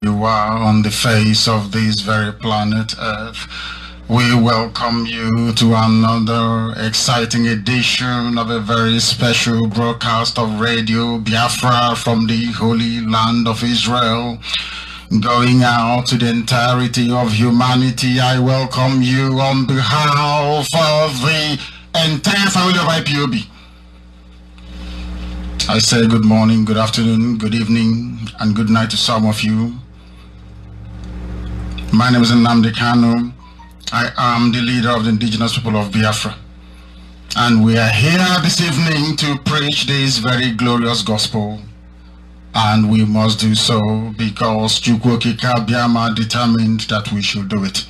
you are on the face of this very planet Earth. We welcome you to another exciting edition of a very special broadcast of Radio Biafra from the Holy Land of Israel. Going out to the entirety of humanity, I welcome you on behalf of the entire family of IPOB. I say good morning, good afternoon, good evening, and good night to some of you. My name is NNAMDI KANU. I am the leader of the indigenous people of Biafra. And we are here this evening to preach this very glorious gospel. And we must do so because Chukwokika Biama determined that we should do it.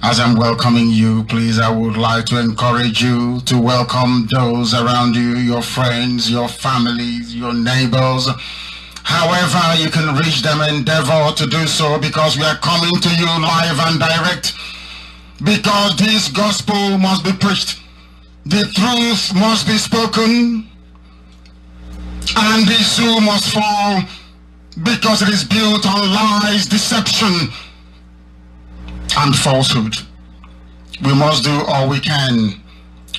As I'm welcoming you, please, I would like to encourage you to welcome those around you, your friends, your families, your neighbors. However you can reach them, endeavor to do so, because we are coming to you live and direct. Because this gospel must be preached. The truth must be spoken. And the zoo must fall, because it is built on lies, deception, and falsehood. We must do all we can.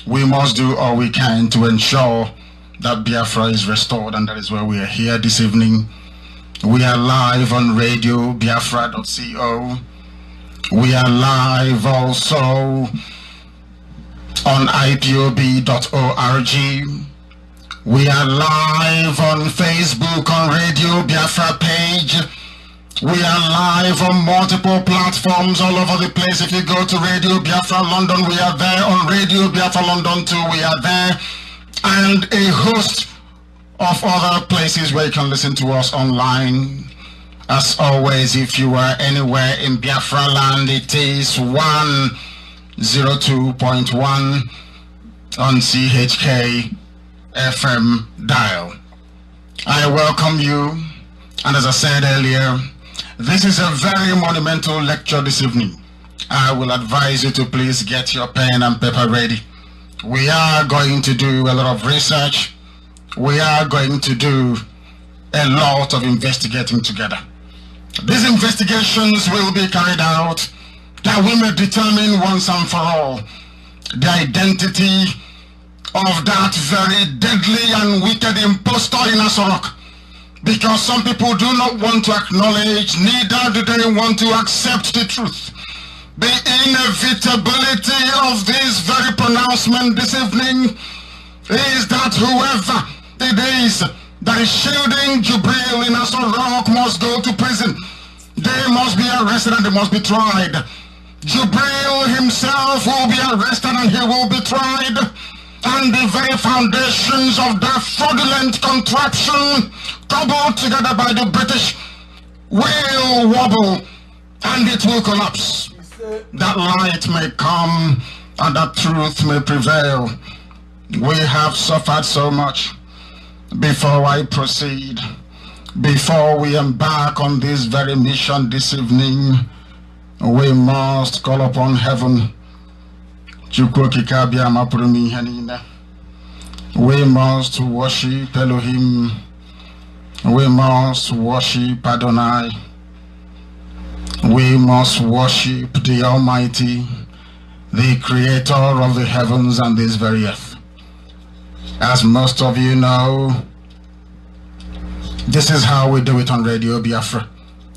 We must do all we can to ensure that Biafra is restored, and that is why we are here this evening. We are live on radio, biafra.co. We are live also on ipob.org. We are live on Facebook on Radio Biafra page. We are live on multiple platforms all over the place. If you go to Radio Biafra London, we are there. On Radio Biafra London too, we are there. And a host of other places where you can listen to us online. As always, if you are anywhere in Biafra land, it is 102.1 on CHK FM dial. I welcome you, and as I said earlier, this is a very monumental lecture this evening. I will advise you to please get your pen and paper ready. We are going to do a lot of research. We are going to do a lot of investigating together. These investigations will be carried out that we may determine once and for all the identity of that very deadly and wicked impostor in Asorok. Because some people do not want to acknowledge, neither do they want to accept the truth. The inevitability of this very pronouncement this evening is that whoever it is that is shielding Jubril in Asorok must go to prison. They must be arrested and they must be tried. Jubril himself will be arrested and he will be tried. And the very foundations of that fraudulent contraption, cobbled together by the British, will wobble and it will collapse. That light may come and that truth may prevail. We have suffered so much. Before I proceed, before we embark on this very mission this evening, we must call upon heaven. We must worship Elohim. We must worship Adonai. We must worship the Almighty, the Creator of the heavens and this very earth. As most of you know, this is how we do it on Radio Biafra.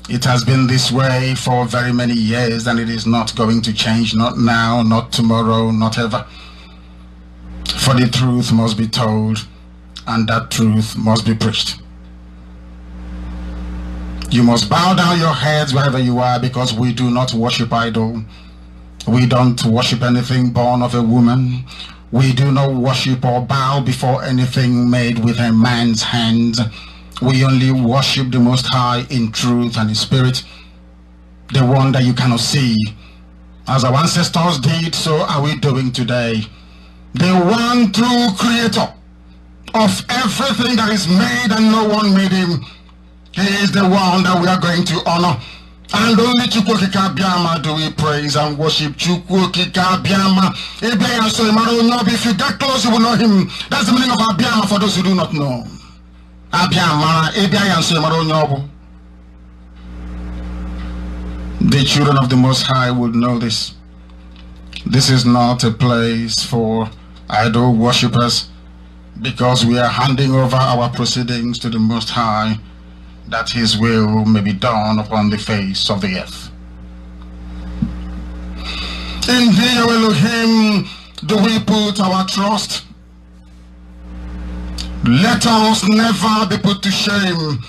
It has been this way for very many years, and it is not going to change, not now, not tomorrow, not ever. For the truth must be told, and that truth must be preached. You must bow down your heads wherever you are, because we do not worship idol. We don't worship anything born of a woman. We do not worship or bow before anything made with a man's hands. We only worship the Most High in truth and in spirit, the one that you cannot see. As our ancestors did, so are we doing today. The one true creator of everything that is made, and no one made him. He is the one that we are going to honor. And only Chukwokika Biama do we praise and worship. Chukwokika Biama. If you get close, you will know him. That's the meaning of Abiama for those who do not know. Abiama, The children of the Most High would know this. This is not a place for idol worshippers, because we are handing over our proceedings to the Most High, that His will may be done upon the face of the earth. In Thee, O Elohim, do we put our trust. Let us never be put to shame.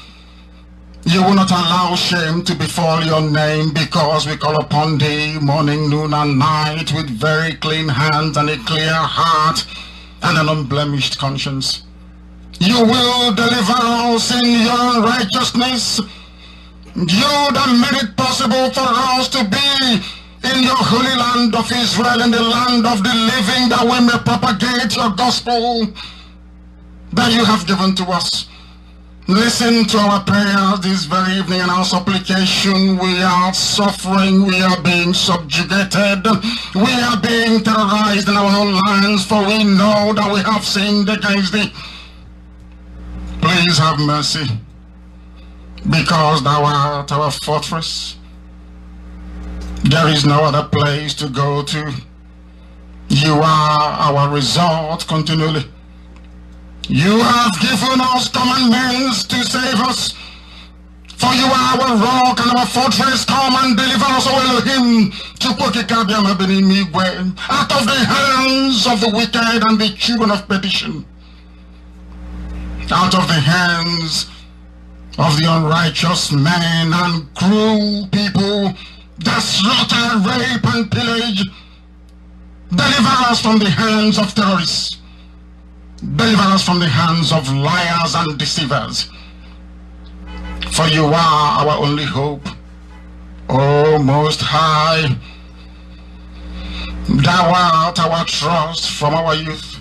You will not allow shame to befall your name, because we call upon Thee morning, noon, and night with very clean hands and a clear heart and an unblemished conscience. You will deliver us in your righteousness. You that made it possible for us to be in your holy land of Israel, in the land of the living, that we may propagate your gospel that you have given to us. Listen to our prayers this very evening and our supplication. We are suffering, we are being subjugated, we are being terrorized in our own lands, for we know that we have sinned against Thee. Please have mercy, because Thou art our fortress. There is no other place to go to. You are our resort continually. You have given us commandments to save us. For you are our rock and our fortress. Come and deliver us, O Elohim, out of the hands of the wicked and the children of perdition, out of the hands of the unrighteous men and cruel people that slaughter, rape, and pillage. Deliver us from the hands of terrorists. Deliver us from the hands of liars and deceivers. For you are our only hope, O Most High. Thou art our trust from our youth.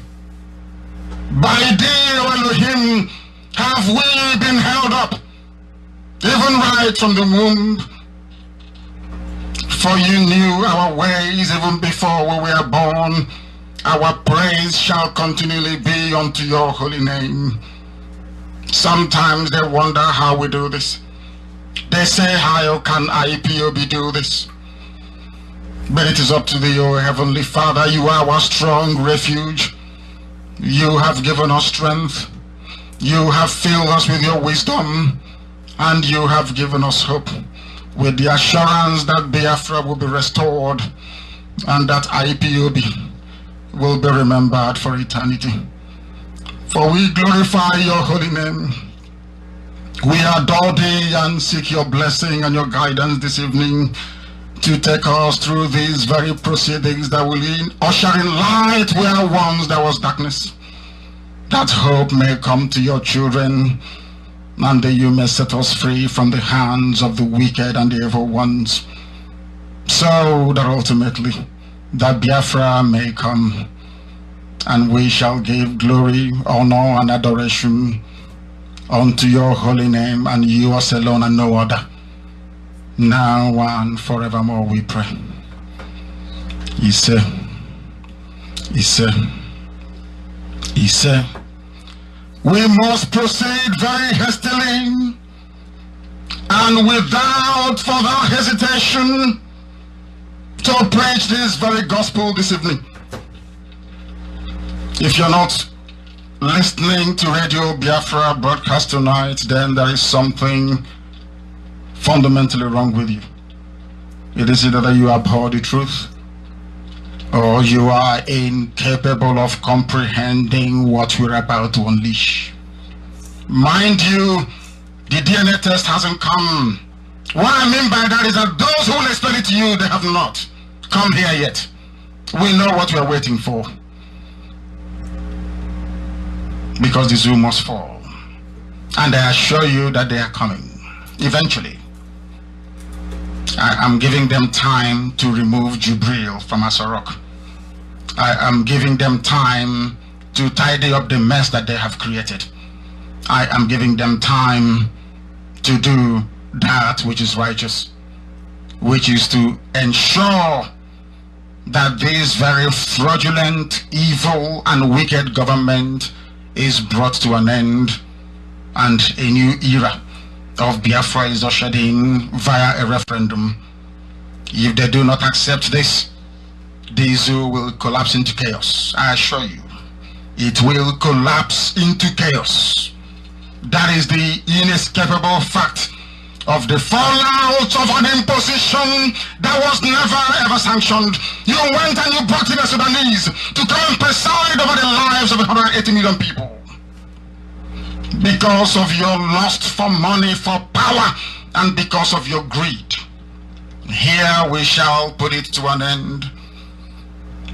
By Thee, O Elohim, have we been held up, even right from the womb. For you knew our ways even before we were born. Our praise shall continually be unto your holy name. Sometimes they wonder how we do this. They say, how can IPOB do this? But it is up to Thee, O Heavenly Father. You are our strong refuge. You have given us strength. You have filled us with your wisdom. And you have given us hope, with the assurance that Biafra will be restored and that IPOB will be remembered for eternity. For we glorify your holy name. We adore Thee and seek your blessing and your guidance this evening to take us through these very proceedings that will usher in light where once there was darkness, that hope may come to your children, and that you may set us free from the hands of the wicked and the evil ones, so that ultimately that Biafra may come, and we shall give glory, honor, and adoration unto your holy name, and yours alone and no other, now and forevermore we pray. He said, we must proceed very hastily and without further hesitation to preach this very gospel this evening. If you're not listening to Radio Biafra broadcast tonight, then there is something fundamentally wrong with you. It is either that you abhor the truth, or you are incapable of comprehending what we're about to unleash. Mind you, the DNA test hasn't come. What I mean by that is that those who will explain it to you, they have not come here yet. We know what we're waiting for, because the zoo must fall. And I assure you that they are coming eventually. I am giving them time to remove Jubril from Asarok. I am giving them time to tidy up the mess that they have created. I am giving them time to do that which is righteous, which is to ensure that this very fraudulent, evil, and wicked government is brought to an end, and a new era of Biafra is ushered in via a referendum If they do not accept this, the zoo will collapse into chaos. I assure you, it will collapse into chaos. That is the inescapable fact of the fallout of an imposition that was never ever sanctioned. You went and you brought in the Sudanese to come and preside over the lives of 180 million people. Because of your lust for money, for power, and because of your greed. Here we shall put it to an end,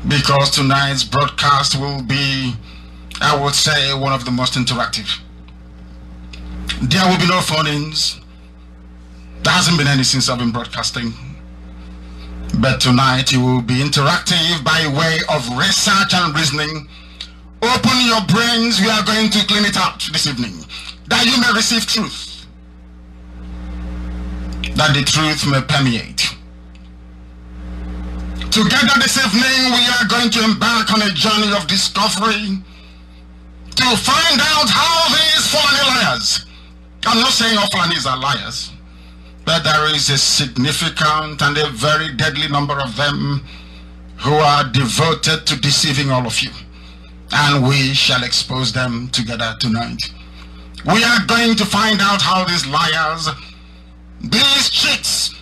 because tonight's broadcast will be, I would say, one of the most interactive. There will be no phone-ins. There hasn't been any since I've been broadcasting. But tonight you will be interactive by way of research and reasoning. Open your brains. We are going to clean it out this evening, that you may receive truth, that the truth may permeate. Together this evening we are going to embark on a journey of discovery to find out how these Fulani liars, I'm not saying all Fulanis are liars, but there is a significant and a very deadly number of them who are devoted to deceiving all of you. And we shall expose them together tonight. We are going to find out how these liars, these cheats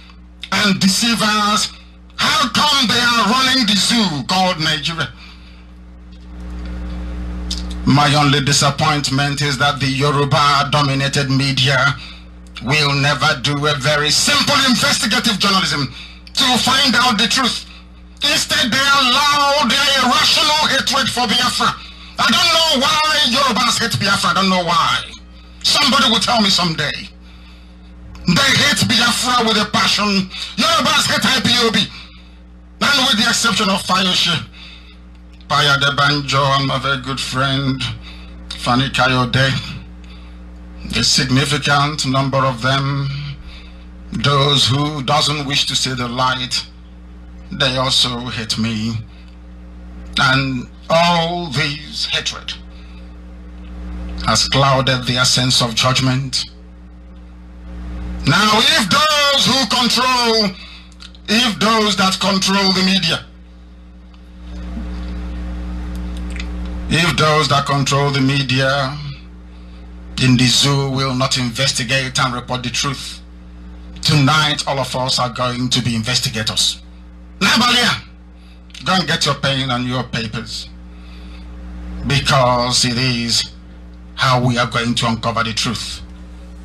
and deceivers, how come they are running the zoo called Nigeria. My only disappointment is that the Yoruba-dominated media will never do a very simple investigative journalism to find out the truth. Instead, they allow their irrational hatred for Biafra. I don't know why Yorubas hate Biafra. I don't know why. Somebody will tell me someday. They hate Biafra with a passion. Yorubas hate IPOB. And with the exception of Fayoshe, Paya de Banjo, and my very good friend, Fani Kayode, a significant number of them, those who doesn't wish to see the light, they also hate me. And all this hatred has clouded their sense of judgment. Now, if those who control, if those that control the media, if those that control the media in the zoo will not investigate and report the truth, tonight all of us are going to be investigators. Nabalia, go and get your pen and your papers, because it is how we are going to uncover the truth.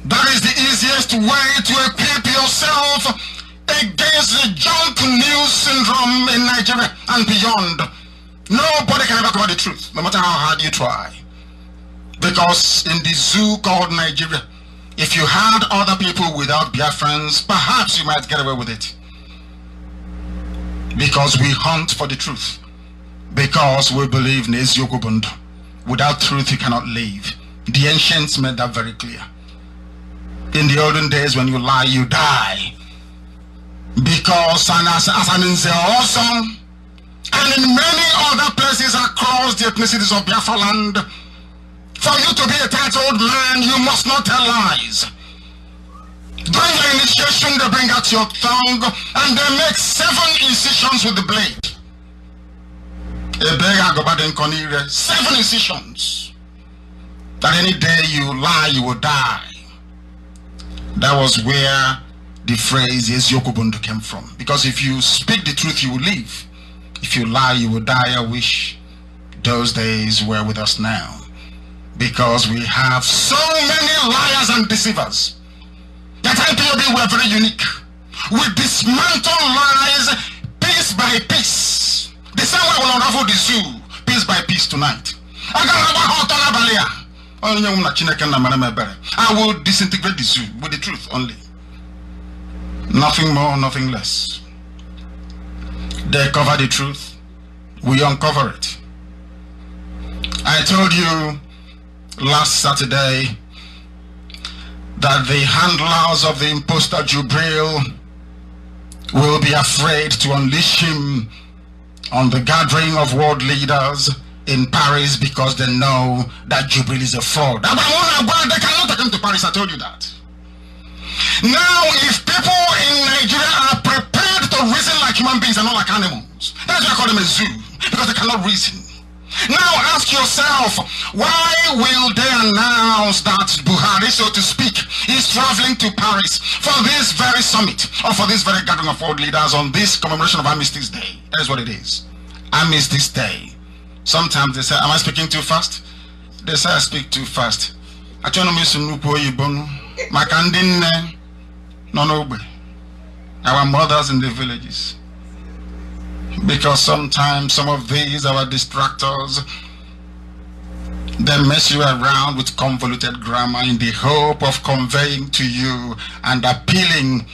That is the easiest way to equip yourself against the junk news syndrome in Nigeria and beyond. Nobody can ever cover the truth, no matter how hard you try. Because in the zoo called Nigeria, if you had other people without Biafrans, perhaps you might get away with it. Because we hunt for the truth. Because we believe in Eziokubundu. Without truth you cannot live. The ancients made that very clear. In the olden days, when you lie, you die. Because as an Nze and in many other places across the ethnicities of Biafra land, for you to be a titled man, you must not tell lies. During your initiation, they bring out your tongue and they make 7 incisions with the blade. 7 incisions. That any day you lie, you will die. That was where the phrase Eziokubundu came from. Because if you speak the truth, you will live. If you lie, you will die. I wish those days were with us now. Because we have so many liars and deceivers. That IPOB were very unique. We dismantle lies piece by piece. The same way we'll unravel the zoo piece by piece tonight. I will disintegrate the zoo with the truth only. Nothing more, nothing less. They cover the truth, we uncover it. I told you last Saturday that the handlers of the imposter Jubril will be afraid to unleash him on the gathering of world leaders in Paris because they know that Jubril is a fraud. They cannot take him to Paris, I told you that. Now, if people in Nigeria are prepared to reason animals. That's why I call them a zoo, because they cannot reason. Now ask yourself, why will they announce that Buhari, so to speak, is traveling to Paris for this very summit, or for this very gathering of world leaders on this commemoration of Armistice Day? That is what it is. Armistice Day. Sometimes they say, am I speaking too fast? They say I speak too fast. I try to miss our mothers in the villages. Because sometimes some of these, our distractors, they mess you around with convoluted grammar in the hope of conveying to you and appealing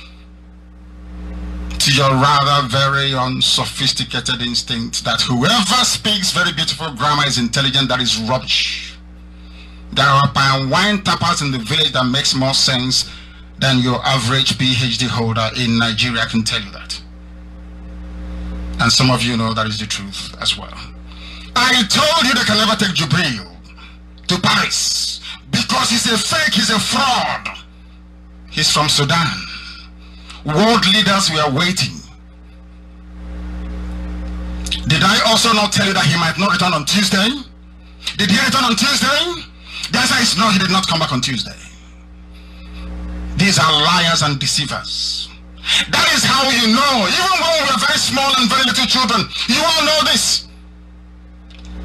to your rather very unsophisticated instinct that whoever speaks very beautiful grammar is intelligent. That is rubbish. There are palm wine tappers in the village that makes more sense than your average PhD holder in Nigeria. I can tell you that. And some of you know that is the truth as well. I told you they can never take Jubril to Paris because he's a fake, he's a fraud. He's from Sudan. World leaders were waiting. Did I also not tell you that he might not return on Tuesday? Did he return on Tuesday? The answer is no, he did not come back on Tuesday. These are liars and deceivers. That is how you know. Even when we were very small and very little children, you all know this.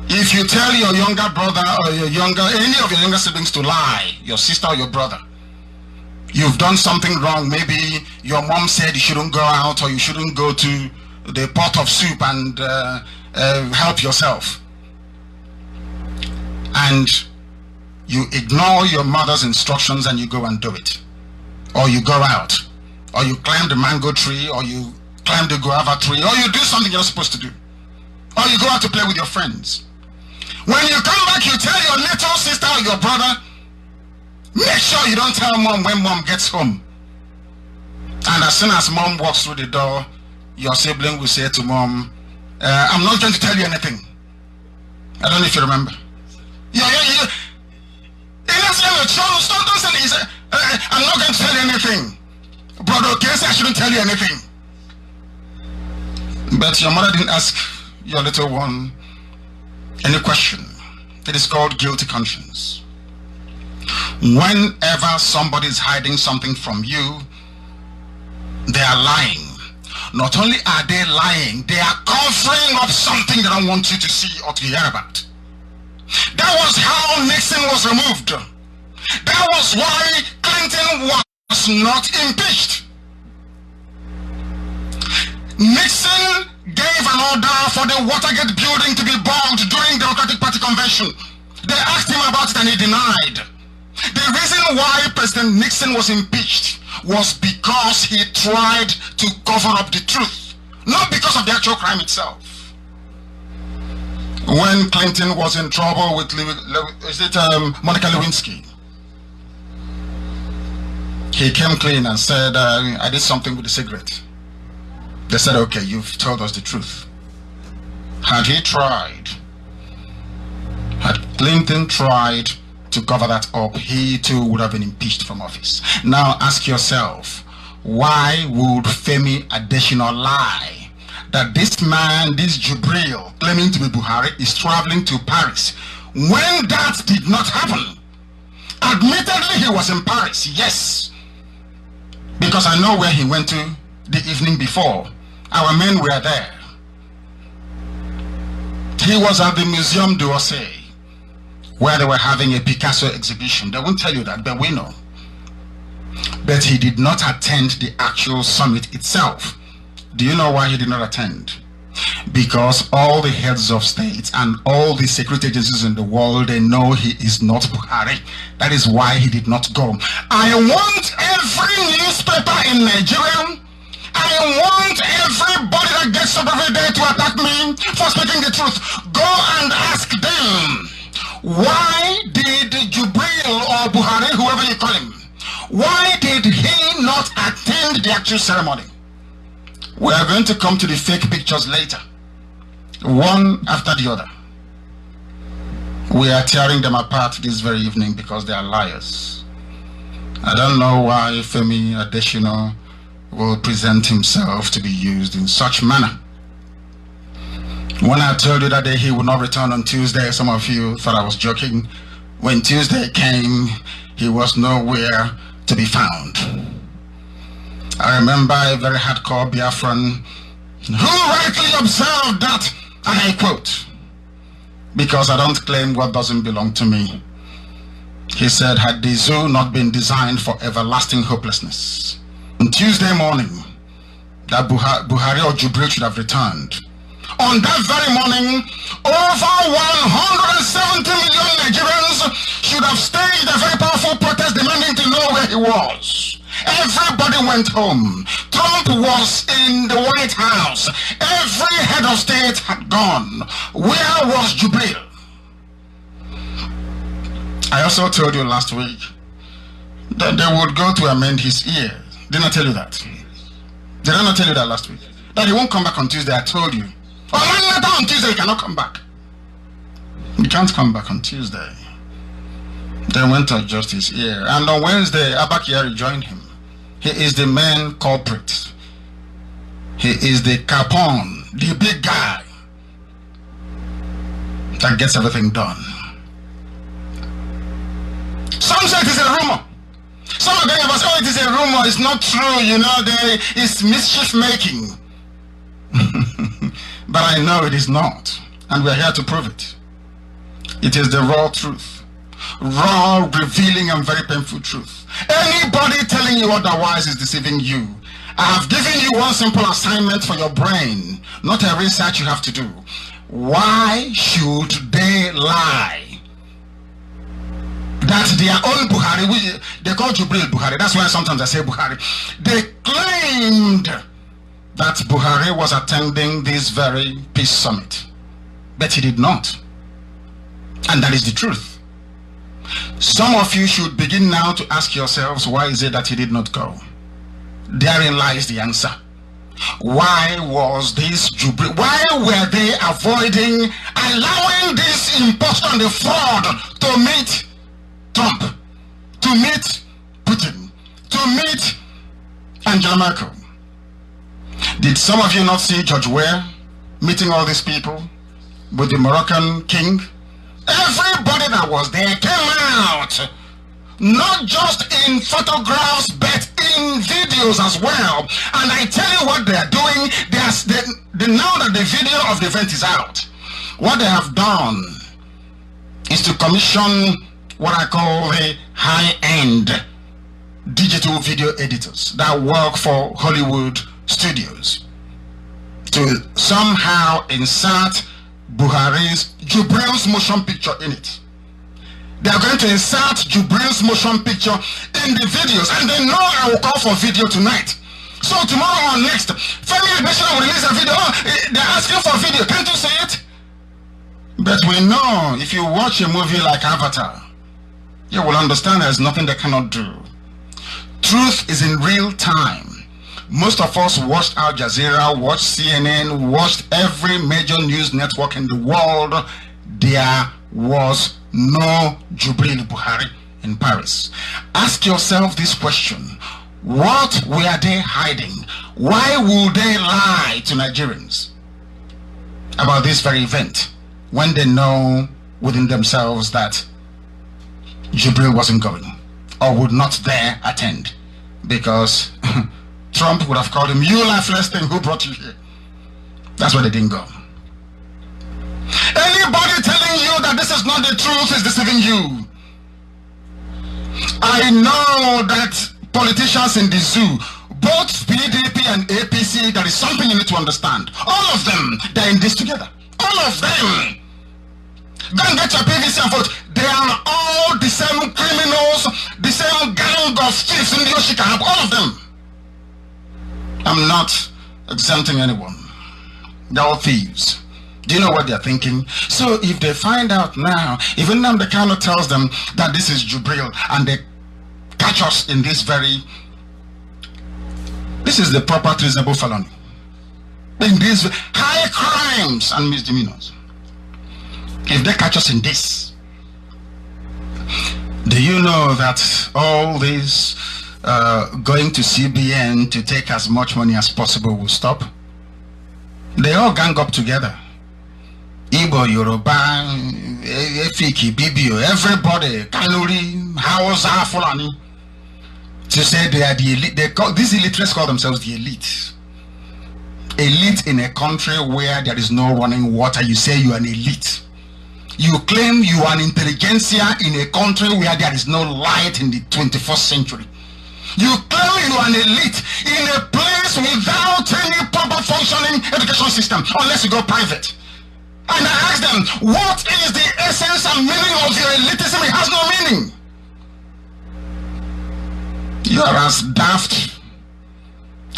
If you tell your younger brother or any of your younger siblings to lie, your sister or your brother, you've done something wrong. Maybe your mom said you shouldn't go out, or you shouldn't go to the pot of soup and help yourself. And you ignore your mother's instructions and you go and do it. Or you go out. Or you climb the mango tree, or you climb the guava tree, or you do something you're not supposed to do. Or you go out to play with your friends. When you come back, you tell your little sister or your brother, make sure you don't tell mom when mom gets home. And as soon as mom walks through the door, your sibling will say to mom, I'm not going to tell you anything. I don't know if you remember. I'm not going to tell you anything. Brother, okay, I shouldn't tell you anything. But your mother didn't ask your little one any question. It is called guilty conscience. Whenever somebody is hiding something from you, they are lying. Not only are they lying, they are covering up something they don't want you to see or to hear about. That was how Nixon was removed. That was why Clinton was not impeached. Nixon gave an order for the Watergate building to be bombed during the Democratic Party convention. They asked him about it and he denied. The reason why President Nixon was impeached was because he tried to cover up the truth, not because of the actual crime itself. When Clinton was in trouble with Monica Lewinsky, he came clean and said, I did something with the cigarette. They said, okay, you've told us the truth. Had Clinton tried to cover that up, he too would have been impeached from office. Now ask yourself, why would Femi Adesina lie that this man, this Jubril, claiming to be Buhari, is traveling to Paris when that did not happen? Admittedly, he was in Paris, yes, because I know where he went to the evening before. Our men were there. He was at the Museum d'Orsay, where they were having a Picasso exhibition. They won't tell you that, but we know. But he did not attend the actual summit itself. Do you know why he did not attend? Because all the heads of states and all the security agencies in the world, they know he is not Buhari. That is why he did not go. I want every newspaper in Nigeria, I want everybody that gets up every day to attack me for speaking the truth. Go and ask them, why did Jubril or Buhari, whoever you call him, why did he not attend the actual ceremony? We are going to come to the fake pictures later, one after the other. We are tearing them apart this very evening because they are liars. I don't know why Femi Adesina will present himself to be used in such manner. When I told you that day he would not return on Tuesday, some of you thought I was joking. When Tuesday came, he was nowhere to be found. I remember a very hardcore Biafran who rightly observed that, and I quote, because I don't claim what doesn't belong to me. He said, had the zoo not been designed for everlasting hopelessness, on Tuesday morning, that Buhari or Jubril should have returned. On that very morning, over 170 million Nigerians should have staged a very powerful protest demanding to know where he was. Everybody went home. Trump was in the White House. Every head of state had gone. Where was Jubril? I also told you last week that they would go to amend his ear. Didn't I tell you that? Did I not tell you that last week? That he won't come back on Tuesday, I told you. On Tuesday, he cannot come back. He can't come back on Tuesday. They went to adjust his ear. And on Wednesday, Abakari joined him. He is the main culprit. He is the capon, the big guy that gets everything done. Some say it is a rumor. Some of them have said, oh, it is a rumor. It's not true. You know, it's mischief making. But I know it is not, and we're here to prove it. It is the raw truth, raw, revealing, and very painful truth. Anybody telling you otherwise is deceiving you. I have given you one simple assignment for your brain, not a research you have to do. Why should they lie? That their own Buhari, they call Jubril Buhari, that's why sometimes I say Buhari. They claimed that Buhari was attending this very peace summit, but he did not. And that is the truth. Some of you should begin now to ask yourselves, why is it that he did not go? Therein lies the answer. Why was this Jubril? Why were they avoiding allowing this impostor and the fraud to meet Trump, to meet Putin, to meet Angela Merkel? Did some of you not see George Weah meeting all these people with the Moroccan king? Everybody that was there came out, not just in photographs but in videos as well. And I tell you what they are doing. Now that the video of the event is out, what they have done is to commission what I call the high-end digital video editors that work for Hollywood studios to somehow insert Jubril's motion picture in it. They are going to insert Jubril's motion picture in the videos, and they know I will call for video tonight. So tomorrow or next, Family National will release a video. Oh, they're asking for video. Can't you see it? But we know if you watch a movie like Avatar, you will understand there's nothing they cannot do. Truth is in real time. Most of us watched Al Jazeera, watched CNN, watched every major news network in the world. There was no Jubril Buhari in Paris. Ask yourself this question. What were they hiding? Why would they lie to Nigerians about this very event when they know within themselves that Jubril wasn't going or would not dare attend? Because Trump would have called him, you lifeless thing, who brought you here? That's why they didn't go. Anybody telling you that this is not the truth is deceiving you. I know that politicians in the zoo, both PDP and APC, there is something you need to understand. All of them, they're in this together. All of them. Go and get your PVC and vote. They are all the same criminals, the same gang of thieves in the Yoshika, all of them. I'm not exempting anyone. They're all thieves. Do you know what they're thinking? So if they find out now, even NNAMDI KANU tells them that this is Jubril and they catch us in this is the proper treasonable felony. In these high crimes and misdemeanors. If they catch us in this, do you know that all this going to CBN to take as much money as possible will stop? They all gang up together. Igbo, Yoruba, Efiki, Bibio, everybody, Kanuri, Hausa, Fulani, to say they are the elite. These illiterates call themselves the elite. Elite in a country where there is no running water, you say you are an elite. You claim you are an intelligentsia in a country where there is no light in the 21st century. You claim you are an elite in a place without any proper functioning education system, unless you go private. And I ask them, what is the essence and meaning of your elitism? It has no meaning. You are as daft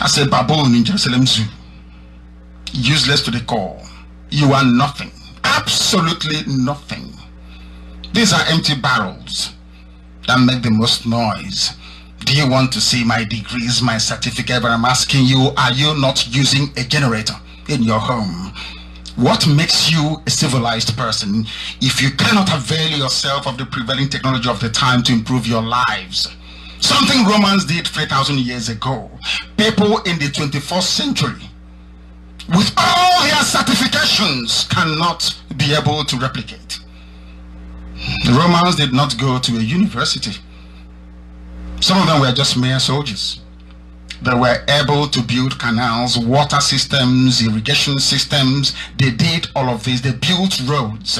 as a baboon in Jerusalem Zoo. Useless to the core. You are nothing. Absolutely nothing. These are empty barrels that make the most noise. Do you want to see my degrees, my certificate? But I'm asking you, are you not using a generator in your home? What makes you a civilized person if you cannot avail yourself of the prevailing technology of the time to improve your lives? Something Romans did 3,000 years ago. People in the 21st century, with all their certifications, cannot be able to replicate. The Romans did not go to a university. Some of them were just mere soldiers. They were able to build canals, water systems, irrigation systems. They did all of this. They built roads.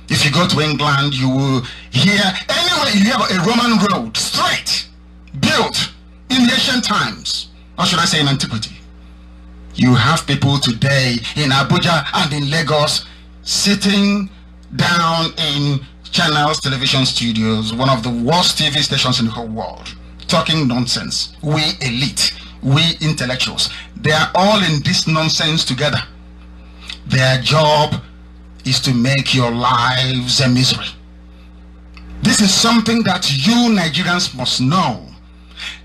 If you go to England, you will hear anywhere you have a Roman road, straight, built in the ancient times, or should I say in antiquity. You have people today in Abuja and in Lagos sitting down in Channels television studios, one of the worst TV stations in the whole world, talking nonsense. We elite, we intellectuals, they are all in this nonsense together. Their job is to make your lives a misery. This is something that you Nigerians must know.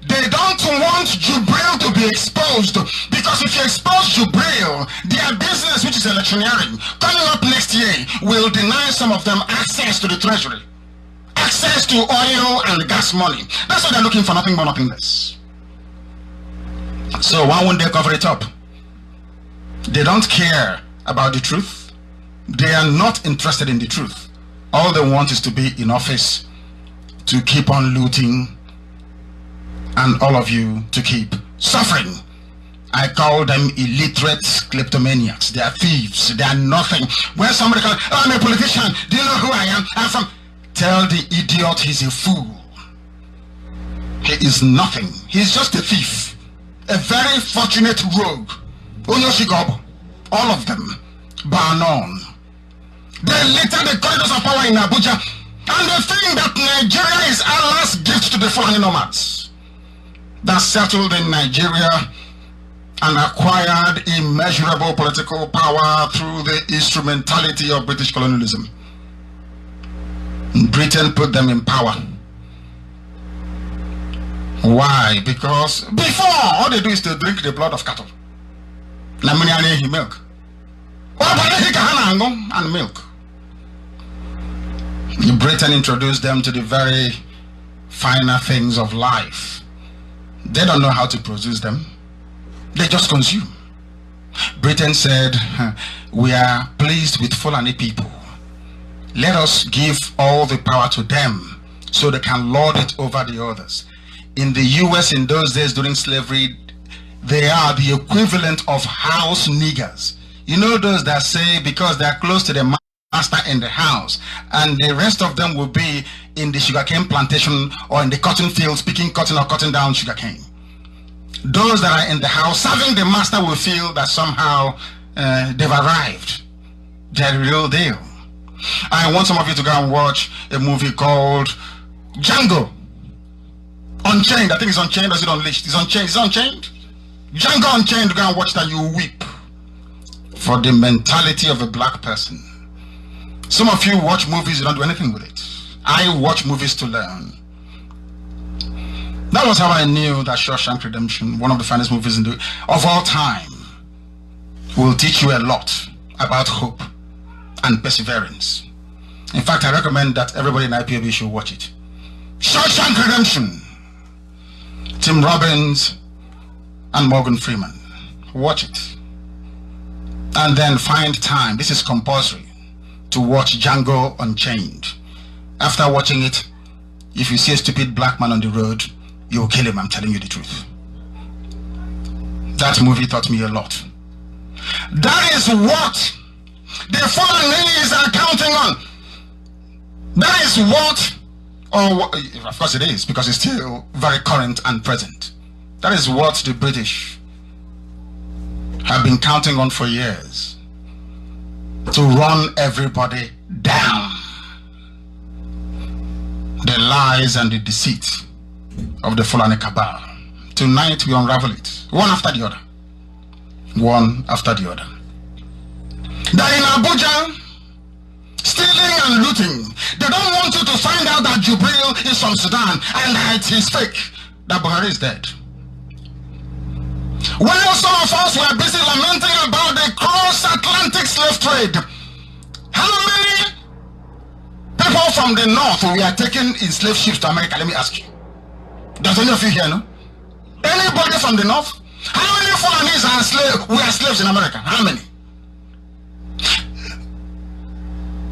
They don't want Jubril to be exposed, because if you expose Jubril, their business, which is electioneering, coming up next year, will deny some of them access to the treasury, access to oil and gas money. That's why they're looking for nothing more, nothing less. So why won't they cover it up? They don't care about the truth. They are not interested in the truth. All they want is to be in office, to keep on looting, and all of you to keep suffering. I call them illiterate kleptomaniacs. They are thieves. They are nothing. When somebody comes, oh, I'm a politician, do you know who I am? I'm from... Tell the idiot he's a fool. He is nothing. He's just a thief. A very fortunate rogue. Onyoshigobo. All of them. Bar none. They litter the corridors of power in Abuja, and they think that Nigeria is Allah's gift to the Fulani nomads that settled in Nigeria and acquired immeasurable political power through the instrumentality of British colonialism. Britain put them in power. Why? Because before, all they do is to drink the blood of cattle. Milk. And milk. Britain introduced them to the very finer things of life. They don't know how to produce them. They just consume. Britain said, we are pleased with Fulani people. Let us give all the power to them so they can lord it over the others. In the US in those days during slavery, they are the equivalent of house niggers. You know those that say because they are close to the master in the house, and the rest of them will be in the sugarcane plantation or in the cotton fields picking cotton or cutting down sugarcane. Those that are in the house serving the master will feel that somehow they've arrived. They're the real deal. I want some of you to go and watch a movie called Django Unchained. I think it's Unchained, or is it Unleashed? It's Unchained. It's Unchained. Django Unchained. Go and watch that, you weep for the mentality of a black person. Some of you watch movies, you don't do anything with it. I watch movies to learn. That was how I knew that Shawshank Redemption, one of the finest movies of all time, will teach you a lot about hope and perseverance. In fact, I recommend that everybody in IPOB should watch it. Shawshank Redemption. Tim Robbins and Morgan Freeman. Watch it. And then find time. This is compulsory. to watch Django Unchained. After watching it, if you see a stupid black man on the road, you'll kill him, I'm telling you the truth. That movie taught me a lot. That is what the Fulanis are counting on. That is what, or of course it is, because it's still very current and present. That is what the British have been counting on for years, to run everybody down. The lies and the deceit of the Fulani cabal. Tonight we unravel it, one after the other. One after the other. That in Abuja, stealing and looting, they don't want you to find out that Jubril is from Sudan and that he's fake, that Buhari is dead. While some of us were busy lamenting about the cross-Atlantic slave trade, how many people from the north we are taking in slave ships to America? Let me ask you. Does any of you here know? Anybody from the north? How many Fulanis are slaves? We are slaves in America. How many?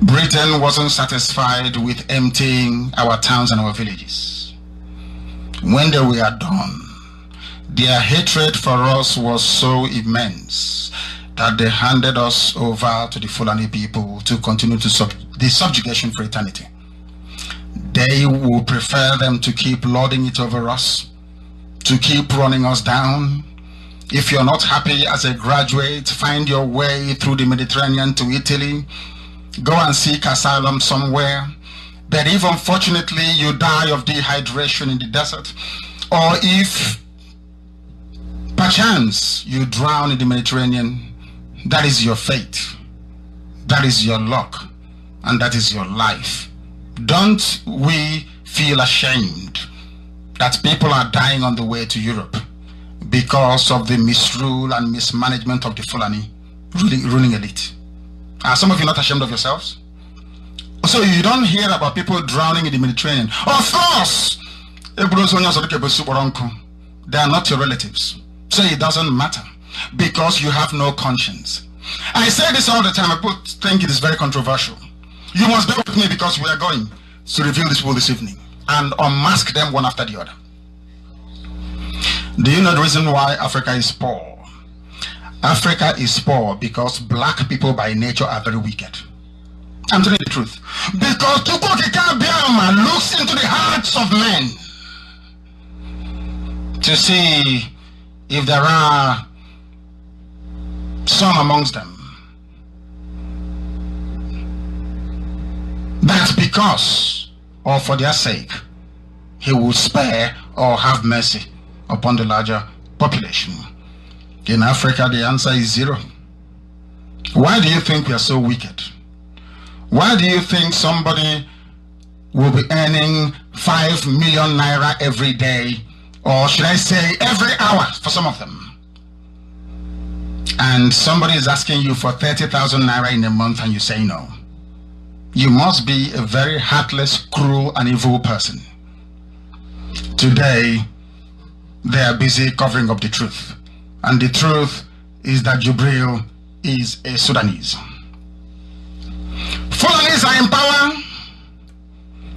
Britain wasn't satisfied with emptying our towns and our villages. When they were done, their hatred for us was so immense that they handed us over to the Fulani people to continue to the subjugation for eternity. They would prefer them to keep lording it over us, to keep running us down. If you're not happy as a graduate, find your way through the Mediterranean to Italy. Go and seek asylum somewhere. But if unfortunately you die of dehydration in the desert, or if perchance you drown in the Mediterranean, that is your fate. That is your luck. And that is your life. Don't we feel ashamed that people are dying on the way to Europe because of the misrule and mismanagement of the Fulani ruling elite? Are some of you not ashamed of yourselves? So you don't hear about people drowning in the Mediterranean. Of course, they are not your relatives. So it doesn't matter because you have no conscience. I say this all the time. I think it is very controversial. You must bear with me because we are going to reveal this this evening and unmask them one after the other. Do you know the reason why Africa is poor? Africa is poor because black people by nature are very wicked. I'm telling you the truth. Because Tukokika Biama looks into the hearts of men to see if there are some amongst them that because or for their sake he will spare or have mercy upon the larger population. In Africa, the answer is zero. Why do you think we are so wicked? Why do you think somebody will be earning 5 million naira every day, or should I say every hour for some of them, and somebody is asking you for 30,000 naira in a month and you say no? You must be a very heartless, cruel and evil person. Today, they are busy covering up the truth. And the truth is that Jubril is a Sudanese. Fulanis are in power.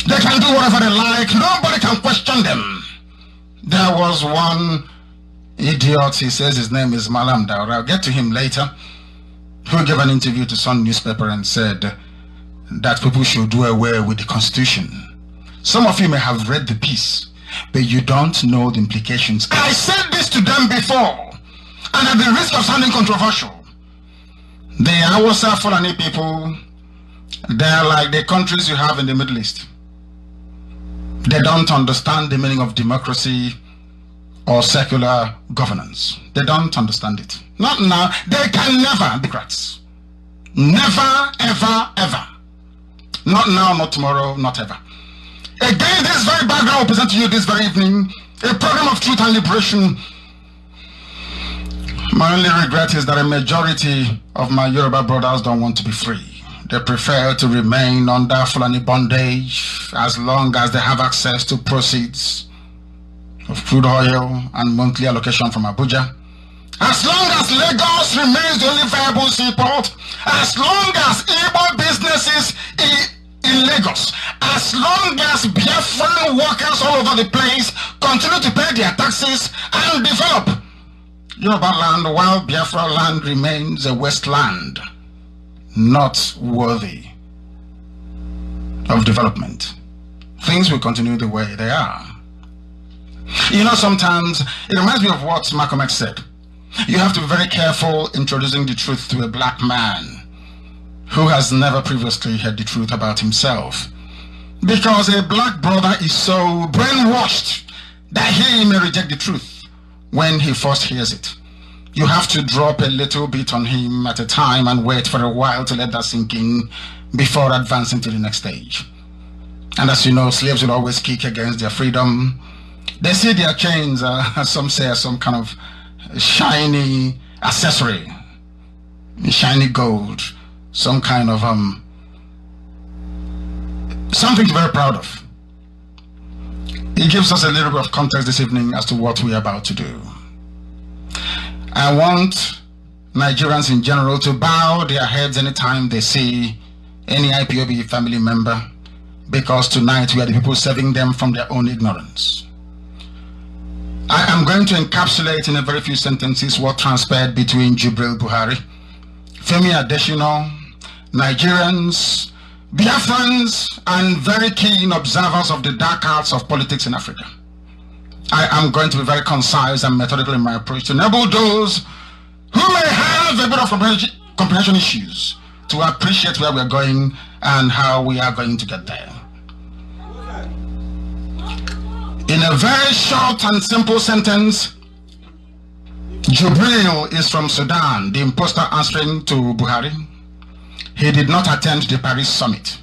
They can do whatever they like. Nobody can question them. There was one idiot, he says his name is Malam Daura, I'll get to him later, who gave an interview to some newspaper and said that people should do away with the Constitution. Some of you may have read the piece, but you don't know the implications. I said this to them before, and at the risk of sounding controversial, the Hausa Fulani people, they're like the countries you have in the Middle East. They don't understand the meaning of democracy or secular governance. They don't understand it. Not now. They can never be democrats. Never, ever, ever. Not now, not tomorrow, not ever. Again, this very background will present to you this very evening a program of truth and liberation. My only regret is that a majority of my Yoruba brothers don't want to be free. They prefer to remain under Fulani bondage as long as they have access to proceeds of crude oil and monthly allocation from Abuja. As long as Lagos remains the only viable seaport, As long as Igbo businesses in Lagos, as long as Biafran workers all over the place continue to pay their taxes and develop Yoruba land, while Biafra land remains a wasteland, not worthy of development, things will continue the way they are. You know, sometimes it reminds me of what Malcolm X said. You have to be very careful introducing the truth to a black man who has never previously heard the truth about himself, because a black brother is so brainwashed that he may reject the truth when he first hears it. You have to drop a little bit on him at a time and wait for a while to let that sink in before advancing to the next stage. And as you know, slaves will always kick against their freedom. They see their chains, as some say, as some kind of shiny accessory, shiny gold, some kind of something to be very proud of. It gives us a little bit of context this evening as to what we are about to do. I want Nigerians in general to bow their heads anytime they see any IPOB family member, because tonight we are the people saving them from their own ignorance. I am going to encapsulate in a very few sentences what transpired between Jubril Buhari, Femi Adesina, Nigerians, Biafrans, and very keen observers of the dark arts of politics in Africa. I am going to be very concise and methodical in my approach to enable those who may have a bit of comprehension issues to appreciate where we are going and how we are going to get there. In a very short and simple sentence, Jubril is from Sudan, the imposter answering to Buhari. He did not attend the Paris summit.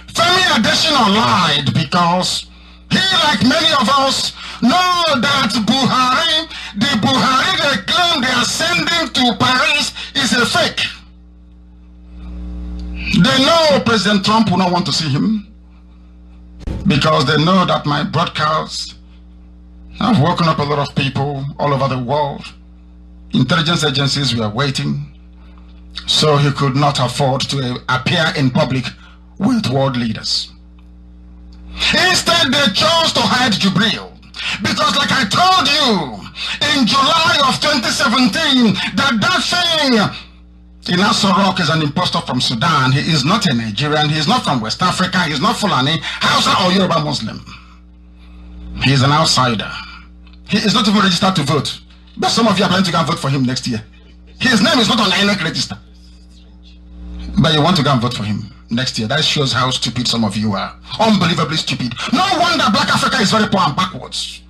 Femi Adesina lied because he, like many of us, know that the Buhari they claim they are sending to Paris is a fake. They know President Trump will not want to see him, because they know that my broadcasts have woken up a lot of people all over the world. Intelligence agencies were waiting, so he could not afford to appear in public with world leaders. Instead, they chose to hide Jubril, because like I told you in July of 2017, that thing in Asorok is an impostor from Sudan. He is not a Nigerian, he is not from West Africa, he is not Fulani, Hausa or Yoruba Muslim. He is an outsider. He is not even registered to vote, but some of you are planning to go and vote for him next year. His name is not on the INEC register, but you want to go and vote for him next year. That shows how stupid some of you are. Unbelievably stupid. No wonder Black Africa is very poor and backwards.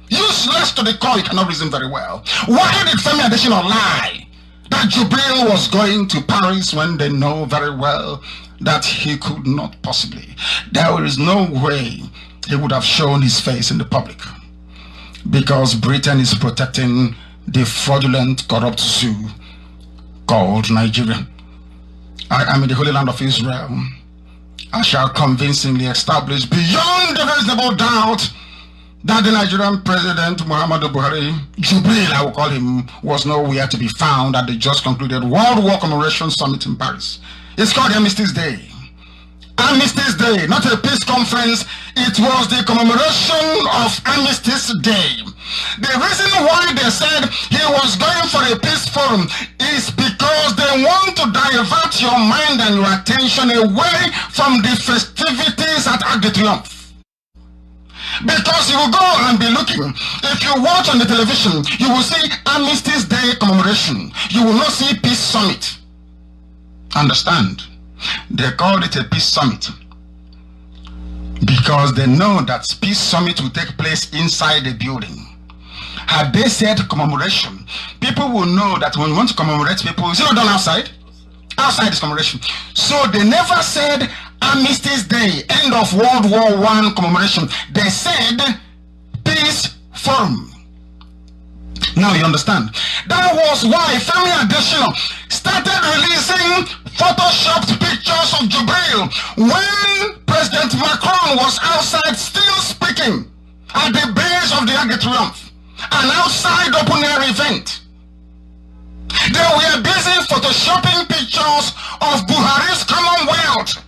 Useless to the core, you cannot reason very well. Why did Femi Adesina lie that Jubril was going to Paris when they know very well that he could not possibly? There is no way he would have shown his face in the public, because Britain is protecting the fraudulent, corrupt zoo called Nigeria. I am in the Holy Land of Israel. I shall convincingly establish beyond a reasonable doubt that the Nigerian President Muhammadu Buhari, Jubril I will call him, was nowhere to be found at the just concluded World War Commemoration Summit in Paris. It's called Armistice Day. Armistice Day, not a peace conference. It was the commemoration of Armistice Day. The reason why they said he was going for a peace forum is because they want to divert your mind and your attention away from the festivities at Arc de Triomphe. Because you will go and be looking, if you watch on the television, you will see Armistice Day commemoration. You will not see peace summit. Understand? They called it a peace summit because they know that peace summit will take place inside the building. Had they said commemoration, people will know that when you want to commemorate people, it's not done outside. Outside is commemoration. So they never said Armistice Day, end of World War I commemoration. They said peace forum. Now you understand. That was why Femi Adesina started releasing photoshopped pictures of Jubril when President Macron was outside still speaking at the base of the Arc de Triomphe, an outside open air event. They were busy photoshopping pictures of Buhari's Commonwealth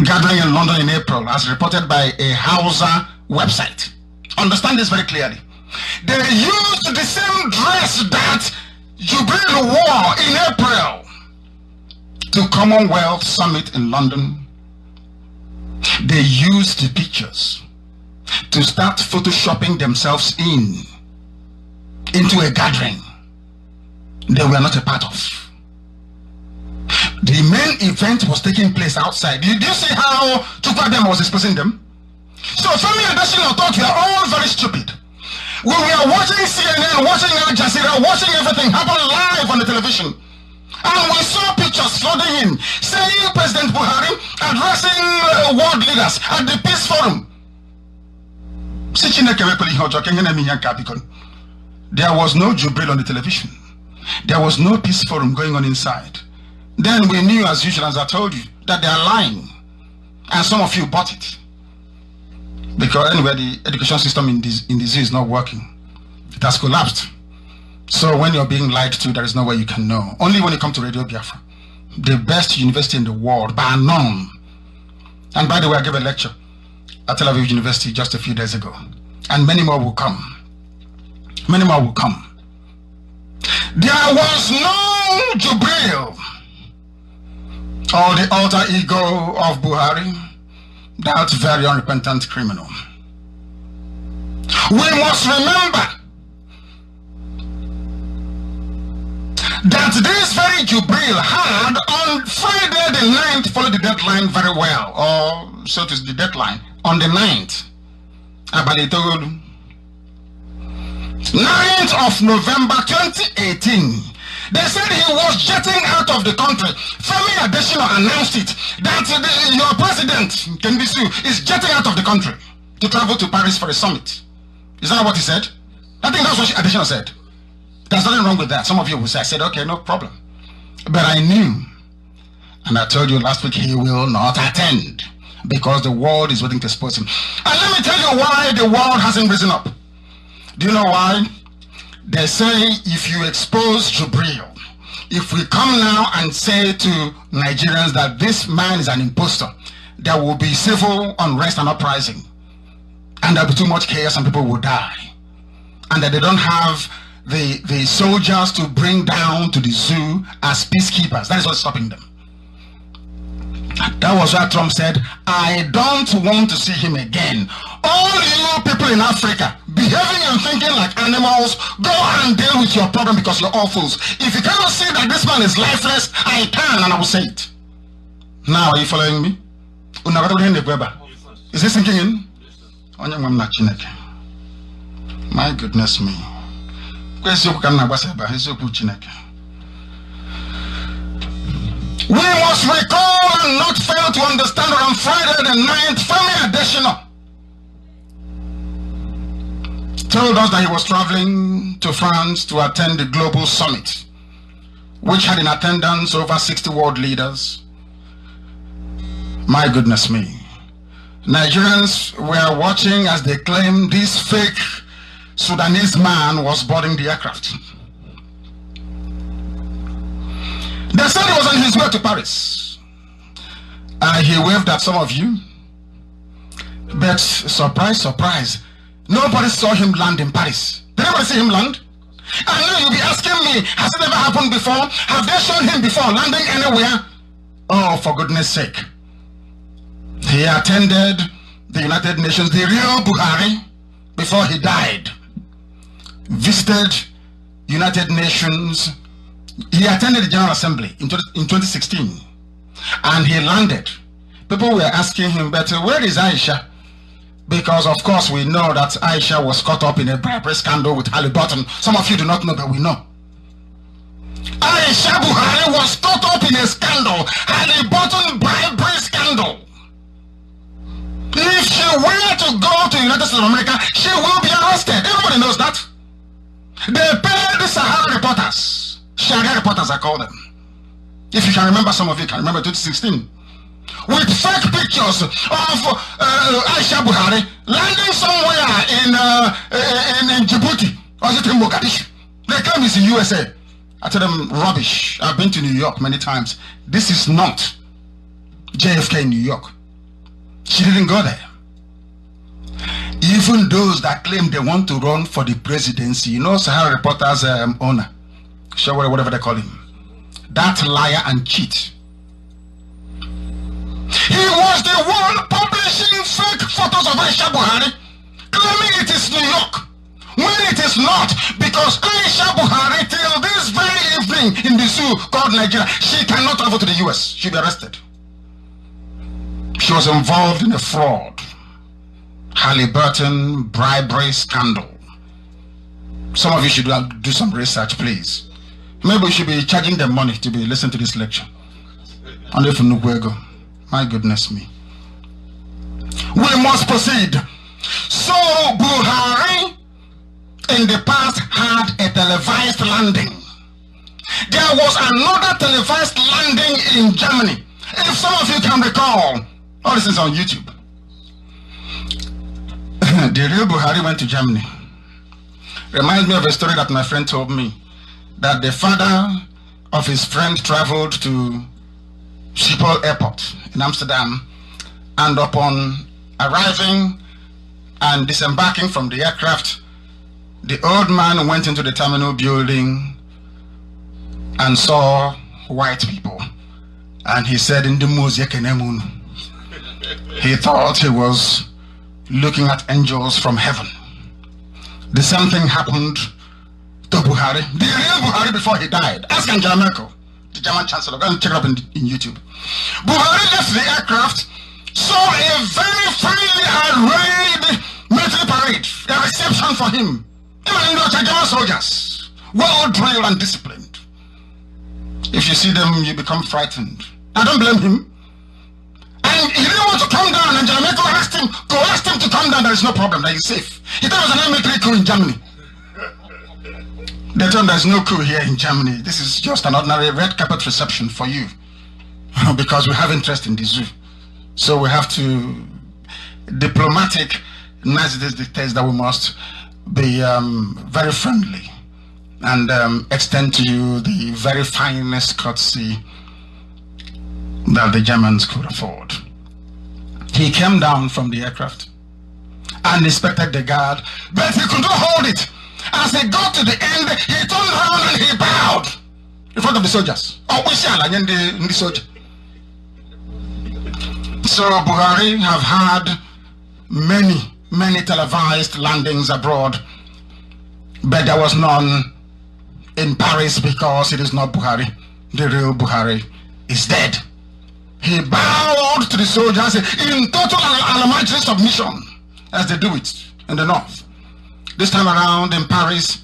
gathering in London in April, as reported by a Hausa website. Understand this very clearly. They used the same dress that Jubril wore in April to Commonwealth Summit in London. They used the pictures to start photoshopping themselves into a gathering they were not a part of. The main event was taking place outside. Did you see how Chukwuadem was exposing them? So Femi Adesina thought we are all very stupid. We were watching CNN, watching Al Jazeera, watching everything happen live on the television. And we saw pictures flooding in, saying President Buhari addressing world leaders at the Peace Forum. There was no Jubril on the television. There was no Peace Forum going on inside. Then we knew, as usual, as I told you, that they are lying. And some of you bought it. Because anyway, the education system in the zoo is not working. It has collapsed. So when you're being lied to, there is no way you can know. Only when you come to Radio Biafra, the best university in the world, by none. And by the way, I gave a lecture at Tel Aviv University just a few days ago. And many more will come. Many more will come. There was no Jubril, or the alter ego of Buhari, that very unrepentant criminal. We must remember that this very Jubril had on Friday the 9th followed the deadline very well, or so it is the deadline, on the 9th. 9th of November 2018. They said he was jetting out of the country. Femi Adesina announced it, that your president, Kendisu, is jetting out of the country to travel to Paris for a summit. Is that what he said? I think that's what Adesina said. There's nothing wrong with that. Some of you will say, I said, okay, no problem. But I knew, and I told you last week, he will not attend because the world is waiting to expose him. And let me tell you why the world hasn't risen up. Do you know why? They say if you expose Jubril, if we come now and say to Nigerians that this man is an imposter, there will be civil unrest and uprising. And there will be too much chaos and people will die. And that they don't have the soldiers to bring down to the zoo as peacekeepers. That is what's stopping them. That was why Trump said, I don't want to see him again. All you people in Africa, behaving and thinking like animals, go and deal with your problem because you're all fools. If you cannot see that this man is lifeless, I can, and I will say it. Now, are you following me? Is this sinking in? My goodness me. We must recall and not fail to understand that on Friday the 9th, Femi Adesina told us that he was traveling to France to attend the global summit, which had in attendance over 60 world leaders. My goodness me. Nigerians were watching as they claimed this fake Sudanese man was boarding the aircraft. They said he was on his way to Paris. He waved at some of you. But surprise, surprise, nobody saw him land in Paris. Did anybody see him land? I know you'll be asking me, has it ever happened before? Have they shown him before landing anywhere? Oh, for goodness sake. He attended the United Nations, the real Buhari, before he died. Visited United Nations. He attended the General Assembly in 2016, and he landed. People were asking him, but where is Aisha? Because of course we know that Aisha was caught up in a bribery scandal with Halliburton. Some of you do not know, but we know. Aisha Buhari was caught up in a scandal, Halliburton bribery scandal. If she were to go to the United States of America, she will be arrested. Everybody knows that. They paid the Sahara reporters. Sharia reporters, I call them. If you can remember, some of you can remember 2016. With fake pictures of Aisha Buhari landing somewhere in Djibouti, or is it in Mogadishu? They They claim it's in USA. I tell them, rubbish. I've been to New York many times. This is not JFK in New York. She didn't go there. Even those that claim they want to run for the presidency, you know, Sahara Reporters owner, sure, whatever they call him, that liar and cheat. He was the one publishing fake photos of Aisha Buhari, claiming it is New York, when it is not, because Aisha Buhari, till this very evening in the zoo called Nigeria, she cannot travel to the US. She'll be arrested. She was involved in a fraud, Halliburton bribery scandal. Some of you should do some research, please. Maybe we should be charging them money to be listening to this lecture. Only for Nuguego. My goodness me. We must proceed. So Buhari in the past had a televised landing. There was another televised landing in Germany. If some of you can recall, all this is on YouTube. The real Buhari went to Germany. Reminds me of a story that my friend told me, that the father of his friend traveled to Schiphol Airport in Amsterdam, and upon arriving and disembarking from the aircraft, the old man went into the terminal building and saw white people, and he said, in the he thought he was looking at angels from heaven. The same thing happened to Buhari, the real Buhari, before he died. Ask Angela Merkel, the German chancellor. Go and check it up in YouTube. Buhari left the aircraft, saw a very finely arrayed military parade, a reception for him. Even in German soldiers, well drilled and disciplined. If you see them, you become frightened. I don't blame him. And he didn't want to come down, and Angela Merkel coerced him to come down. There is no problem, that he's safe. He thought it was an military coup in Germany. They told him there's no coup here in Germany. This is just an ordinary red carpet reception for you. Because we have interest in the zoo. So we have to, diplomatic niceties dictates that we must be very friendly and extend to you the very finest courtesy that the Germans could afford. He came down from the aircraft and inspected the guard, but he could not hold it. As he got to the end, he turned around and he bowed in front of the soldiers. Oh, we see the soldier. So Buhari have had many televised landings abroad, but there was none in Paris because it is not Buhari. The real Buhari is dead. He bowed to the soldiers in total elementary submission, as they do it in the north. This time around in Paris,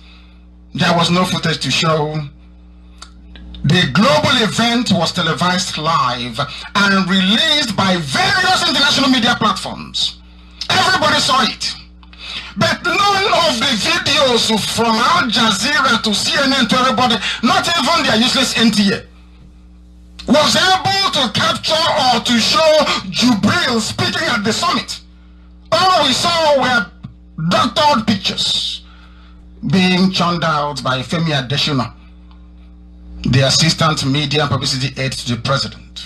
there was no footage to show. The global event was televised live and released by various international media platforms. Everybody saw it. But none of the videos from Al Jazeera to CNN to everybody, not even their useless NTA, was able to capture or to show Jubril speaking at the summit. All we saw were doctored pictures being churned out by Femi Adesina, the assistant media and publicity aide to the president.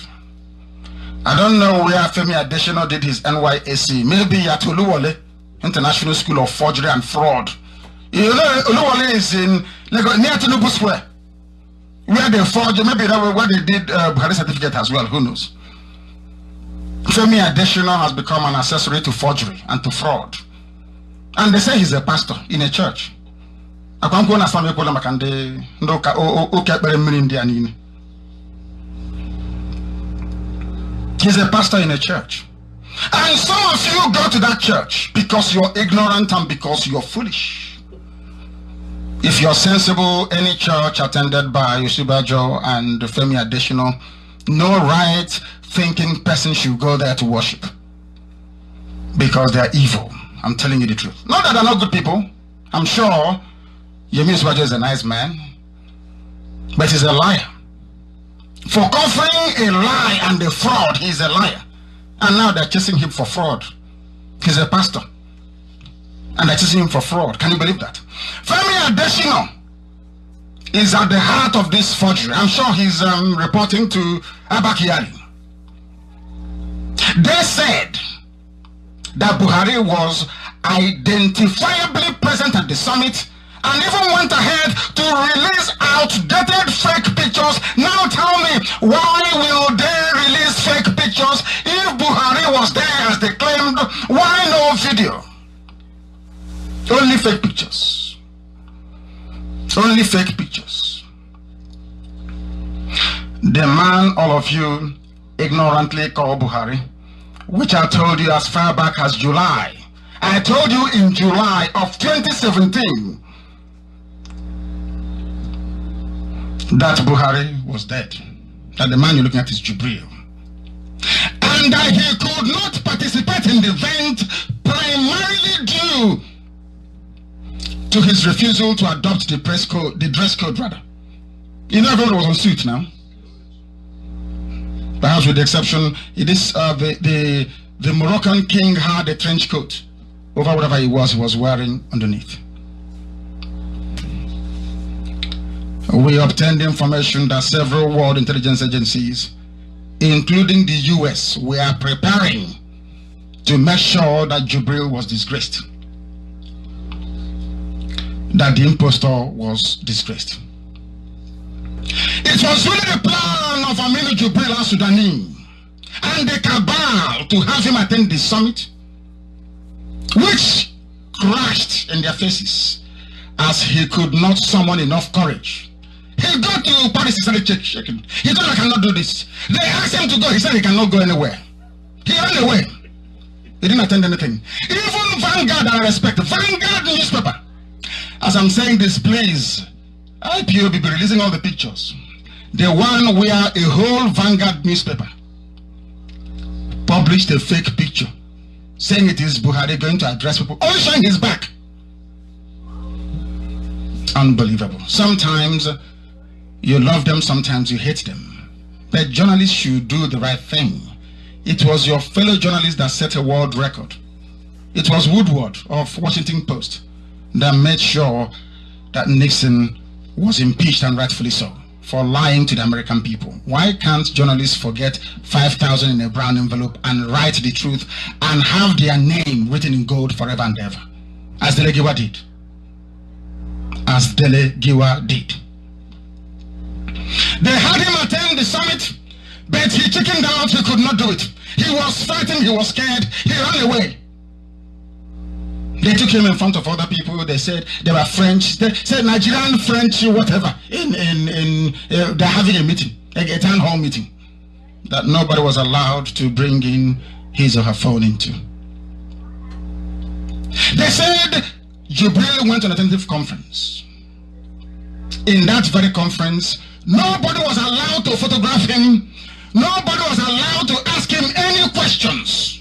I don't know where Femi Adesina did his NYSC. Maybe at Oluwole International School of Forgery and Fraud. You know, Oluwole is in Lagos, near Tinubu Square, where they forged. Maybe that was where they did Buhari certificate as well. Who knows? Femi Adesina has become an accessory to forgery and to fraud. And they say he's a pastor in a church. He's a pastor in a church. And some of you go to that church because you're ignorant and because you're foolish. If you're sensible, any church attended by Yosibajo and Femi Adesina, no right thinking person should go there to worship. Because they're evil. I'm telling you the truth. Not that they're not good people. I'm sure Yemi Yosibajo is a nice man. But he's a liar. For covering a lie and a fraud, he's a liar. And now they're chasing him for fraud. He's a pastor. And they're chasing him for fraud. Can you believe that? Femi Adesina is at the heart of this forgery. I'm sure he's reporting to Abakiari. They said that Buhari was identifiably present at the summit and even went ahead to release outdated fake pictures. Now tell me, why will they release fake pictures if Buhari was there as they claimed? Why no video? Only fake pictures. Only fake pictures. The man all of you ignorantly call Buhari, which I told you as far back as July. I told you in July of 2017 that Buhari was dead, that the man you're looking at is Jubril, and that he could not participate in the event primarily due to his refusal to adopt the dress code rather. You know, everyone was on suit now. Perhaps with the exception, it is the Moroccan king had a trench coat over whatever he was wearing underneath. We obtained information that several world intelligence agencies, including the US, were preparing to make sure that Jubril was disgraced, that the impostor was disgraced. It was really the plan of Aminu Jubril al-Sudani and the cabal to have him attend the summit, which crashed in their faces as he could not summon enough courage. He got to Paris, he started shaking. He thought, I cannot do this. They asked him to go, he said he cannot go anywhere. He ran away. He didn't attend anything. Even Vanguard, I respect, Vanguard newspaper. As I'm saying this, please, IPOB be releasing all the pictures. The one where a whole Vanguard newspaper published a fake picture saying it is Buhari going to address people, only showing his back. Unbelievable. Sometimes you love them, sometimes you hate them. But journalists should do the right thing. It was your fellow journalist that set a world record. It was Woodward of Washington Post that made sure that Nixon was impeached, and rightfully so, for lying to the American people. Why can't journalists forget 5,000 in a brown envelope and write the truth and have their name written in gold forever and ever? As Dele Giwa did. As Dele Giwa did. They had him attend the summit, but he chickened out, he could not do it. He was frightened, he was scared, he ran away. They took him in front of other people. They said they were French. They said Nigerian, French, whatever. They're having a meeting, a town hall meeting, that nobody was allowed to bring in his or her phone into. They said Jubril went to an attentive conference. In that very conference, nobody was allowed to photograph him. Nobody was allowed to ask him any questions.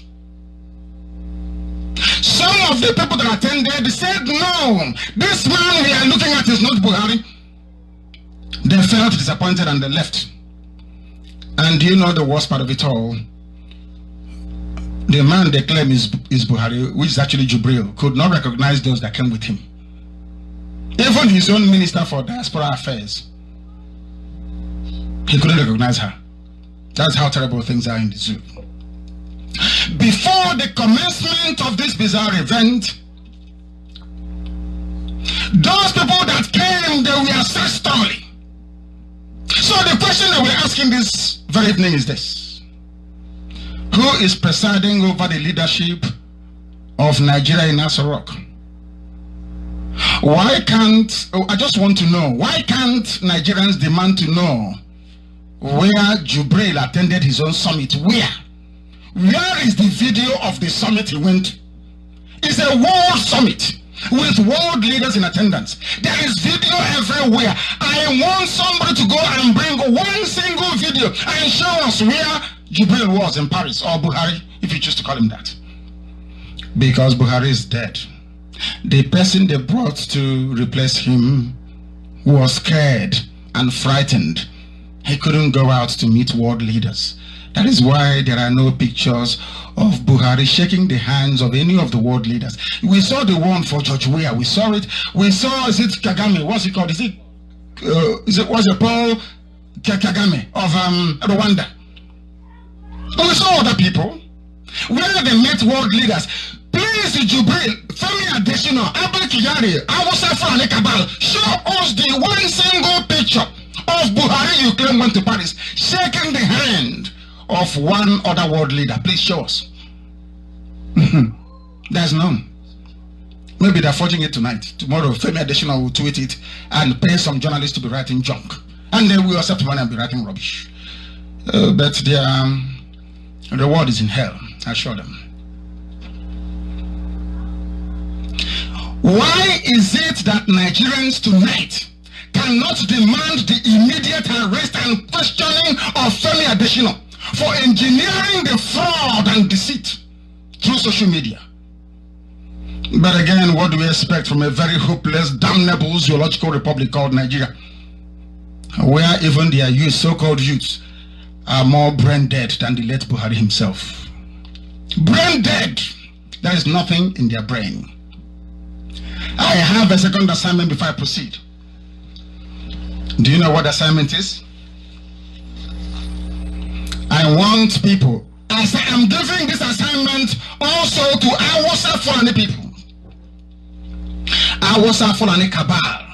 Some of the people that attended said, no, this man we are looking at is not Buhari. They felt disappointed and they left. And you know the worst part of it all? The man they claim is Buhari, which is actually Jubril, could not recognize those that came with him. Even his own minister for diaspora affairs, he couldn't recognize her. That's how terrible things are in the zoo. Before the commencement of this bizarre event, those people that came, they were searched thoroughly. So the question that we're asking this very evening is this: who is presiding over the leadership of Nigeria in Aso Rock? Why can't, I just want to know, why can't Nigerians demand to know where Jubril attended his own summit? Where is the video of the summit he went to? It's a world summit with world leaders in attendance. There is video everywhere. I want somebody to go and bring one single video and show us where Jubril was in Paris, or Buhari, if you choose to call him that. Because Buhari is dead. The person they brought to replace him was scared and frightened. He couldn't go out to meet world leaders. That is why there are no pictures of Buhari shaking the hands of any of the world leaders. We saw the one for George Weah. We saw it. We saw, is it Kagame? What's it called? Is it was it Paul Kagame of Rwanda? We saw other people where they met world leaders. Please, Jubril, Femi Adesina, Abel Kiyari, Awusa Fulani Kabal, show us the one single picture of Buhari you claim went to Paris, shaking the hand of one other world leader. Please show us. There's none. Maybe they're forging it tonight. Tomorrow, Femi Adesina will tweet it and pay some journalists to be writing junk. And then we'll accept money and be writing rubbish. But their reward is in hell, I assure them. Why is it that Nigerians tonight cannot demand the immediate arrest and questioning of Femi Adesina for engineering the fraud and deceit through social media? But again, what do we expect from a very hopeless, damnable zoological republic called Nigeria, where even their youth, so-called youths, are more brain dead than the late Buhari himself? Brain dead. There is nothing in their brain. I have a second assignment before I proceed. Do you know what the assignment is? I want people, as I am giving this assignment also to Awusa Fulani people, Awusa Fulani Cabal,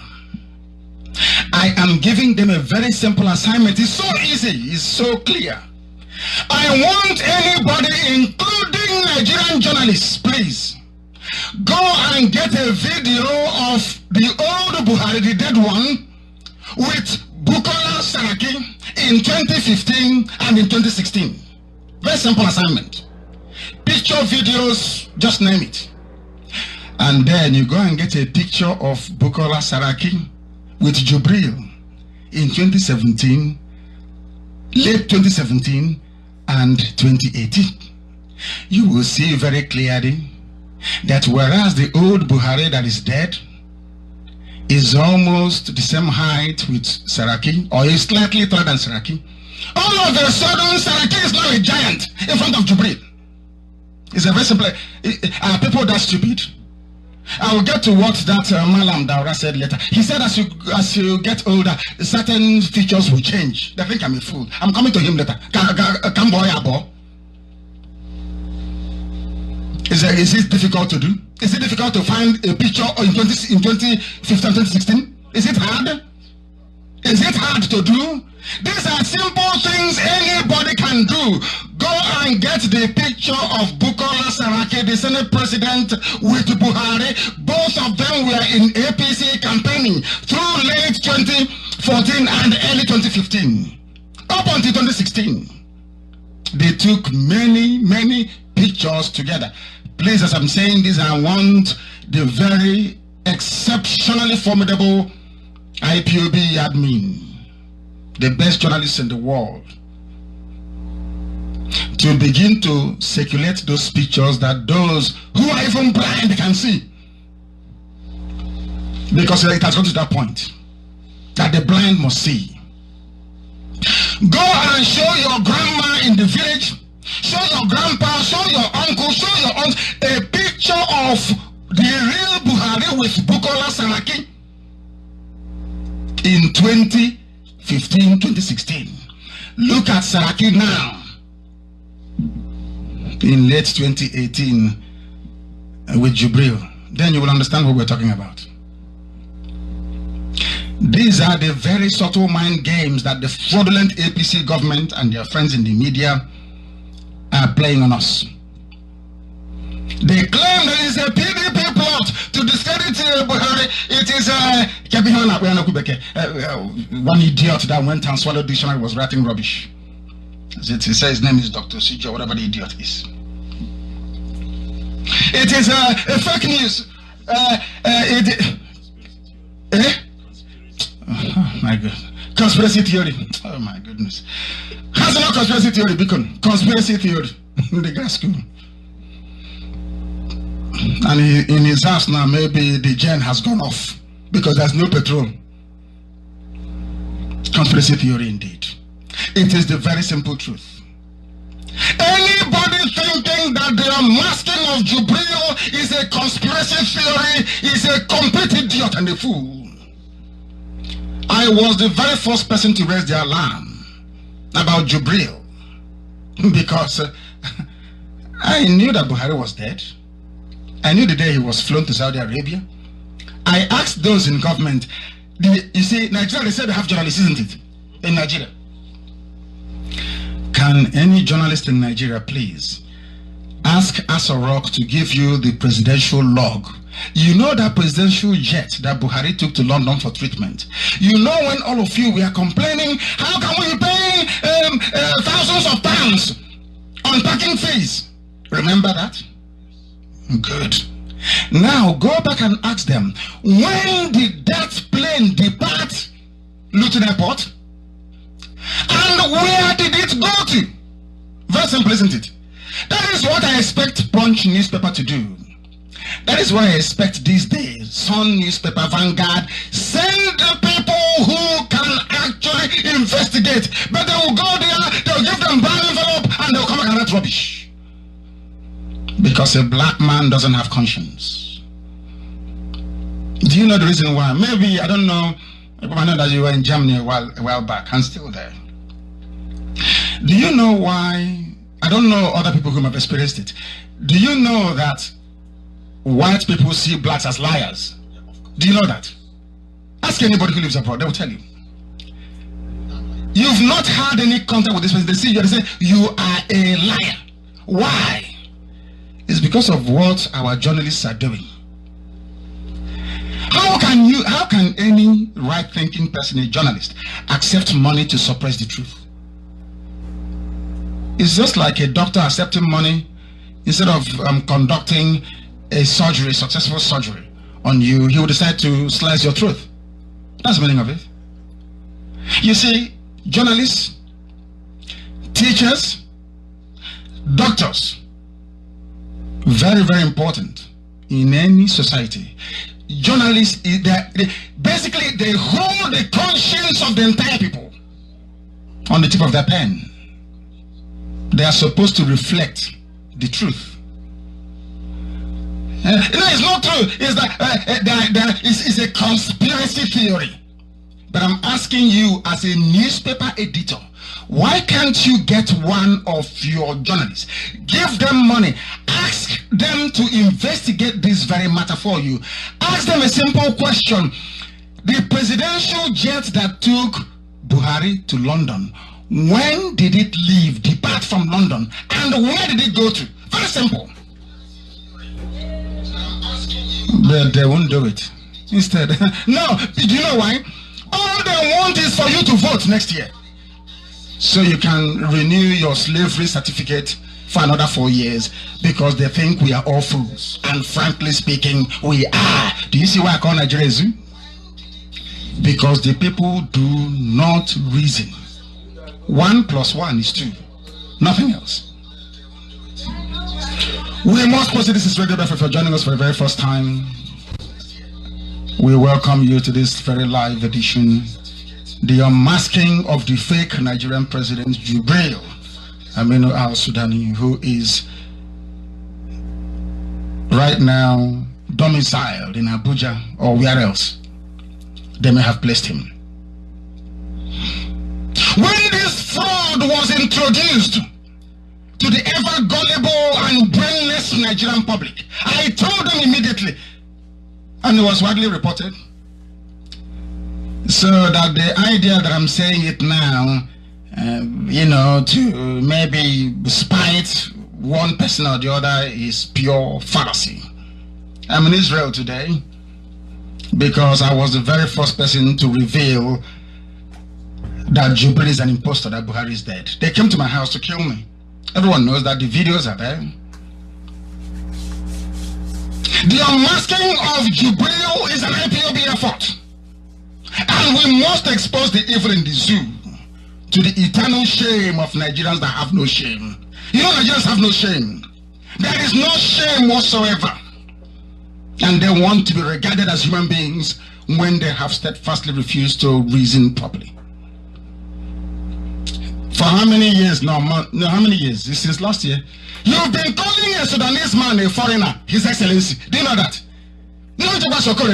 I am giving them a very simple assignment. It's so easy, it's so clear. I want anybody, including Nigerian journalists, please, go and get a video of the old Buhari, the dead one, with Bukola Saraki in 2015 and in 2016. Very simple assignment. Picture, videos, just name it. And then you go and get a picture of Bukola Saraki with Jubril in 2017, late 2017 and 2018. You will see very clearly that whereas the old Buhari that is dead is almost the same height with Saraki, or is slightly taller than Saraki, all of a sudden Saraki is now a giant in front of Jubril. It's a very simple. Are people that stupid? I will get to what that Malam Daura said later. He said as you get older, certain features will change. They think I'm a fool. I'm coming to him later. Is it difficult to do? Is it difficult to find a picture in 2015, 2016? Is it hard? Is it hard to do? These are simple things anybody can do. Go and get the picture of Bukola Saraki, the Senate President, with Buhari. Both of them were in APC campaigning through late 2014 and early 2015. Up until 2016. They took many pictures together. Please, as I'm saying this, I want the very exceptionally formidable IPOB admin, the best journalists in the world, to begin to circulate those pictures that those who are even blind can see. Because it has got to that point that the blind must see. Go and show your grandma in the village, show your grandpa, show your uncle, show your aunt a picture of the real Buhari with Bukola Saraki in 2015, 2016. Look at Saraki now in late 2018 with Jubril. Then you will understand what we're talking about. These are the very subtle mind games that the fraudulent APC government and their friends in the media are playing on us. They claim that it is a PDP plot to discredit Buhari. It is one idiot that went and swallowed dictionary was writing rubbish. He says his name is Dr. Sijo, whatever the idiot is. It is a fake news. Oh my God. Conspiracy theory. Oh my goodness. How's not conspiracy theory, Beacon? Conspiracy theory. The grad school. And in his house now, maybe the gen has gone off because there's no petrol. Conspiracy theory indeed. It is the very simple truth. Anybody thinking that the unmasking of Jubril is a conspiracy theory is a complete idiot and a fool. I I was the very first person to raise the alarm about Jubril because I knew that Buhari was dead. I knew the day he was flown to Saudi Arabia. I asked those in government, you see, Nigeria, they said they have journalists, isn't it? In Nigeria. Can any journalist in Nigeria please ask Asorok to give you the presidential log? You know that presidential jet that Buhari took to London for treatment. You know when all of you were complaining, how can we pay thousands of pounds on parking fees? Remember that? Good. Now go back and ask them, when did that plane depart Luton Airport? And where did it go to? Very simple, isn't it? That is what I expect Punch newspaper to do. That is what I expect these days. Sun newspaper, Vanguard, send the people who can actually investigate. But they will go there, they'll give them brown envelope, and they'll come back and write rubbish. Because a black man doesn't have conscience. Do you know the reason why? Maybe, I don't know. I know that you were in Germany a while back and still there. Do you know why? I don't know other people who have experienced it. Do you know that white people see blacks as liars? Do you know that? Ask anybody who lives abroad, they will tell you. You've not had any contact with this person. They see you, they say, you are a liar. Why? It's because of what our journalists are doing. How can any right-thinking person, a journalist, accept money to suppress the truth? It's just like a doctor accepting money instead of conducting a surgery, successful surgery on you. He will decide to slice your throat. That's the meaning of it. You see, journalists, teachers, doctors, very, very important in any society. Journalists, basically they hold the conscience of the entire people on the tip of their pen. They are supposed to reflect the truth. No, it's not true. It's that it's a conspiracy theory. But I'm asking you as a newspaper editor, why can't you get one of your journalists, give them money, ask them to investigate this very matter for you? Ask them a simple question. The presidential jet that took Buhari to London, when did it leave, depart from London, and where did it go to? Very simple. But they won't do it. Instead, no, do you know why? All they want is for you to vote next year, so you can renew your slavery certificate for another 4 years, because they think we are all fools. And frankly speaking, we are. Do you see why I call Nigeria a zoo? Because the people do not reason. 1 + 1 is 2. Nothing else. We must proceed. This is Radio Biafra. If you're joining us for the very first time, we welcome you to this very live edition, the unmasking of the fake Nigerian president Jubril al-Sudani, who is right now domiciled in Abuja or where else they may have placed him. When this fraud was introduced to the ever gullible and brainless Nigerian public, I told them immediately, and it was widely reported, so that the idea that I'm saying it now, to maybe spite one person or the other is pure fallacy. I'm in Israel today because I was the very first person to reveal that Jubril is an imposter, that Buhari is dead. They came to my house to kill me. Everyone knows that. The videos are there. The unmasking of Jubril is an IPOB effort. And we must expose the evil in the zoo, to the eternal shame of Nigerians that have no shame. You know, Nigerians have no shame. There is no shame whatsoever. And they want to be regarded as human beings when they have steadfastly refused to reason properly. For how many years now? No, how many years? This is last year. You've been calling a Sudanese man a foreigner, His Excellency. Do you know that? You know,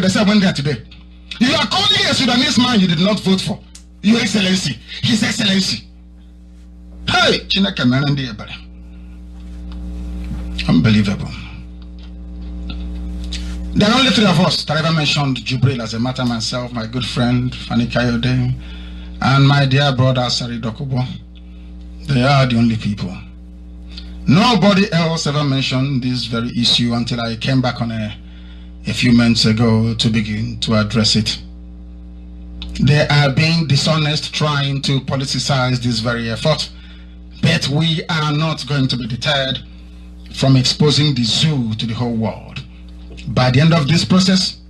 they said when they are today. You are calling a Sudanese man you did not vote for Your Excellency, His Excellency. Hey, Chineke Merandi Ebere. Unbelievable. There are only three of us that ever mentioned Jubril as a matter, myself, my good friend Fani Kayode, and my dear brother Sari Dokubo. They are the only people. Nobody else ever mentioned this very issue until I came back on a few months ago to begin to address it. They are being dishonest, trying to politicize this very effort, but we are not going to be deterred from exposing the zoo to the whole world. By the end of this process,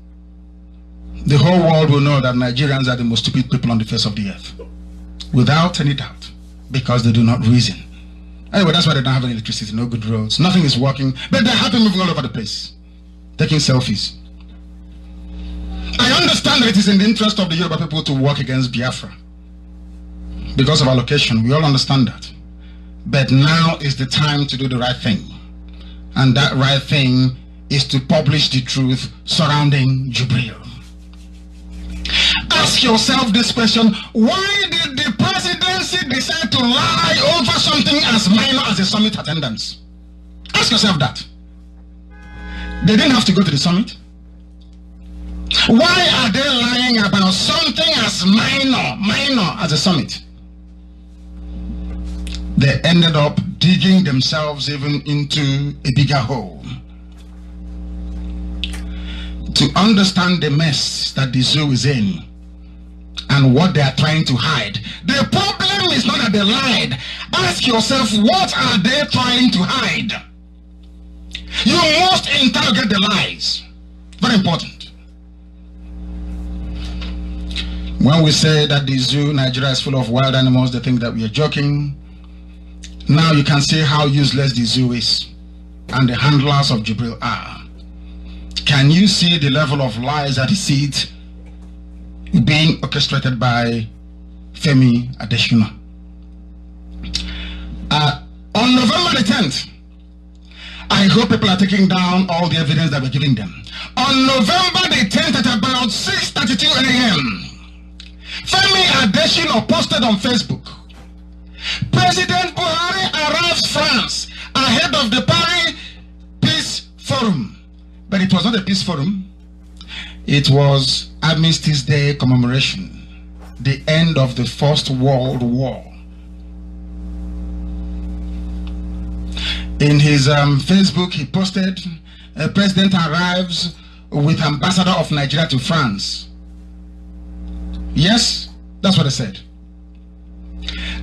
the whole world will know that Nigerians are the most stupid people on the face of the earth, without any doubt, because they do not reason. Anyway, that's why they don't have any electricity, no good roads, nothing is working, but they're happy moving all over the place, taking selfies. I understand that it is in the interest of the Yoruba people to work against Biafra because of our location. We all understand that. But now is the time to do the right thing. And that right thing is to publish the truth surrounding Jubril. Ask yourself this question: why did the presidency decide to lie over something as minor as a summit attendance? Ask yourself that. They didn't have to go to the summit. Why are they lying about something as minor as a summit? They ended up digging themselves even into a bigger hole. To understand the mess that the zoo is in and what they are trying to hide. The problem is not that they lied. Ask yourself, what are they trying to hide? You must interrogate the lies. Very important. When we say that the zoo, Nigeria is full of wild animals, they think that we are joking. Now you can see how useless the zoo is and the handlers of Jubril are. Can you see the level of lies that is it being orchestrated by Femi Adesina? On November the 10th, I hope people are taking down all the evidence that we're giving them. On November the 10th at about 6:32 a.m., Femi Adesina posted on Facebook, President Buhari arrives France ahead of the Paris Peace Forum. But it was not a peace forum. It was Armistice Day commemoration, the end of the First World War. In his Facebook, he posted, President arrives with Ambassador of Nigeria to France. Yes, that's what I said.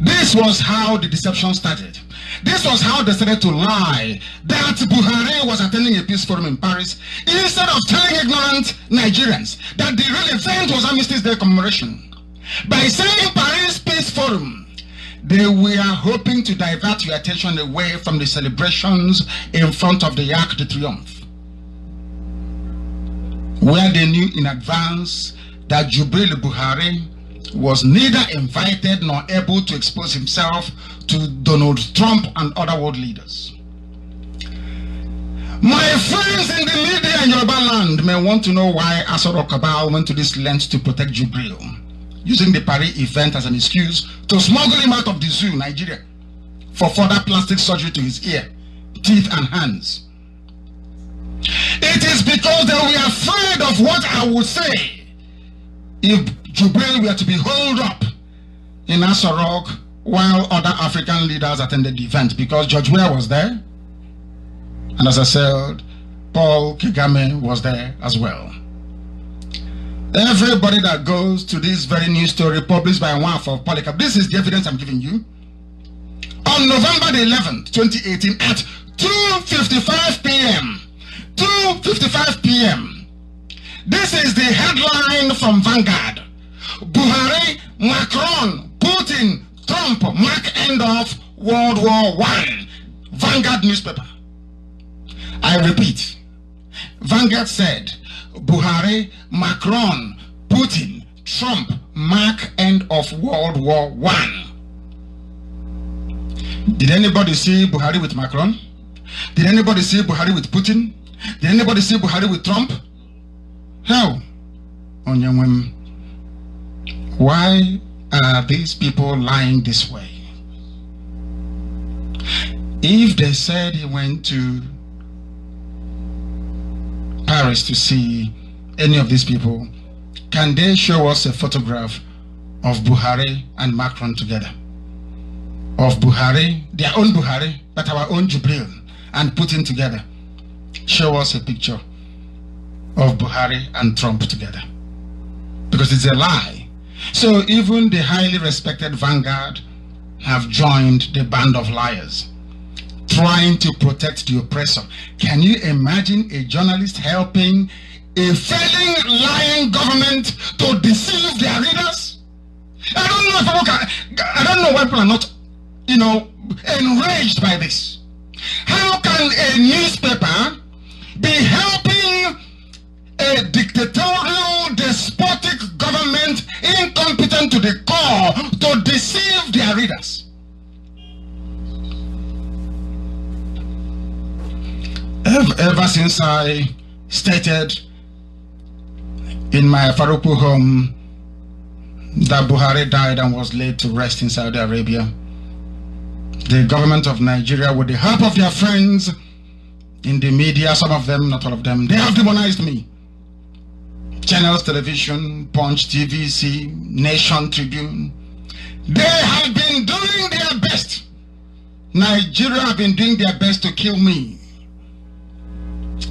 This was how the deception started. This was how they started to lie that Buhari was attending a peace forum in Paris instead of telling ignorant Nigerians that the real event was Armistice Day commemoration. By saying Paris Peace Forum, they were hoping to divert your attention away from the celebrations in front of the Arc de Triomphe, where they knew in advance that Jubril Buhari was neither invited nor able to expose himself to Donald Trump and other world leaders. My friends in the media in Yoruba land may want to know why Asoro Kabal went to this length to protect Jubril, using the Paris event as an excuse to smuggle him out of the zoo, Nigeria, for further plastic surgery to his ear, teeth and hands. It is because they were afraid of what I would say if Jubril were to be holed up in Asoro while other African leaders attended the event, because George Weah was there, and as I said, Paul Kagame was there as well. Everybody that goes to this very news story published by one of Polycarp, this is the evidence I'm giving you. On November the 11th, 2018, at 2:55 p.m., 2:55 p.m., this is the headline from Vanguard. Buhari, Macron, Putin, Trump mark end of World War I. Vanguard newspaper. I repeat, Vanguard said, Buhari, Macron, Putin, Trump mark end of World War I. Did anybody see Buhari with Macron? Did anybody see Buhari with Putin? Did anybody see Buhari with Trump? Hell, why are these people lying this way? If they said he went to Paris to see any of these people, can they show us a photograph of Buhari and Macron together? Of Buhari, their own Buhari, but our own Jubril, and putting together. Show us a picture of Buhari and Trump together. Because it's a lie. So even the highly respected Vanguard have joined the band of liars, trying to protect the oppressor. Can you imagine a journalist helping a failing, lying government to deceive their readers? I don't know if I don't know why people are not, enraged by this. How can a newspaper be helping a dictatorial, despotic government, incompetent to the core, to deceive their readers? Ever since I stated in my Faruku home that Buhari died and was laid to rest in Saudi Arabia, the government of Nigeria, with the help of their friends in the media, some of them, not all of them, they have demonized me. Channels, television, Punch, TVC, Nation, Tribune, they have been doing their best. Nigeria have been doing their best to kill me.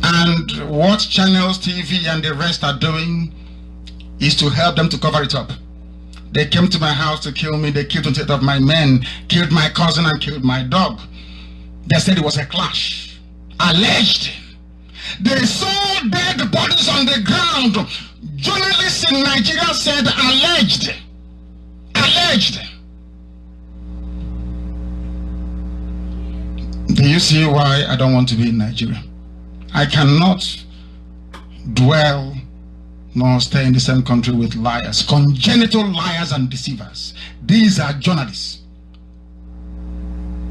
And what Channels, TV, and the rest are doing is to help them to cover it up. They came to my house to kill me. They killed 28 of my men, killed my cousin, and killed my dog. They said it was a clash. Alleged. They saw dead bodies on the ground. Journalists in Nigeria said alleged. Alleged. Do you see why I don't want to be in Nigeria? I cannot dwell nor stay in the same country with liars, congenital liars and deceivers. These are journalists.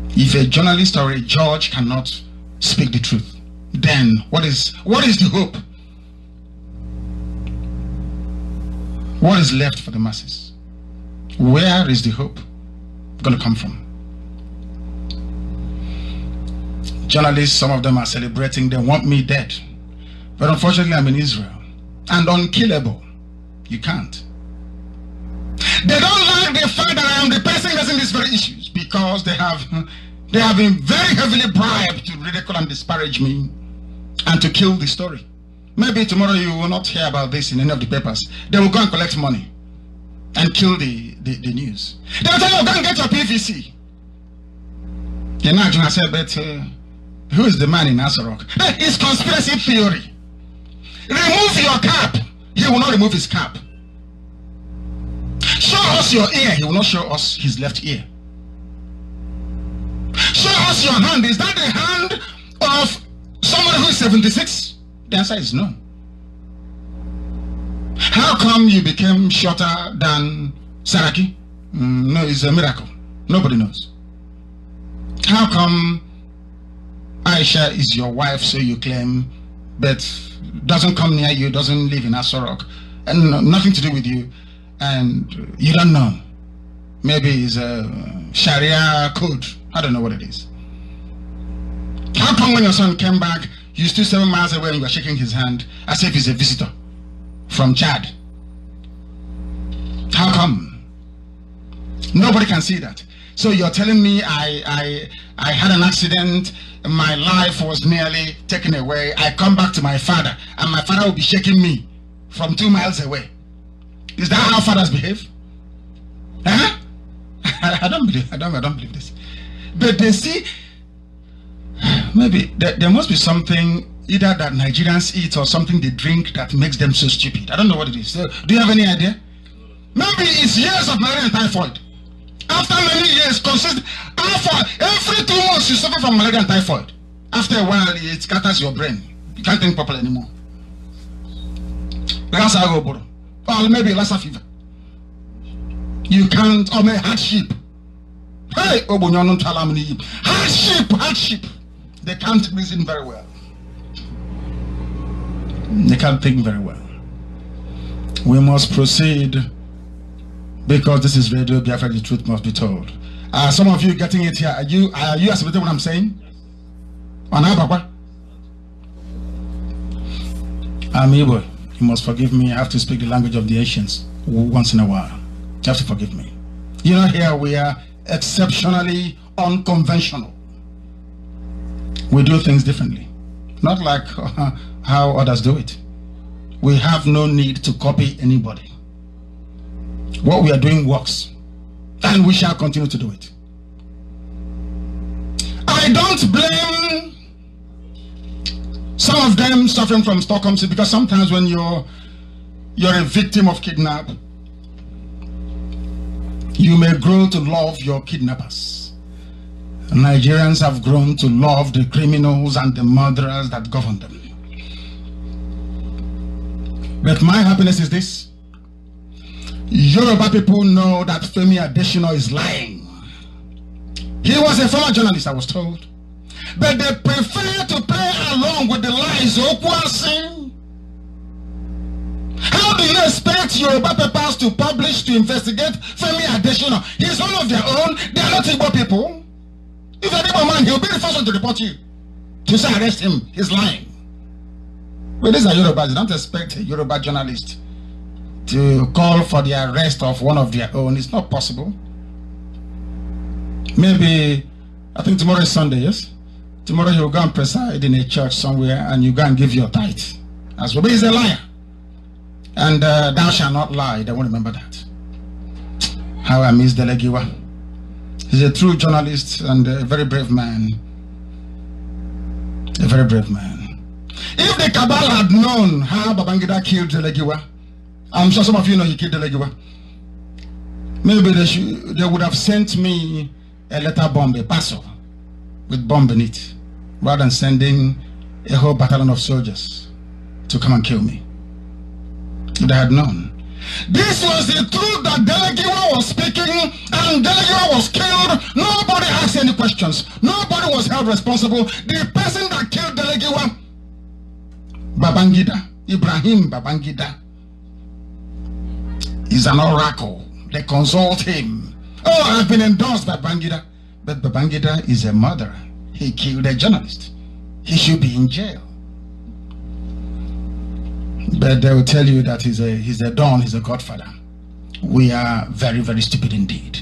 If a journalist or a judge cannot speak the truth, then what is the hope? What is left for the masses? Where is the hope going to come from? Journalists, some of them are celebrating, they want me dead. But unfortunately, I'm in Israel. And unkillable. You can't. They don't like the fact that I am the person raising these very issues, because they have been very heavily bribed to ridicule and disparage me and to kill the story. Maybe tomorrow you will not hear about this in any of the papers. They will go and collect money and kill the news. They will tell you, go and get your PVC. You know, I said, but who is the man in Asarok? It's conspiracy theory. Remove your cap. He will not remove his cap. Show us your ear. He will not show us his left ear. Show us your hand. Is that the hand of someone who is 76? The answer is no. How come you became shorter than Saraki? No, it's a miracle. Nobody knows. How come Aisha is your wife, so you claim, but doesn't come near you, doesn't live in Asorok, and nothing to do with you, and you don't know? Maybe it's a Sharia code. I don't know what it is. How come when your son came back, you stood 7 miles away and you were shaking his hand as if he's a visitor from Chad? How come? Nobody can see that. So you're telling me I had an accident, my life was nearly taken away, I come back to my father, and my father will be shaking me from 2 miles away. Is that how fathers behave? Huh? I don't believe this. But they see, maybe there must be something either that Nigerians eat or something they drink that makes them so stupid. I don't know what it is. So, do you have any idea? Maybe it's years of malaria and typhoid. After many years, every 2 months you suffer from malaria and typhoid. After a while, it scatters your brain. You can't think properly anymore. Or maybe Lassa fever. You can't, or maybe hardship. Hey, hardship. They can't reason very well. They can't think very well. We must proceed because this is Radio Biafra, the truth must be told. Some of you getting it here, are you accepting what I'm saying? I'm Igbo. You must forgive me. I have to speak the language of the Asians once in a while. You have to forgive me. You know, here we are exceptionally unconventional. We do things differently. Not like how others do it. We have no need to copy anybody. What we are doing works, and we shall continue to do it. I don't blame some of them suffering from Stockholm syndrome, because sometimes when you're a victim of kidnap, you may grow to love your kidnappers. Nigerians have grown to love the criminals and the murderers that govern them. But my happiness is this: Yoruba people know that Femi Adesina is lying. He was a former journalist, I was told. But they prefer to play along with the lies. How do you expect Yoruba papers to publish, to investigate Femi Adesina? He's one of their own. They are not Igbo people. If you're an Igbo man, he'll be the first one to report you. To say arrest him. He's lying. But these are Yorubas. Don't expect a Yoruba journalist to call for the arrest of one of their own. It's not possible. Maybe, I think tomorrow is Sunday, yes? Tomorrow you'll go and preside in a church somewhere and you go and give your tithe as well. But he's a liar. And thou shalt not lie. They won't remember that. How I miss Delegiwa. He's a true journalist and a very brave man. A very brave man. If the cabal had known how Babangida killed Delegiwa, I'm sure some of you know he killed Delegiwa. Maybe they would have sent me a letter bomb, a parcel with bomb in it, rather than sending a whole battalion of soldiers to come and kill me. If they had known. This was the truth that Delegiwa was speaking, and Delegiwa was killed. Nobody asked any questions. Nobody was held responsible. The person that killed Delegiwa, Babangida, Ibrahim Babangida, is an oracle. They consult him. Oh, I've been endorsed by Babangida. But Babangida is a murderer. He killed a journalist. He should be in jail. But they will tell you that he's a don, he's a godfather. We are very, very stupid indeed.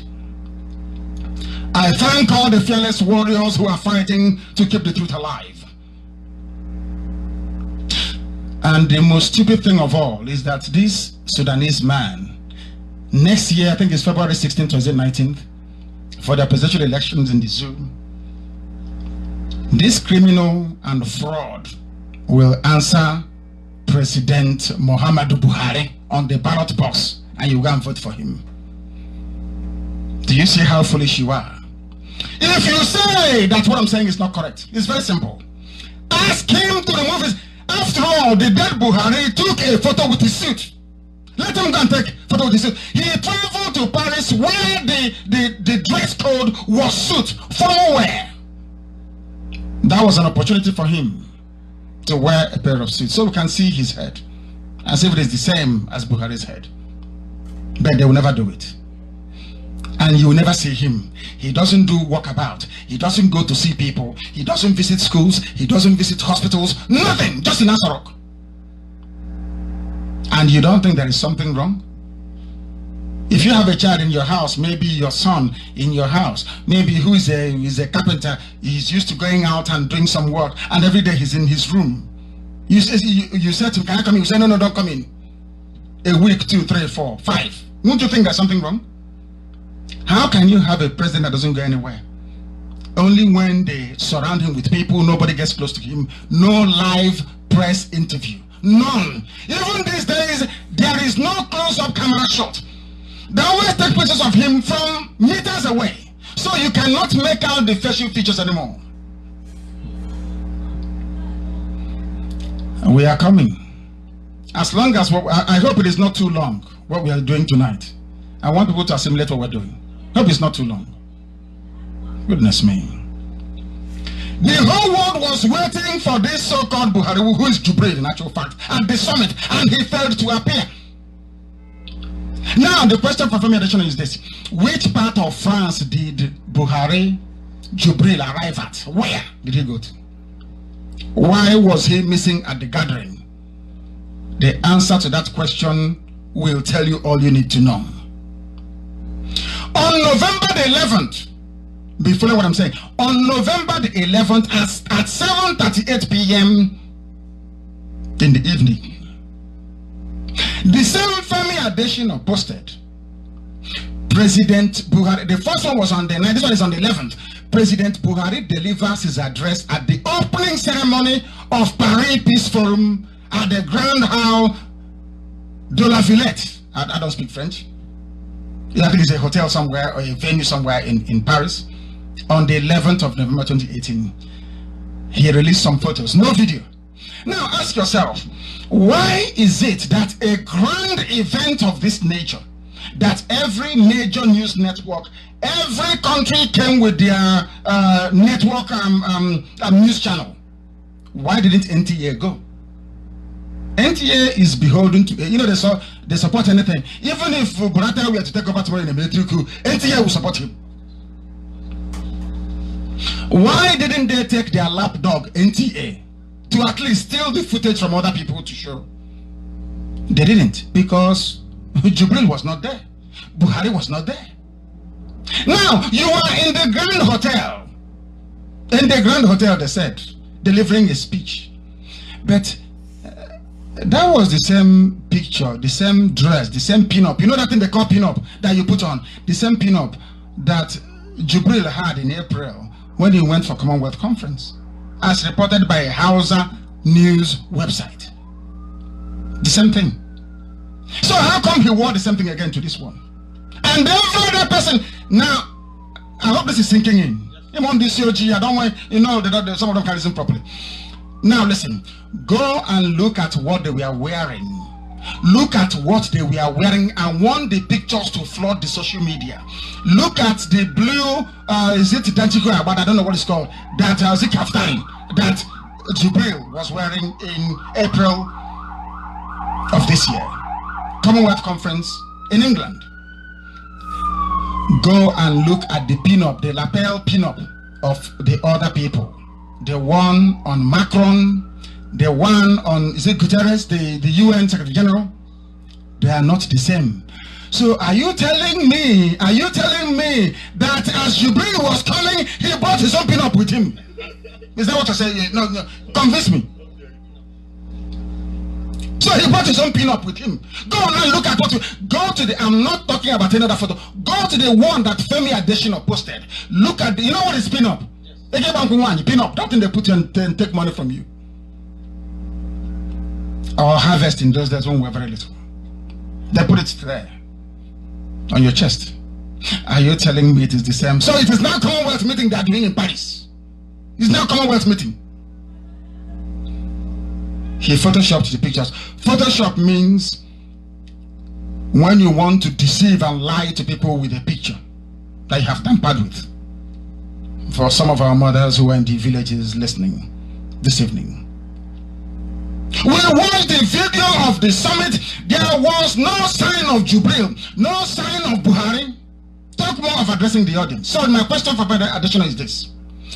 I thank all the fearless warriors who are fighting to keep the truth alive. And the most stupid thing of all is that this Sudanese man, next year, I think it's February 16th or 19th, for the presidential elections in the zoo, this criminal and fraud will answer President Muhammadu Buhari on the ballot box, and you go and vote for him. Do you see how foolish you are? If you say that what I'm saying is not correct, it's very simple. Ask him to remove his... After all, the dead Buhari took a photo with his suit. Let him go and take a photo with his suit. He traveled to Paris where the dress code was suit, formal wear. That was an opportunity for him to wear a pair of suits so we can see his head, as if it is the same as Buhari's head. But they will never do it. And you will never see him. He doesn't do walkabout. He doesn't go to see people. He doesn't visit schools. He doesn't visit hospitals. Nothing. Just in Asarok. And you don't think there is something wrong? If you have a child in your house, maybe your son in your house, maybe who is a carpenter, he's used to going out and doing some work, and every day he's in his room. You said to him, can I come in? You say, no, don't come in. A week, 2, 3, 4, 5. Won't you think there's something wrong? How can you have a president that doesn't go anywhere? Only when they surround him with people, nobody gets close to him. No live press interview. None. Even these days, there is no close-up camera shot. They always take pictures of him from meters away, so you cannot make out the facial features anymore. We are coming. As long as I hope it is not too long what we are doing tonight. I want people to assimilate what we're doing. Hope it's not too long. Goodness me. The whole world was waiting for this so-called Buhari, who is Jubril in actual fact, at the summit, and he failed to appear. Now, the question for Femi Adesina is this. Which part of France did Buhari Jubril arrive at? Where did he go to? Why was he missing at the gathering? The answer to that question will tell you all you need to know. On November the 11th, before what I'm saying, on November the 11th at 7:38 p.m. in the evening, the same Femi Adesina posted President Buhari. The first one was on the 9th, this one is on the 11th. President Buhari delivers his address at the opening ceremony of Paris Peace Forum at the Grand Hall de la Villette. I don't speak French. I think it's a hotel somewhere or a venue somewhere in Paris. On the 11th of November 2018, he released some photos, no video. Now ask yourself, why is it that a grand event of this nature, that every major news network, every country came with their network news channel, why didn't NTA go? NTA is beholden to, you know, they support anything. Even if Burata were to take over tomorrow in a military coup, NTA will support him. Why didn't they take their lapdog, NTA, to at least steal the footage from other people to show? They didn't, because Jubril was not there. Buhari was not there. Now, you are in the Grand Hotel. In the Grand Hotel, they said, delivering a speech. But that was the same picture, the same dress, the same pin-up. You know that thing they call pin-up that you put on? The same pin-up that Jubril had in April when he went for Commonwealth Conference, as reported by a Hausa news website. The same thing. So how come he wore the same thing again to this one? And every other person, now, I hope this is sinking in. I'm on this COG, I don't want, you know, some of them can't listen properly. Now listen, go and look at what they were wearing. Look at what they were wearing and want the pictures to flood the social media. Look at the blue, is it Dantico, but I don't know what it's called, that kaftan that Jubril was wearing in April of this year. Commonwealth Conference in England. Go and look at the pin-up, the lapel pin-up of the other people. The one on Macron, the one on, is it Guterres, the UN Secretary General? They are not the same. So are you telling me that as Jubril was coming, he brought his own pin-up with him? Is that what I say? No, convince me. So he brought his own pin-up with him. Go on and look at what go to the, I'm not talking about another photo. Go to the one that Femi Adesina posted. Look at the, you know what is pin-up? They give one pin-up. That thing they put in and take money from you. Our harvest in those days when we were very little. They put it there on your chest. Are you telling me it is the same? So it is now Commonwealth meeting they are doing in Paris. It's now Commonwealth meeting. He photoshopped the pictures. Photoshop means when you want to deceive and lie to people with a picture that you have tampered with. For some of our mothers who are in the villages listening this evening. We watched the video of the summit. There was no sign of Jubril, no sign of Buhari. Talk more of addressing the audience. So my question for further addition is this.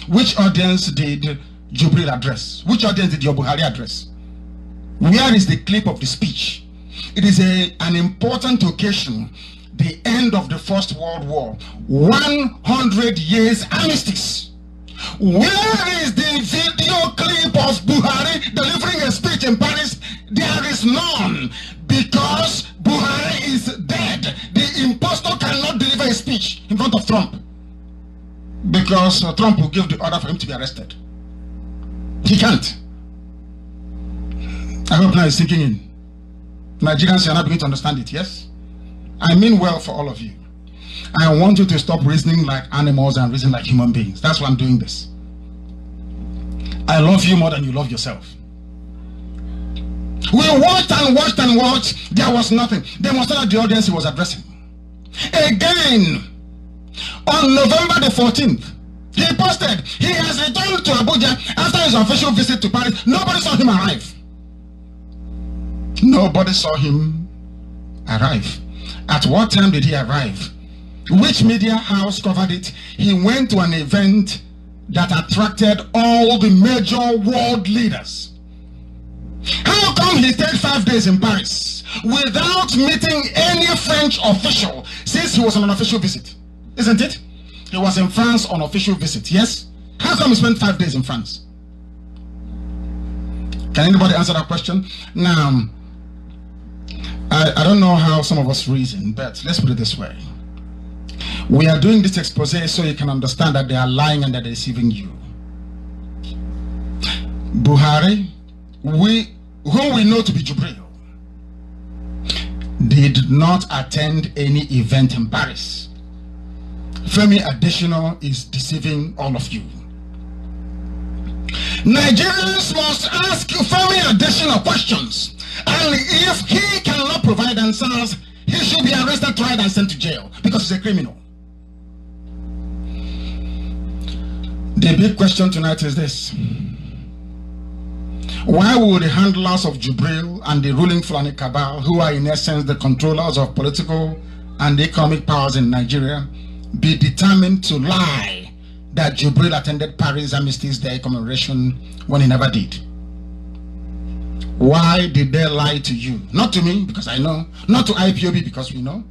Which audience did Jubril address? Which audience did your Buhari address? Where is the clip of the speech? It is an important occasion, the end of the First World War, 100 years armistice. Where is the video clip of Buhari delivering a speech in Paris? There is none, because Buhari is dead. The impostor cannot deliver a speech in front of Trump, because Trump will give the order for him to be arrested. He can't. I hope now it's sinking in. Nigerians are not beginning to understand it, yes? I mean well for all of you. I want you to stop reasoning like animals and reason like human beings. That's why I'm doing this. I love you more than you love yourself. We watched and watched and watched. There was nothing. They must have the audience he was addressing. Again, on November the 14th, he posted, he has returned to Abuja after his official visit to Paris. Nobody saw him arrive. Nobody saw him arrive. At what time did he arrive? Which media house covered it? He went to an event that attracted all the major world leaders. How come he stayed 5 days in Paris without meeting any French official since he was on an official visit? Isn't it? He was in France on official visit, yes? How come he spent 5 days in France? Can anybody answer that question? Now, I don't know how some of us reason, but let's put it this way. We are doing this expose so you can understand that they are lying and that they're deceiving you. Buhari, whom we know to be Jubril, did not attend any event in Paris. Femi Adesina is deceiving all of you. Nigerians must ask Femi Adesina questions, and if he cannot provide answers, he should be arrested, tried, and sent to jail because he's a criminal. The big question tonight is this: why would the handlers of Jubril and the ruling Fulani cabal, who are in essence the controllers of political and economic powers in Nigeria, be determined to lie that Jubril attended Paris Armistice Day commemoration when he never did? Why did they lie to you? Not to me, because I know. Not to IPOB, because we know.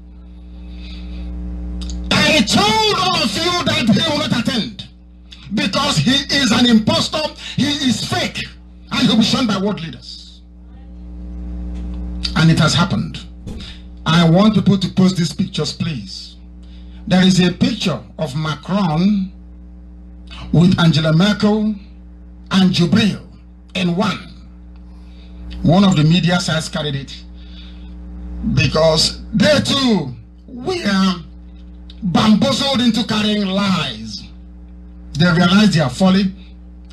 I told all of you that he will not attend because he is an impostor, he is fake, and he will be shunned by world leaders. And it has happened. I want people to post these pictures, please. There is a picture of Macron with Angela Merkel and Jubril in one. One of the media sites carried it because they too were bamboozled into carrying lies. They realized their folly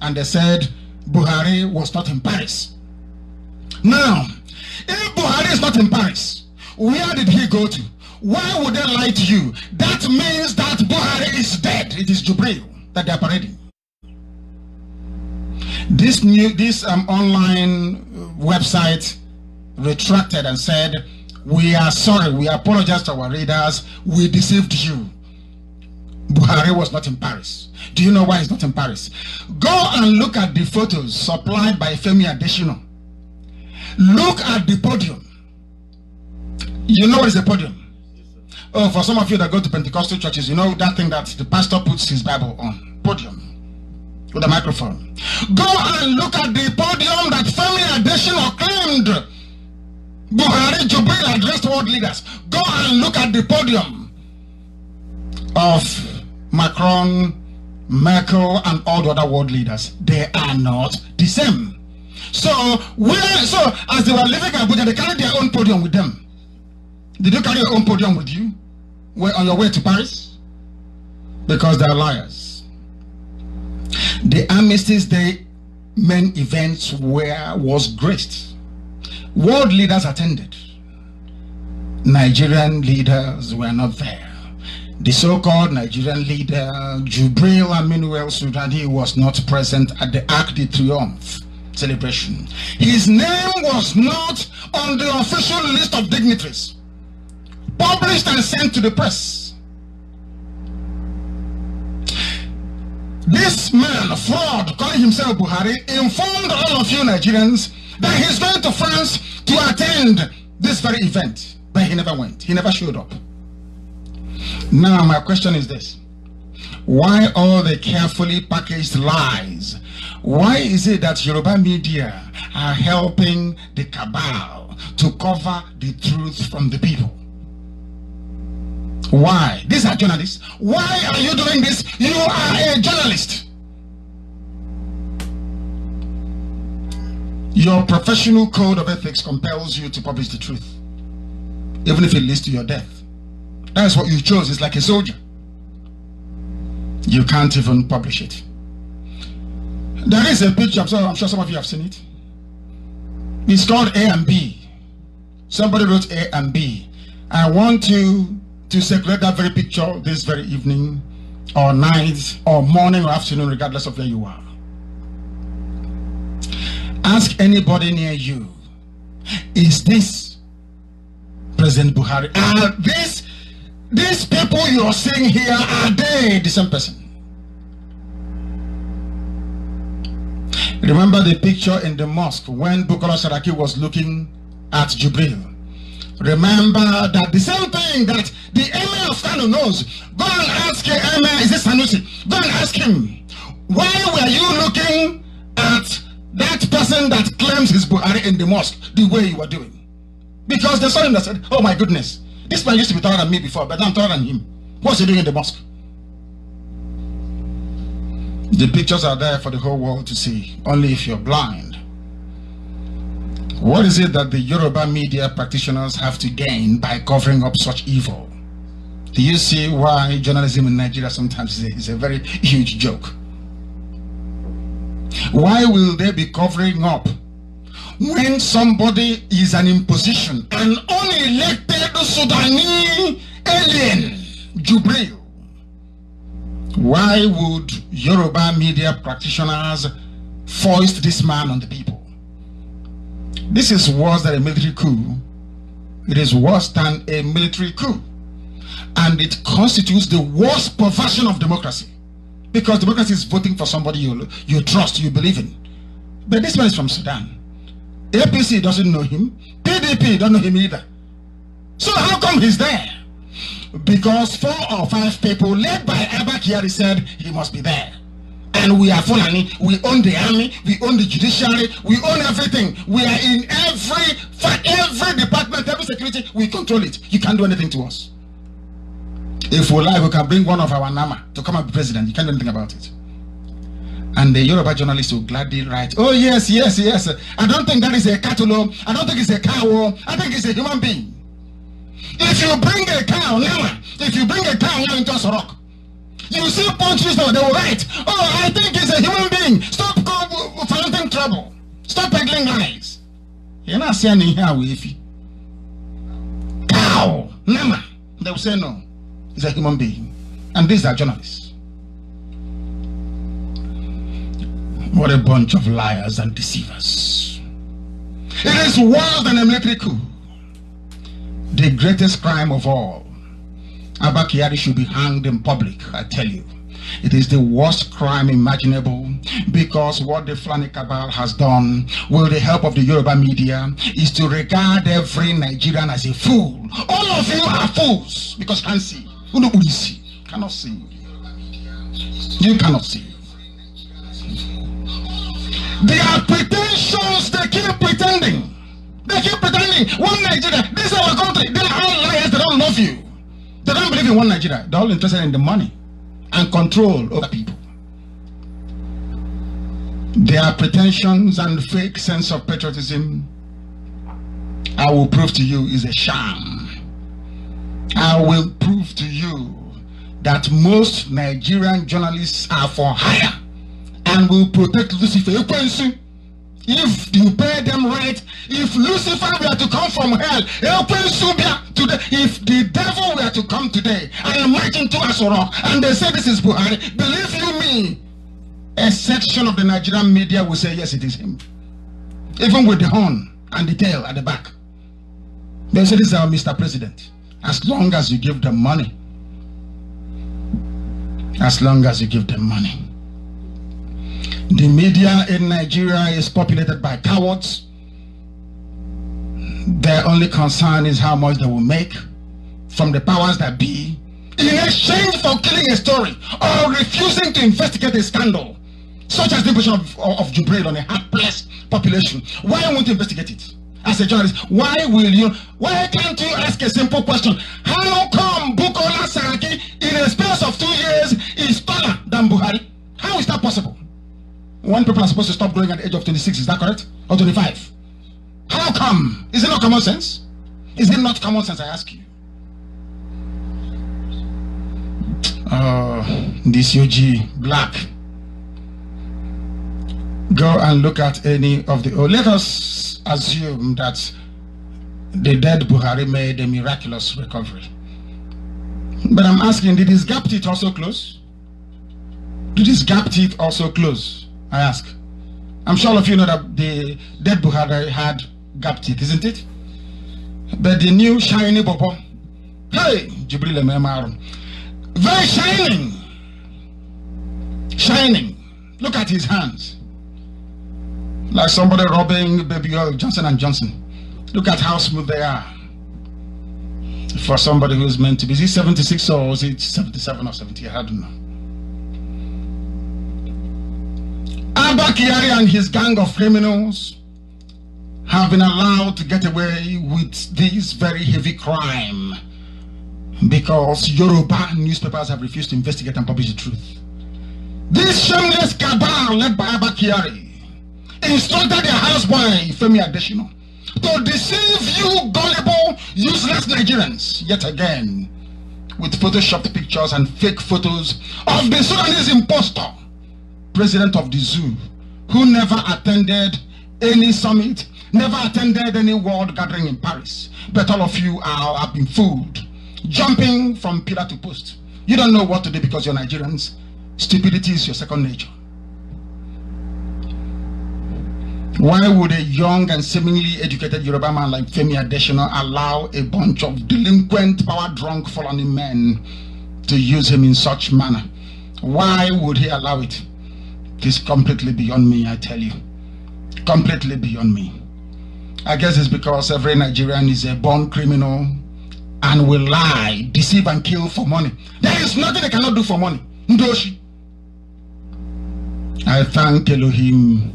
and they said Buhari was not in Paris. Now, if Buhari is not in Paris, where did he go to? Why would they lie to you? That means that Buhari is dead. It is Jubril that they are parading. This online website retracted and said, we are sorry, we apologize to our readers, we deceived you. Buhari was not in Paris. Do you know why he's not in Paris? Go and look at the photos supplied by Femi Adesina. Look at the podium. You know what is a podium? Oh, for some of you that go to Pentecostal churches, you know that thing that the pastor puts his Bible on. Podium. With a microphone. Go and look at the podium that Femi Adesina claimed Buhari Jubril addressed world leaders. Go and look at the podium of Macron, Merkel, and all the other world leaders. They are not the same. So as they were living in Abuja, they carried their own podium with them. Did you carry your own podium with you on your way to Paris? Because they are liars. The Armistice Day main events was graced. World leaders attended. Nigerian leaders were not there. The so-called Nigerian leader, Jubril Aminuel Sudani, was not present at the Arc de Triomphe celebration. His name was not on the official list of dignitaries, published and sent to the press. This man, fraud, calling himself Buhari, informed all of you Nigerians that he's going to France to attend this very event, but he never went. He never showed up. Now my question is this: why all the carefully packaged lies? Why is it that Yoruba media are helping the cabal to cover the truth from the people? Why? These are journalists. Why are you doing this? You are a journalist. Your professional code of ethics compels you to publish the truth, even if it leads to your death. That's what you chose. It's like a soldier. You can't even publish it. There is a picture, I'm sure some of you have seen it. It's called A and B. Somebody wrote A and B. I want you to circulate that very picture this very evening, or night, or morning, or afternoon, regardless of where you are. Ask anybody near you, is this President Buhari. Are these people you are seeing here, are they the same person? Remember the picture in the mosque when Bukola Saraki was looking at Jubril. Remember that the same thing that the Emir of Kanu knows. Go and ask him, Emir, is this Sanusi? Go and ask him, why were you looking at that person that claims his Buhari in the mosque the way you were doing? Because they saw him that said, oh my goodness, this man used to be taller than me before, but now I'm taller than him. What's he doing in the mosque? The pictures are there for the whole world to see, only if you're blind. What is it that the Yoruba media practitioners have to gain by covering up such evil? Do you see why journalism in Nigeria sometimes is a very huge joke? Why will they be covering up when somebody is an imposition, an unelected Sudanese alien, Jubril? Why would Yoruba media practitioners foist this man on the people? This is worse than a military coup. It is worse than a military coup. And it constitutes the worst perversion of democracy. Because democracy is voting for somebody you trust, you believe in. But this man is from Sudan. APC doesn't know him. PDP don't know him either. So how come he's there? Because 4 or 5 people led by Abba Kyari said he must be there. And we are Fulani, we own the army, we own the judiciary, we own everything. We are in every department, every security, we control it. You can't do anything to us. If we like, we can bring one of our Nama to come and be president. You can't do anything about it. And the Yoruba journalists will gladly write, oh yes, yes, yes. I don't think that is a cattle. I don't think it's a cow. I think it's a human being. If you bring a cow now, into a rock, you see punches now, they will write, oh, I think it's a human being. Stop finding trouble. Stop peddling lies. You're not saying here with cow, Nama. They will say no, it's a human being. And these are journalists. What a bunch of liars and deceivers. It is worse than a military coup. The greatest crime of all. Abba Kyari should be hanged in public, I tell you. It is the worst crime imaginable, because what the Fulani cabal has done with the help of the Yoruba media is to regard every Nigerian as a fool. All of you are fools because you can't see. You cannot see. You cannot see. They are pretensions, they keep pretending. They keep pretending. One Nigeria, this is our country. They are all liars, they don't love you. They don't believe in one Nigeria. They're all interested in the money and control over people. Their pretensions and fake sense of patriotism, I will prove to you, is a sham. I will prove to you that most Nigerian journalists are for hire and will protect Lucifer. If you pay them right, if Lucifer were to come from hell, if the devil were to come today and march into Asoro and they say this is Buhari, believe you me, a section of the Nigerian media will say yes, it is him. Even with the horn and the tail at the back. They say this is our Mr. President. As long as you give them money. As long as you give them money. The media in Nigeria is populated by cowards. Their only concern is how much they will make from the powers that be in exchange for killing a story or refusing to investigate a scandal, such as the imposition of Jubril on a helpless population. Why won't you investigate it? As a journalist, why can't you ask a simple question? How come Bukola Saraki in a space of 2 years is taller than Buhari? How is that possible? When people are supposed to stop growing at the age of 26, is that correct? Or 25? How come? Is it not common sense? Is it not common sense, I ask you? This UG black. Go and look at any of the... let us assume that the dead Buhari made a miraculous recovery. But I'm asking, did his gap teeth also close? Did his gap teeth also close? I ask. I'm sure all of you know that the dead Buhari had gap teeth, isn't it? But the new shiny Bobo, hey, Jubril Buhari, very shining. Shining. Look at his hands. Like somebody rubbing baby oil, Johnson & Johnson. Look at how smooth they are. For somebody who's meant to be, is he 76 or is it 77 or 70? I don't know. Abba Kyari and his gang of criminals have been allowed to get away with this very heavy crime because Yoruba newspapers have refused to investigate and publish the truth. This shameless cabal led by Abba Kyari instructed their houseboy Femi Adesina to deceive you gullible, useless Nigerians yet again with photoshopped pictures and fake photos of the Sudanese impostor, president of the zoo, who never attended any summit, never attended any world gathering in Paris. But all of you have been fooled, jumping from pillar to post. You don't know what to do because you're Nigerians. Stupidity is your second nature. Why would a young and seemingly educated Yoruba man like Femi Adesina allow a bunch of delinquent, power-drunk, fallen men to use him in such manner? Why would he allow it? It is completely beyond me, I tell you. Completely beyond me. I guess it's because every Nigerian is a born criminal and will lie, deceive and kill for money. There is nothing they cannot do for money. Ndoshi. I thank Elohim.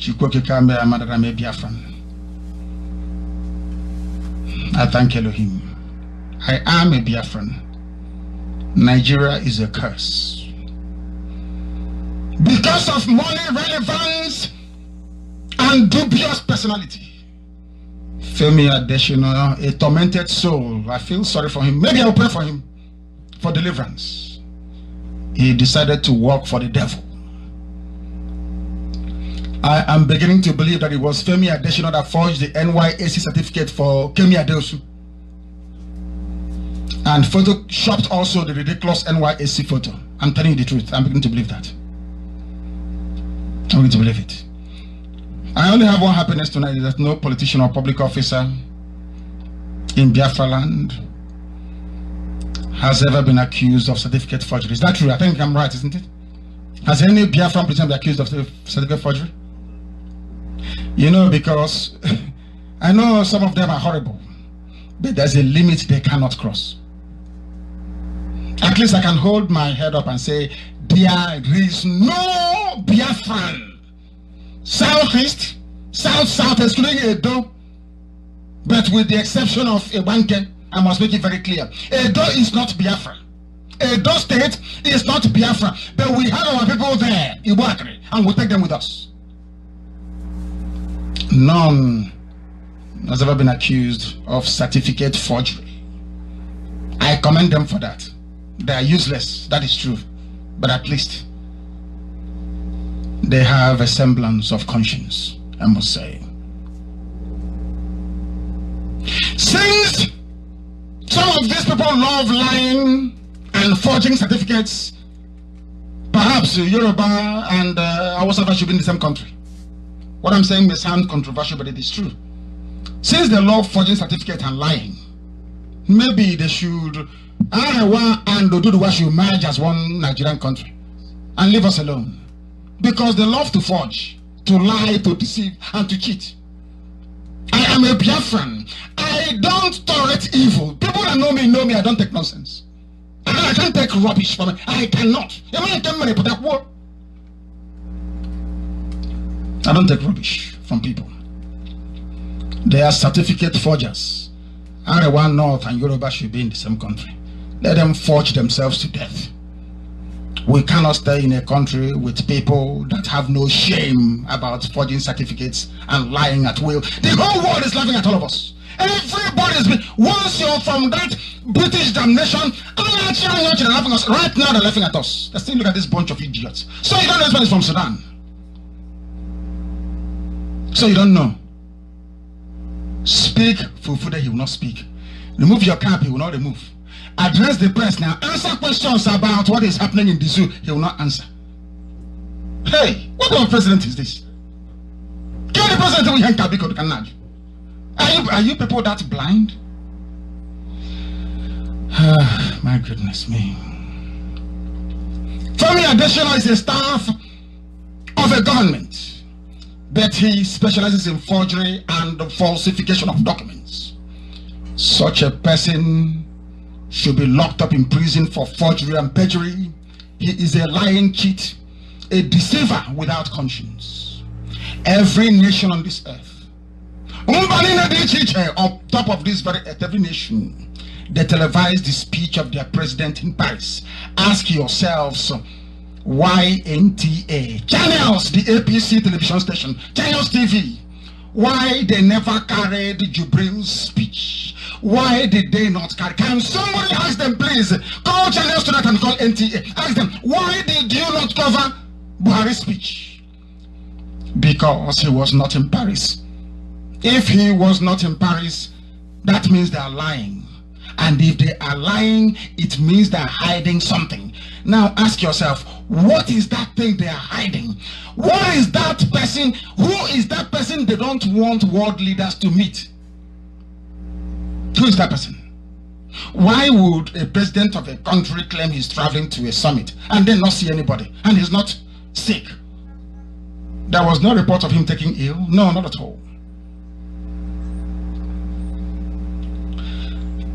I thank Elohim. I am a Biafran. Nigeria is a curse. Because of money, relevance, and dubious personality. Femi Adesina, a tormented soul. I feel sorry for him. Maybe I'll pray for him for deliverance. He decided to work for the devil. I am beginning to believe that it was Femi Adesina that forged the NYSC certificate for Kemi Adeosu and photoshopped also the ridiculous NYSC photo. I'm telling you the truth. I'm beginning to believe that. I'm beginning to believe it. I only have one happiness tonight, is that no politician or public officer in Biafra land has ever been accused of certificate forgery. Is that true? I think I'm right, isn't it? Has any Biafran person been accused of certificate forgery? You know, because I know some of them are horrible, but there's a limit they cannot cross. At least I can hold my head up and say, there is no Biafran, southeast, south, excluding Edo, but with the exception of Ebanke, I must make it very clear. Edo is not Biafra. Edo State is not Biafra, but we have our people there, Iwakri, and we'll take them with us. None has ever been accused of certificate forgery. I commend them for that. They are useless, that is true, but at least they have a semblance of conscience, I must say. Since some of these people love lying and forging certificates, perhaps Yoruba and Hausa should be in the same country. What I'm saying may sound controversial, but it is true. Since they love forging certificates and lying, maybe they should, Arewa and Oduduwa should merge as one Nigerian country and leave us alone. Because they love to forge, to lie, to deceive, and to cheat. I am a Biafran. I don't tolerate evil. People that know me, I don't take nonsense. I can't take rubbish from it. I cannot. I don't take rubbish from people. They are certificate forgers. Arewa North and Yoruba should be in the same country. Let them forge themselves to death. We cannot stay in a country with people that have no shame about forging certificates and lying at will. The whole world is laughing at all of us. Everybody's been, once you're from that British damnation, they're laughing at us. Right now they're laughing at us. Let's look at this bunch of idiots. So you don't know this man is from Sudan. So you don't know. Speak, Fufude, he will not speak. Remove your cap, he will not remove. Address the press now. Answer questions about what is happening in the zoo, he will not answer. Hey, what kind of president is this? Can the president we can Are you people that blind? My goodness me. Femi Adesina is a staff of a government, but he specializes in forgery and falsification of documents. Such a person should be locked up in prison for forgery and perjury. He is a lying cheat, a deceiver without conscience. Every nation on this earth, on top of this very earth, every nation, they televised the speech of their president in Paris. Ask yourselves, why NTA channels, the APC television station, channels TV, why they never carried Jubril's speech? Why did they not carry? Can somebody ask them, please? Call channels to that and call NTA. Ask them, why did you not cover Buhari's speech? Because he was not in Paris. If he was not in Paris, that means they are lying. And if they are lying, it means they are hiding something. Now ask yourself, what is that thing they are hiding? What is that person? Who is that person they don't want world leaders to meet? Who is that person? Why would a president of a country claim he's traveling to a summit and then not see anybody? And he's not sick. There was no report of him taking ill. No, not at all.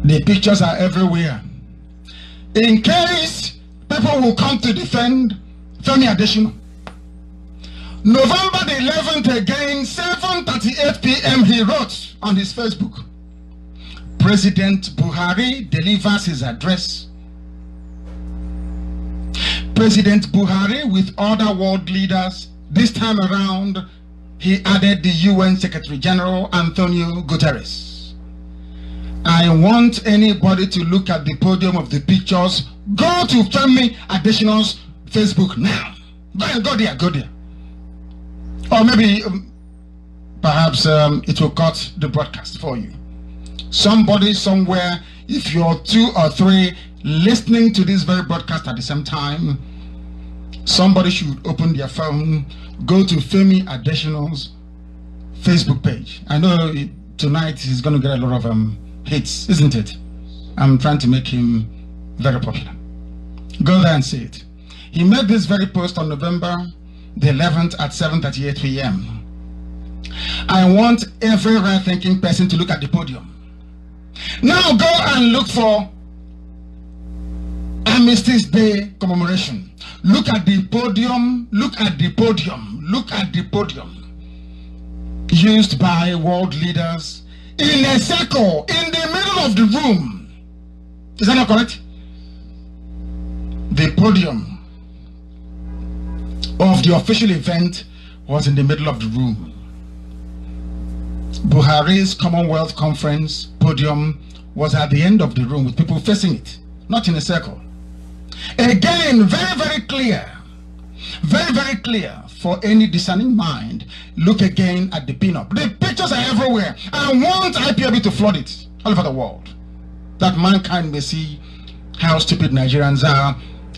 The pictures are everywhere. In case people will come to defend Femi Adesina. November the 11th again, 7:38 p.m. he wrote on his Facebook, President Buhari delivers his address. President Buhari with other world leaders. This time around, he added the UN Secretary General Antonio Guterres. I want anybody to look at the podium of the pictures. Go to Femi Adesina's Facebook now. Go there, go there. Or maybe, perhaps it will cut the broadcast for you. Somebody somewhere, if you're 2 or 3 listening to this very broadcast at the same time, somebody should open their phone, go to Femi Adesina's Facebook page. I know tonight he's going to get a lot of hits, isn't it? I'm trying to make him very popular. Go there and see it. He made this very post on November the 11th at 7:38 p.m. I want every right-thinking person to look at the podium. Now go and look for Armistice Day commemoration. Look at the podium, look at the podium, look at the podium used by world leaders in a circle in the middle of the room. Is that not correct? The podium of the official event was in the middle of the room. Buhari's Commonwealth Conference podium was at the end of the room with people facing it, not in a circle. Again, very, very clear. Very, very clear for any discerning mind. Look again at the pin-up. The pictures are everywhere. I want IPOB to flood it all over the world, that mankind may see how stupid Nigerians are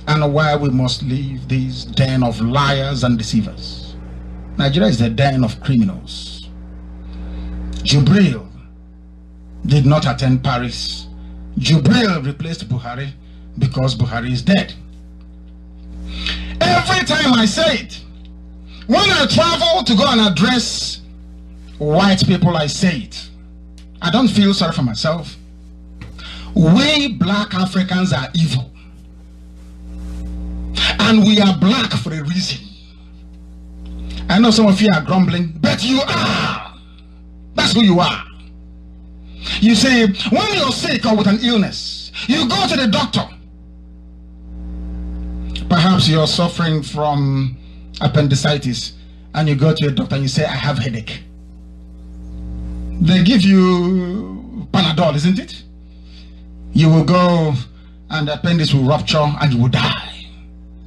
and why we must leave this den of liars and deceivers. Nigeria is the den of criminals. Jubril did not attend Paris. Jubril replaced Buhari because Buhari is dead. Every time I say it, when I travel to go and address white people, I say it. I don't feel sorry for myself. We black Africans are evil. And we are black for a reason. I know some of you are grumbling, but you are. That's who you are. You say, when you're sick or with an illness, you go to the doctor. Perhaps you're suffering from appendicitis and you go to a doctor and you say, I have headache. They give you Panadol, isn't it? You will go and the appendix will rupture and you will die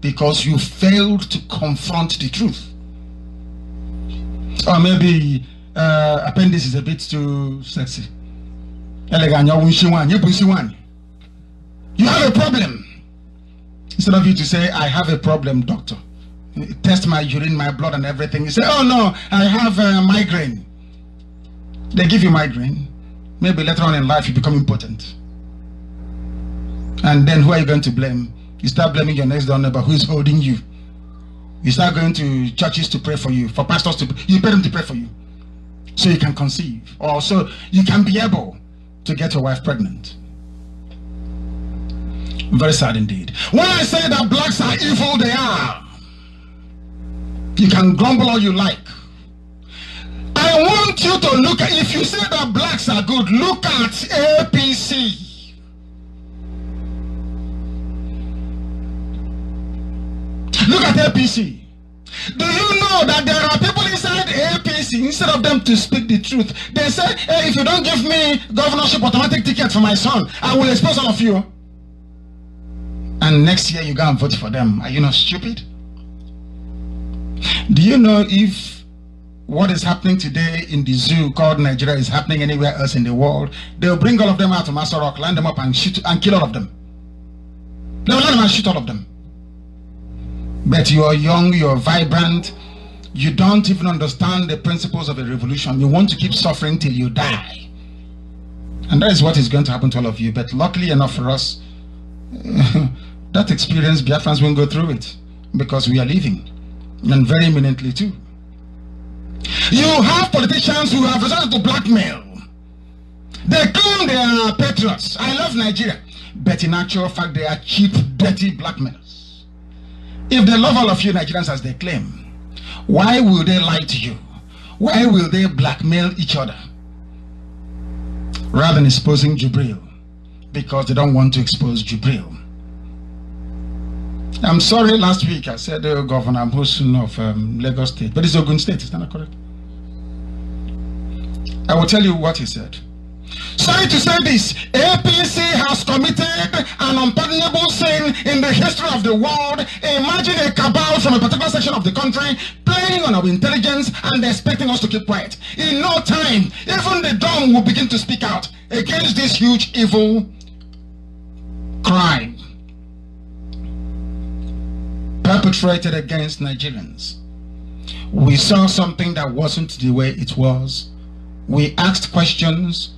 because you failed to confront the truth. Or maybe appendix is a bit too sexy. You have a problem. Instead of you to say, I have a problem, doctor. Test my urine, my blood and everything. You say, oh no, I have a migraine. They give you migraine. Maybe later on in life you become impotent. And then who are you going to blame? You start blaming your next door neighbor who is holding you. You start going to churches to pray for you, for pastors to, you pay them to pray for you, so you can conceive, or so you can be able to get your wife pregnant. Very sad indeed. When I say that blacks are evil, they are. You can grumble all you like. I want you to look at, if you say that blacks are good, look at APC. Look at APC. Do you know that there are people inside APC, instead of them to speak the truth, they say, hey, if you don't give me governorship automatic ticket for my son, I will expose all of you. And next year you go and vote for them. Are you not stupid? Do you know if what is happening today in the zoo called Nigeria is happening anywhere else in the world? They'll bring all of them out to Master Rock, land them up and shoot and kill all of them. They'll land them and shoot all of them. But you are young, you are vibrant, you don't even understand the principles of a revolution. You want to keep suffering till you die. And that is what is going to happen to all of you. But luckily enough for us, that experience, Biafrans won't go through it, because we are leaving, and very imminently too. You have politicians who have resorted to blackmail. They claim they are patriots. I love Nigeria. But in actual fact, they are cheap, dirty blackmailers. If they love all of you Nigerians as they claim, why will they lie to you? Why will they blackmail each other? Rather than exposing Jubril, because they don't want to expose Jubril. I'm sorry, last week I said Governor Ambosun of Lagos State, but it's Ogun State, is that not correct? I will tell you what he said. Sorry to say this, APC has committed an unpardonable sin in the history of the world. Imagine a cabal from a particular section of the country playing on our intelligence and expecting us to keep quiet. In no time, even the dumb will begin to speak out against this huge evil crime perpetrated against Nigerians. We saw something that wasn't the way it was. We asked questions,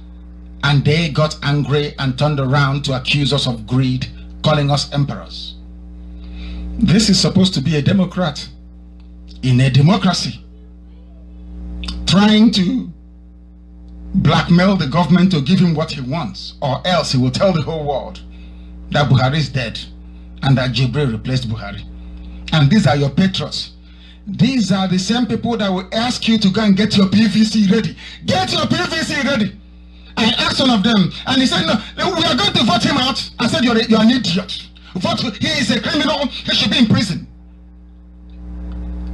and they got angry and turned around to accuse us of greed, calling us emperors. This is supposed to be a democrat in a democracy, trying to blackmail the government to give him what he wants, or else he will tell the whole world that Buhari is dead and that Jubril replaced Buhari. And these are your patriots. These are the same people that will ask you to go and get your PVC ready. Get your PVC ready. I asked one of them, and he said, no, we are going to vote him out. I said, you're an idiot. Vote, he is a criminal. He should be in prison.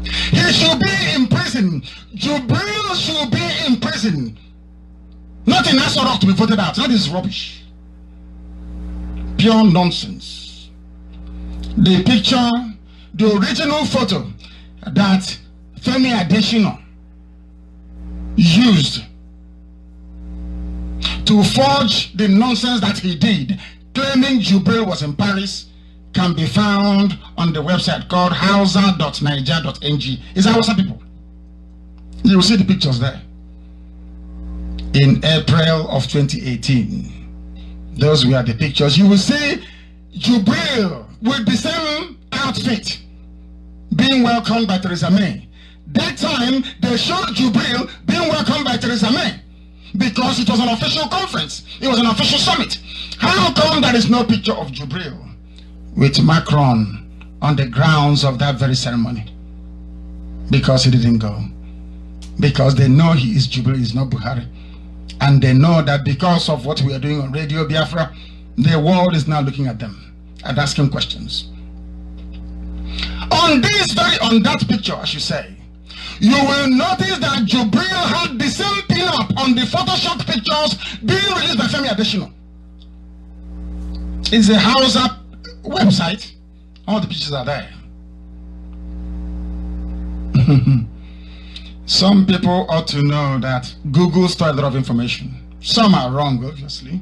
He should be in prison. Jubril should be in prison. Not in Nasarok to be voted out. That is rubbish. Pure nonsense. The picture, the original photo that Femi Adesina used to forge the nonsense that he did, claiming Jubril was in Paris, can be found on the website called hausa.niger.ng. It's Hausa people. You will see the pictures there. In April of 2018, those were the pictures. You will see Jubril with the same outfit being welcomed by Theresa May. That time, they showed Jubril being welcomed by Theresa May, because it was an official conference. It was an official summit. How come there is no picture of Jubril with Macron on the grounds of that very ceremony? Because he didn't go. Because they know he is Jubril, he's not Buhari. And they know that because of what we are doing on Radio Biafra, the world is now looking at them and asking questions. On that picture, I should say, you will notice that Jubril had the same pin-up on the Photoshop pictures being released by Femi Adesina. It's a Hausa website. All the pictures are there. Some people ought to know that Google stores a lot of information. Some are wrong, obviously,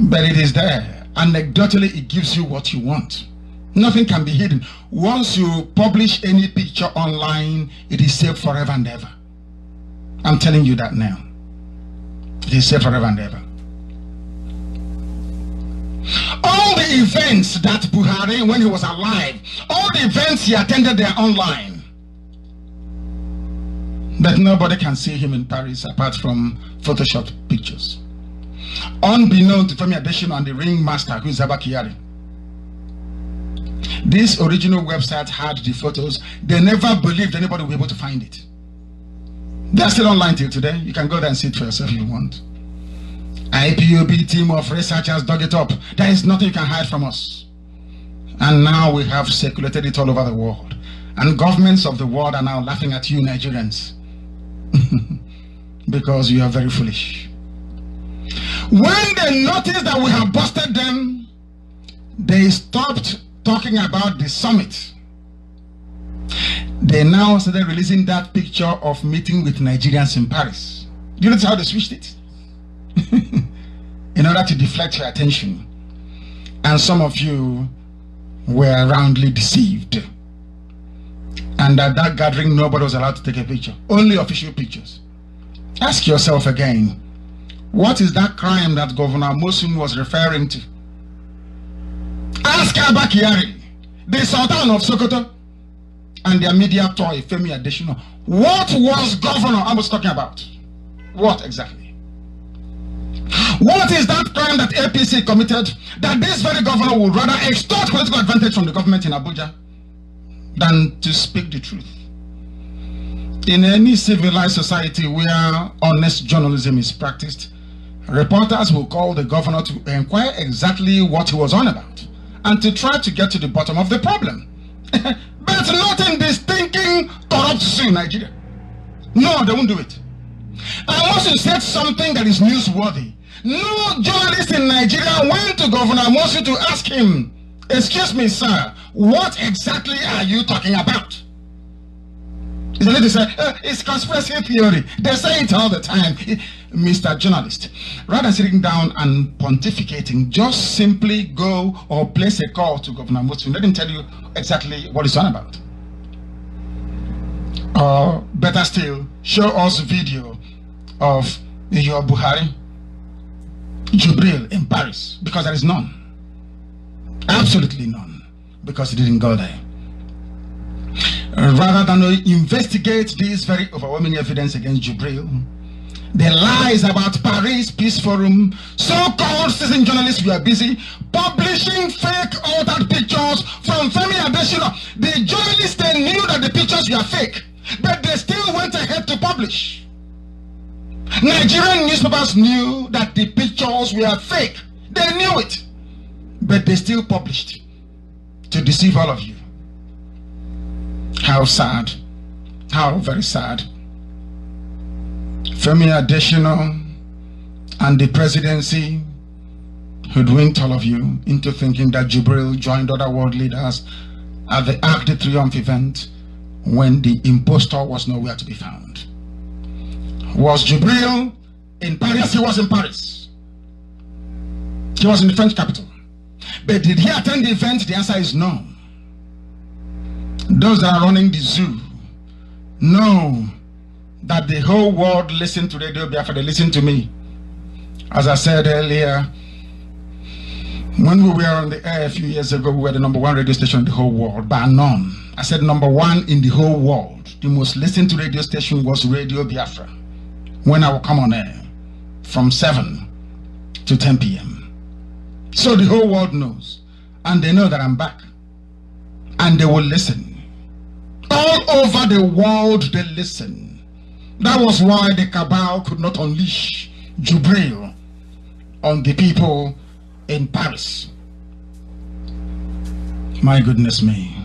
but it is there. Anecdotally, it gives you what you want. Nothing can be hidden. Once you publish any picture online, it is saved forever and ever. I'm telling you that now. It is safe forever and ever. All the events that Buhari, when he was alive, all the events he attended, they are online. But nobody can see him in Paris apart from Photoshop pictures. Unbeknown to Femi Adesina and the ringmaster, who is Abakari. This original website had the photos. They never believed anybody would be able to find it. They're still online till today. You can go there and see it for yourself if you want. IPOB team of researchers dug it up. There is nothing you can hide from us. And now we have circulated it all over the world. And governments of the world are now laughing at you Nigerians. Because you are very foolish. When they noticed that we have busted them, they stopped talking about the summit. They now started releasing that picture of meeting with Nigerians in Paris. Do you notice how they switched it? In order to deflect your attention. And some of you were roundly deceived. And at that gathering, nobody was allowed to take a picture. Only official pictures. Ask yourself again, what is that crime that Governor Mosun was referring to? Ask Abba Kyari, the Sultan of Sokoto, and their media toy, Femi Adesina. What was Governor Amos talking about? What exactly? What is that crime that APC committed that this very governor would rather extort political advantage from the government in Abuja than to speak the truth? In any civilized society where honest journalism is practiced, reporters will call the governor to inquire exactly what he was on about and to try to get to the bottom of the problem. But not in this thinking, corrupt zoo in Nigeria. No, they won't do it. And once you said something that is newsworthy, no journalist in Nigeria went to Governor Mosu to ask him, excuse me, sir, what exactly are you talking about? They say, it's conspiracy theory. They say it all the time. Mr. Journalist, rather than sitting down and pontificating, just simply go or place a call to Governor Mosu. Let him tell you exactly what it's on about. Or better still, show us video of your Buhari, Jubril in Paris, because there is none. Absolutely none, because he didn't go there. Rather than investigate this very overwhelming evidence against Jubril, the lies about Paris Peace Forum, so-called citizen journalists were busy publishing fake altered pictures from Femi Adesina. The journalists, they knew that the pictures were fake, but they still went ahead to publish. Nigerian newspapers knew that the pictures were fake. They knew it, but they still published to deceive all of you. How sad. How very sad. Femi Adesina and the presidency hoodwinked all of you into thinking that Jubril joined other world leaders at the Arc de Triomphe event when the impostor was nowhere to be found. Was Jubril in Paris? He was in Paris. He was in the French capital. But did he attend the event? The answer is no. Those that are running the zoo know that the whole world listened to Radio Biafra. They listened to me. As I said earlier, when we were on the air a few years ago, we were the #1 radio station in the whole world, by none. I said #1 in the whole world. The most listened to radio station was Radio Biafra. When I will come on air from 7 to 10 p.m. So the whole world knows. And they know that I'm back. And they will listen. All over the world they listen. That was why the cabal could not unleash Jubril on the people in Paris. My goodness me.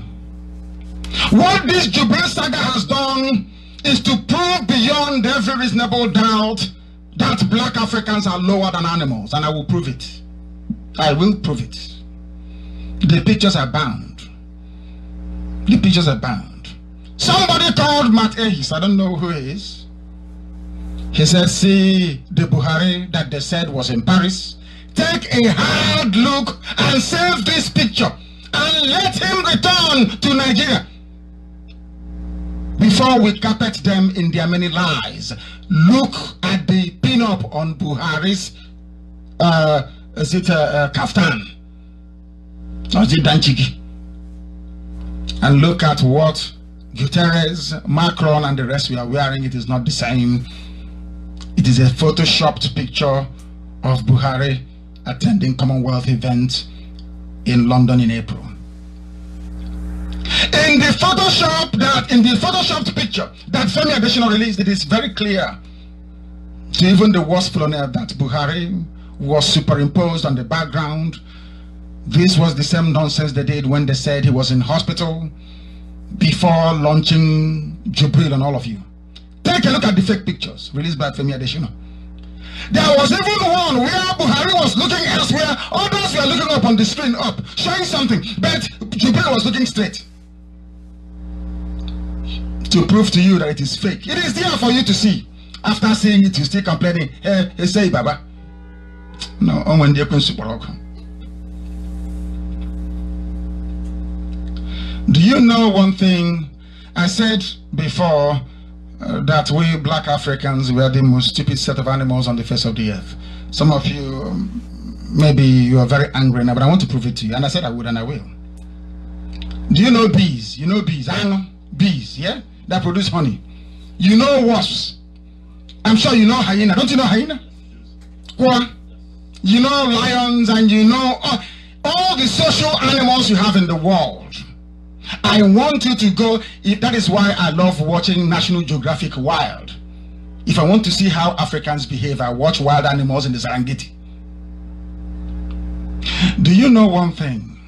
What this Jubril saga has done is to prove beyond every reasonable doubt that black Africans are lower than animals, and I will prove it. I will prove it. The pictures are bound. The pictures are bound. Somebody called Matt Ehis, I don't know who he is. He said, see the Buhari that they said was in Paris. Take a hard look and save this picture and let him return to Nigeria before we carpet them in their many lies, look at the pin-up on Buhari's kaftan, or is it danchigi? And look at what Guterres, Macron, and the rest we are wearing. It is not the same. It is a photoshopped picture of Buhari attending Commonwealth event in London in April. In the photoshopped picture that Femi Adesina released, it is very clear to even the worst colonel that Buhari was superimposed on the background. This was the same nonsense they did when they said he was in hospital before launching Jubril on all of you. Take a look at the fake pictures released by Femi Adesina. There was even one where Buhari was looking elsewhere, others were looking up on the screen, showing something, but Jubril was looking straight. To prove to you that it is fake. It is there for you to see. After seeing it, you still complaining, hey, say Baba. No, when they do you know one thing? I said before that we black Africans were the most stupid set of animals on the face of the earth. Some of you, maybe you are very angry now, but I want to prove it to you. And I said I would and I will. Do you know bees? You know bees? I know bees, yeah? That produce honey. You know wasps. I'm sure you know hyena. Don't you know hyena? Well, you know lions, and you know all the social animals you have in the world. I want you to go. That is why I love watching National Geographic Wild. If I want to see how Africans behave, I watch wild animals in the Serengeti. Do you know one thing?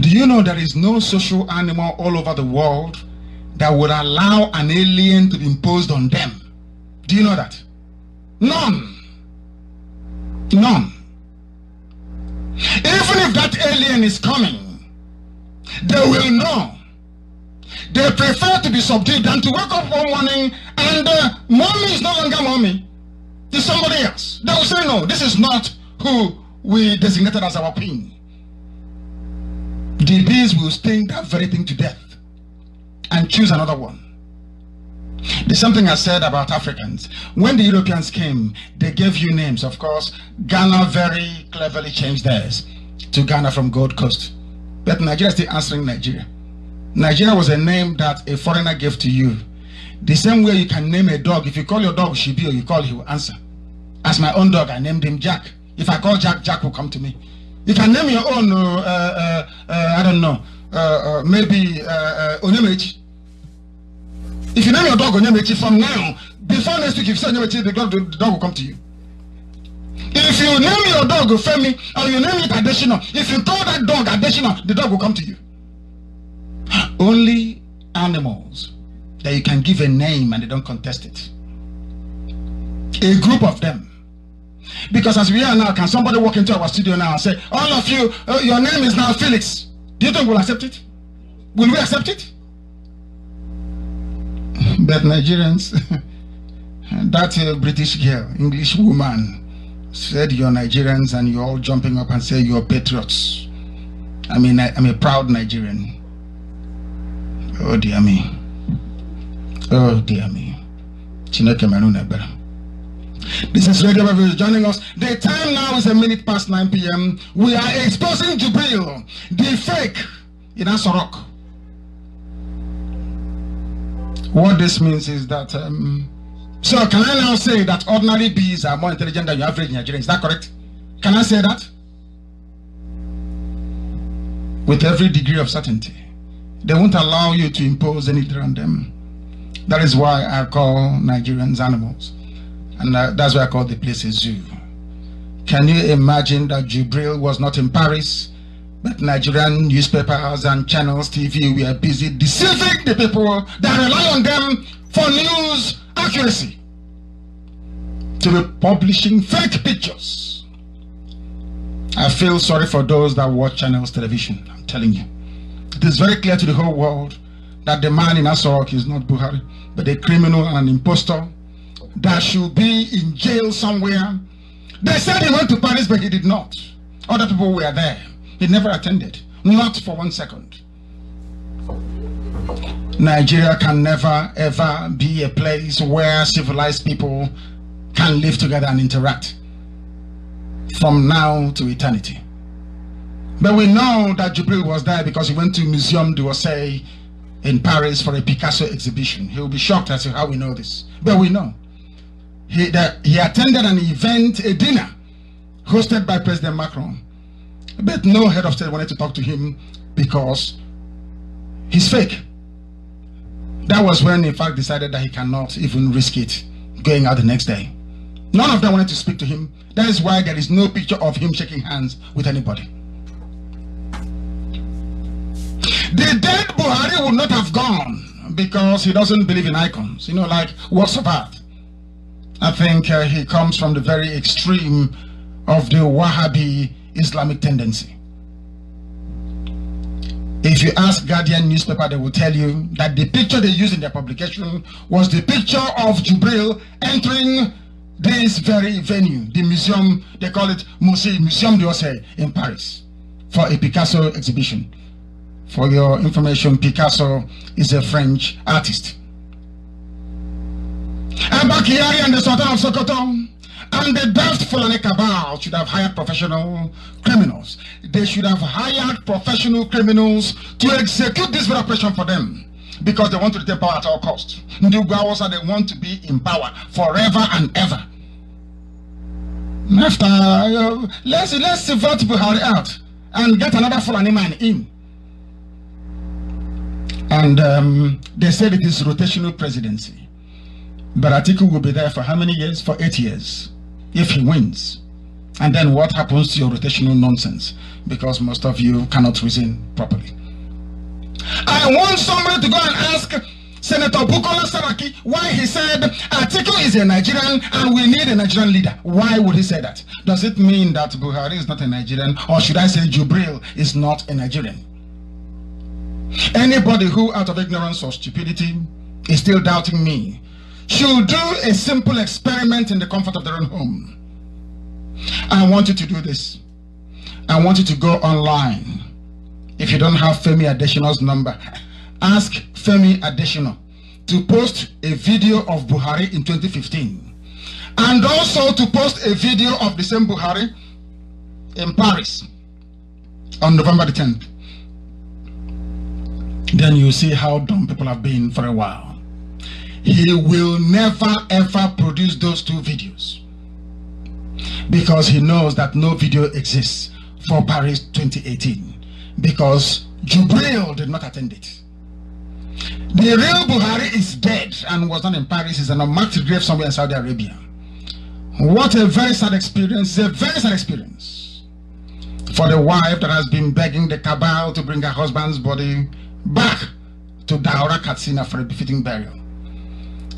Do you know there is no social animal all over the world that would allow an alien to be imposed on them? Do you know that? None. None. Even if that alien is coming, they will know. They prefer to be subdued than to wake up one morning and mommy is no longer mommy. It's somebody else. They will say, no, this is not who we designated as our queen. The bees will sting that very thing to death and choose another one. There's something I said about Africans. When the Europeans came, they gave you names. Of course, Ghana very cleverly changed theirs to Ghana from Gold Coast. But Nigeria is still answering Nigeria. Nigeria was a name that a foreigner gave to you. The same way you can name a dog. If you call your dog Shibi or you call, he will answer. As my own dog, I named him Jack. If I call Jack, Jack will come to me. You can name your own, I don't know, maybe Onyemechi. If you name your dog Onyemechi from now, before next week, if you say Onyemechi, the dog will come to you. If you name your dog Femi, or you name it Adesina, if you call that dog Adesina, the dog will come to you. Only animals that you can give a name and they don't contest it. A group of them. Because as we are now, can somebody walk into our studio now and say, all of you, your name is now Felix. Do you think we'll accept it? Will we accept it? But Nigerians, that British girl, English woman, said you're Nigerians and you're all jumping up and say you're patriots. I mean, I'm a proud Nigerian. Oh dear me. Oh dear me. Chineke Maruna Bera. This is Radio Bible joining us. The time now is 9:01 p.m. We are exposing Jubril, the fake in Asorok. What this means is that, so can I now say that ordinary bees are more intelligent than your average Nigerian? Is that correct? Can I say that? With every degree of certainty. They won't allow you to impose anything on them. That is why I call Nigerians animals. And that's why I call the place a zoo. Can you imagine that Jubril was not in Paris, but Nigerian newspapers and channels, TV, we are busy deceiving the people that rely on them for news accuracy, to be publishing fake pictures. I feel sorry for those that watch channels television, I'm telling you. It is very clear to the whole world that the man in Asorok is not Buhari, but a criminal and an impostor that should be in jail somewhere. They said he went to Paris, but he did not. Other people were there. He never attended, not for 1 second. Nigeria can never ever be a place where civilized people can live together and interact from now to eternity. But we know that Jubril was there because he went to Museum d'Orsay in Paris for a Picasso exhibition. He will be shocked as to how we know this, but we know. He attended an event, a dinner, hosted by President Macron. But no head of state wanted to talk to him because he's fake. That was when, in fact, decided that he cannot even risk it going out the next day. None of them wanted to speak to him. That is why there is no picture of him shaking hands with anybody. The dead Buhari would not have gone because he doesn't believe in icons, you know, like works of art. I think he comes from the very extreme of the Wahhabi Islamic tendency. If you ask Guardian newspaper, they will tell you that the picture they used in their publication was the picture of Jubril entering this very venue, the museum, they call it Museum d'Orsay in Paris, for a Picasso exhibition. For your information, Picasso is a French artist. Abakari and the Sultan of Sokoto and the daft Fulani cabal should have hired professional criminals. They should have hired professional criminals to execute this very operation for them, because they want to retain power at all costs. They want to be in power forever and ever. After let's vote Buhari out and get another Fulani man in. And they said it is rotational presidency. But Atiku will be there for how many years? For 8 years, if he wins. And then what happens to your rotational nonsense? Because most of you cannot reason properly. I want somebody to go and ask Senator Bukola Saraki why he said Atiku is a Nigerian and we need a Nigerian leader. Why would he say that? Does it mean that Buhari is not a Nigerian, or should I say Jubril is not a Nigerian? Anybody who, out of ignorance or stupidity, is still doubting me should do a simple experiment in the comfort of their own home. I want you to do this. I want you to go online. If you don't have Femi Adesina's number, ask Femi Adesina to post a video of Buhari in 2015, and also to post a video of the same Buhari in Paris on November the 10th. Then you see how dumb people have been for a while. He will never ever produce those two videos because he knows that no video exists for Paris 2018, because Jubril did not attend it. The real Buhari is dead and was not in Paris. He's in a marked grave somewhere in Saudi Arabia. What a very sad experience. It's a very sad experience for the wife that has been begging the cabal to bring her husband's body back to Daura, Katsina for a befitting burial.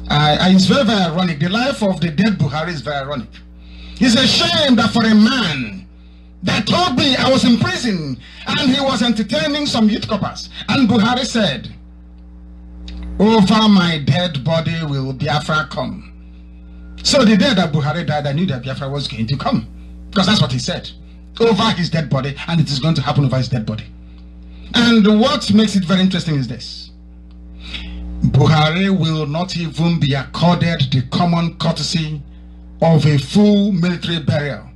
It's very, very ironic. The life of the dead Buhari is very ironic. It's a shame that for a man that told me I was in prison and he was entertaining some youth coppers, and Buhari said, over my dead body will Biafra come. So the day that Buhari died, I knew that Biafra was going to come, because that's what he said. Over his dead body, and it is going to happen over his dead body. And what makes it very interesting is this. Buhari will not even be accorded the common courtesy of a full military burial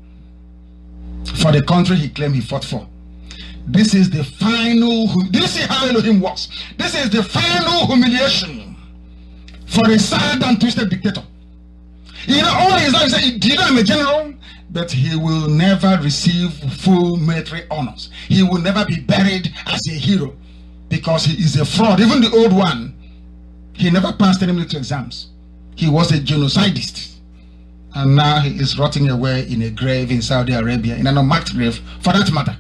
for the country he claimed he fought for. This is the final, do you see how Elohim works? This is the final humiliation for a sad and twisted dictator. You know, all his life, do you know I'm a general? But he will never receive full military honors. He will never be buried as a hero because he is a fraud. Even the old one, he never passed any military exams. He was a genocidist. And now he is rotting away in a grave in Saudi Arabia, in an unmarked grave, for that matter.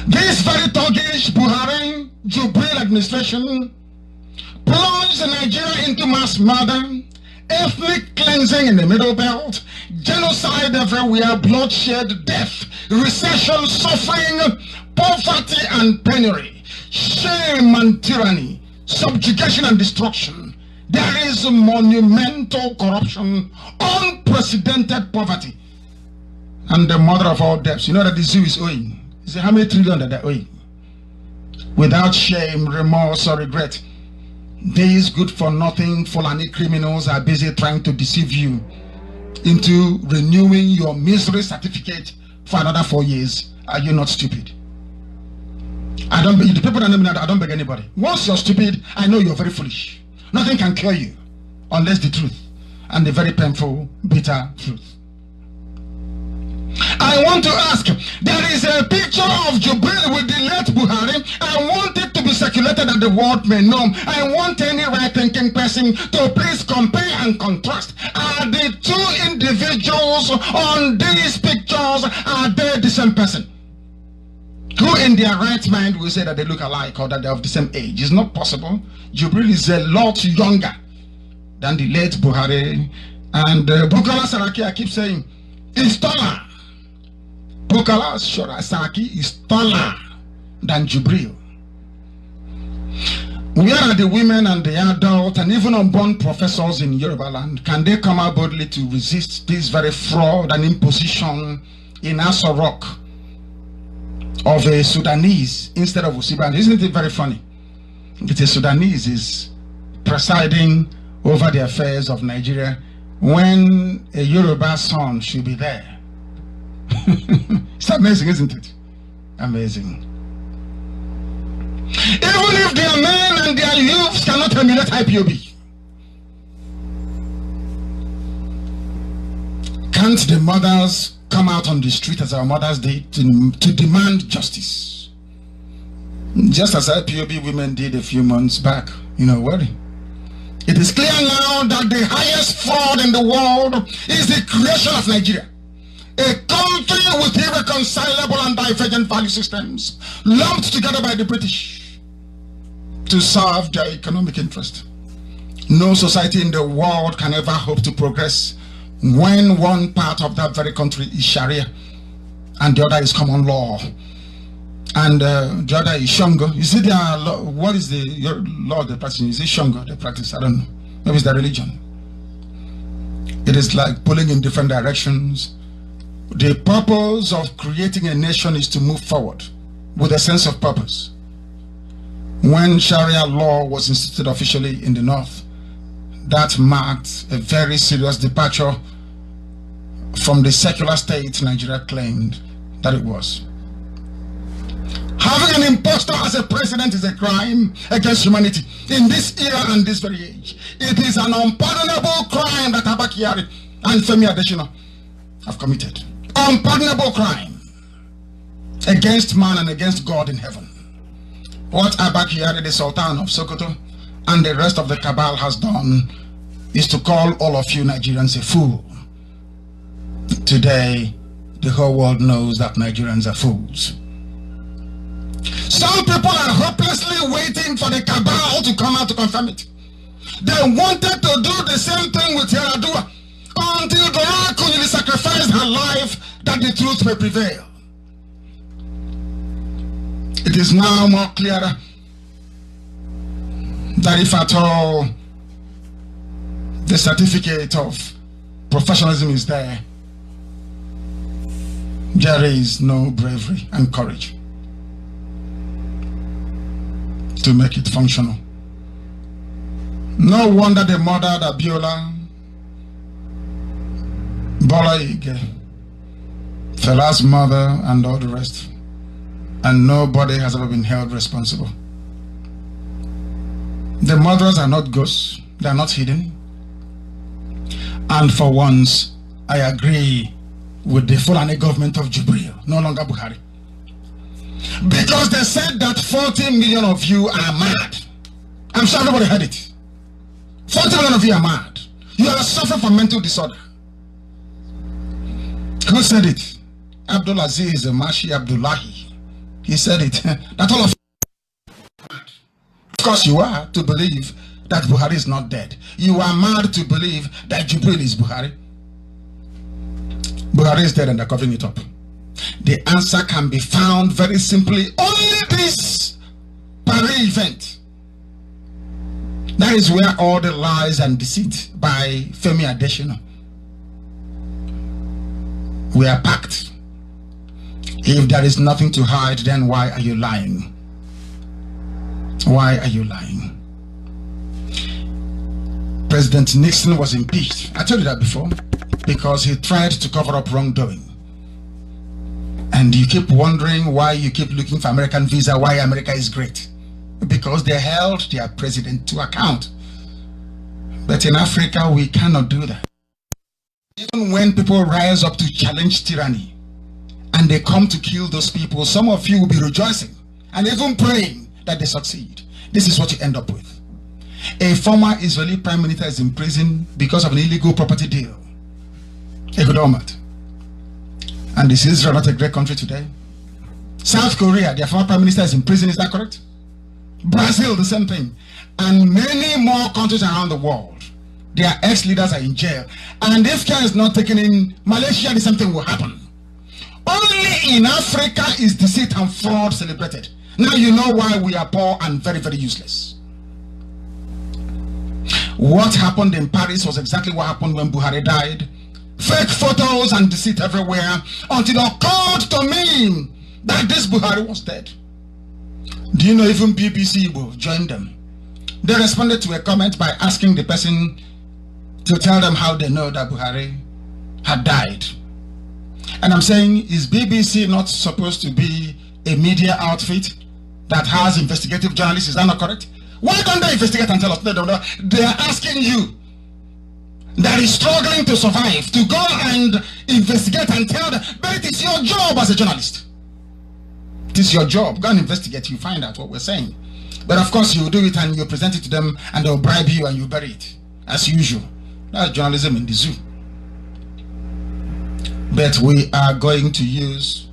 This very thuggish Buhari Jubril administration plunged Nigeria into mass murder, ethnic cleansing in the Middle Belt, genocide everywhere, bloodshed, death, recession, suffering, poverty and penury, shame and tyranny, subjugation and destruction. There is monumental corruption, unprecedented poverty, and the mother of all debts. You know that the zoo is owing. You say, how many trillion that they're owing? without shame, remorse, or regret. These good-for-nothing Fulani criminals are busy trying to deceive you into renewing your misery certificate for another 4 years. Are you not stupid? I don't beg the people that know me now. I don't beg anybody. Once you're stupid, I know you're very foolish. Nothing can cure you unless the truth, and the very painful, bitter truth. I want to ask, there is a picture of Jubril with the late Buhari. I want it to be circulated that the world may know. I want any right-thinking person to please compare and contrast. Are the two individuals on these pictures, are they the same person? Who in their right mind will say that they look alike or that they're of the same age? It's not possible. Jubril is a lot younger than the late Buhari. And Bukola Saraki, I keep saying, is taller. Bukola Saraki is taller than Jubril. Where are the women and the adult and even unborn professors in Yoruba land? Can they come out boldly to resist this very fraud and imposition in Aso Rock of a Sudanese instead of Usiban? Isn't it very funny? It's a Sudanese is presiding over the affairs of Nigeria when a Yoruba son should be there. It's amazing, isn't it? Amazing. Even if their men and their youths cannot emulate IPOB, can't the mothers come out on the street as our mothers did to demand justice? Just as IPOB women did a few months back. You know what? It is clear now that the highest fraud in the world is the creation of Nigeria. A country with irreconcilable and divergent value systems lumped together by the British to serve their economic interest. No society in the world can ever hope to progress when one part of that very country is Sharia and the other is common law, and the other is Shango. Is it their law? What is your law they practice? Is it Shango they practice? I don't know. Maybe it's their religion. It is like pulling in different directions. The purpose of creating a nation is to move forward with a sense of purpose. When Sharia law was instituted officially in the north, that marked a very serious departure from the secular state Nigeria claimed that it was. Having an impostor as a president is a crime against humanity in this era and this very age. It is an unpardonable crime that Abba Kyari and Femi Adesina have committed. Unpardonable crime against man and against God in heaven. What Abba Kyari, the Sultan of Sokoto, and the rest of the cabal has done is to call all of you Nigerians a fool. Today, the whole world knows that Nigerians are fools. Some people are hopelessly waiting for the cabal to come out to confirm it. They wanted to do the same thing with Yaradua until Dora Kunyili sacrificed her life that the truth may prevail. It is now more clearer that if at all the certificate of professionalism is there, there is no bravery and courage to make it functional. No wonder they murdered Abiola, Bola Ige, Fela's mother, and all the rest, and nobody has ever been held responsible. The murderers are not ghosts, they are not hidden. And for once, I agree with the Fulani government of Jubril, no longer Buhari. Because they said that 40 million of you are mad. I'm sure everybody heard it. 40 million of you are mad. You are suffering from mental disorder. Who said it? Abdulaziz Mashi Abdullahi. He said it. That all of you are mad. Of course you are to believe that Buhari is not dead. You are mad to believe that Jubril is Buhari. Buhari is dead and they're covering it up. The answer can be found very simply. Only this Paris event. That is where all the lies and deceit by Femi Adesina were packed. If there is nothing to hide, then why are you lying? Why are you lying? President Nixon was impeached. I told you that before, because he tried to cover up wrongdoing. And you keep wondering why you keep looking for American visa, why America is great. Because they held their president to account. But in Africa, we cannot do that. Even when people rise up to challenge tyranny, and they come to kill those people, some of you will be rejoicing and even praying that they succeed. This is what you end up with. A former Israeli prime minister is in prison because of an illegal property deal. Economat. And is Israel not a great country today? South Korea, their former prime minister is in prison, is that correct? Brazil, the same thing. And many more countries around the world, their ex-leaders are in jail. And if care is not taken in Malaysia, the same thing will happen. Only in Africa is deceit and fraud celebrated. Now you know why we are poor and very, very useless. What happened in Paris was exactly what happened when Buhari died. Fake photos and deceit everywhere until it occurred to me that this Buhari was dead. Do you know even BBC will join them? They responded to a comment by asking the person to tell them how they know that Buhari had died. And I'm saying, is BBC not supposed to be a media outfit that has investigative journalists? Is that not correct? Why don't they investigate and tell us? No. They are asking you that is struggling to survive to go and investigate and tell them, but it is your job as a journalist. It is your job. Go and investigate, you find out what we're saying. But of course you do it and you present it to them and they'll bribe you and you bury it, as usual. That's journalism in the zoo. But we are going to use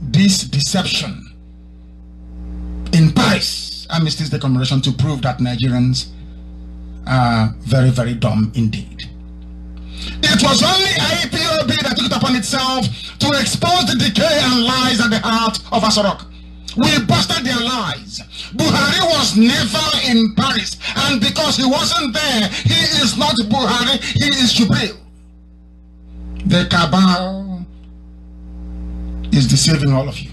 this deception in Paris Amnesty's the commemoration to prove that Nigerians are very, very dumb indeed. It was only IPOB that took it upon itself to expose the decay and lies at the heart of Asorok. We busted their lies. Buhari was never in Paris, and because he wasn't there, he is not Buhari, he is Jubril. The cabal is deceiving all of you.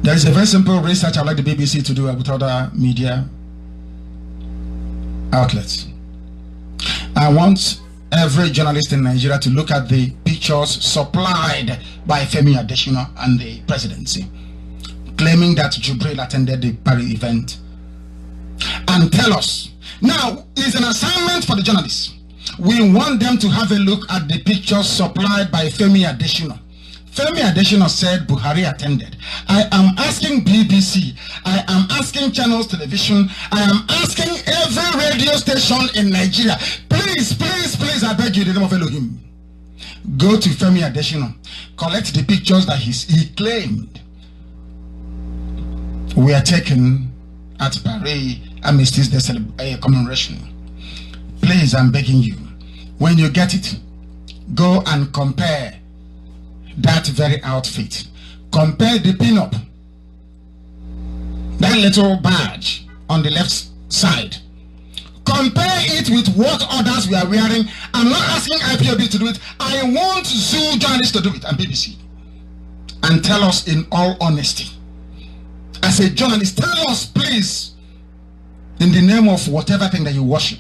There is a very simple research I'd like the BBC to do with other media outlets. I want every journalist in Nigeria to look at the pictures supplied by Femi Adesina and the presidency, claiming that Jubril attended the Paris event, and tell us. Now, it's an assignment for the journalists. We want them to have a look at the pictures supplied by Femi Adesina. Femi Adesina said Buhari attended. I am asking BBC, I am asking Channels Television, I am asking every radio station in Nigeria, please, please, please, I beg you, in the name of Elohim, go to Femi Adesina, collect the pictures that he claimed were taken at Paris Amnesty's commemoration. Please, I'm begging you, when you get it, go and compare that very outfit. Compare the pin-up, that little badge on the left side. Compare it with what others we are wearing. I'm not asking IPOB to do it. I want Zoo journalists to do it, and BBC. And tell us in all honesty, as a journalist, tell us please, in the name of whatever thing that you worship,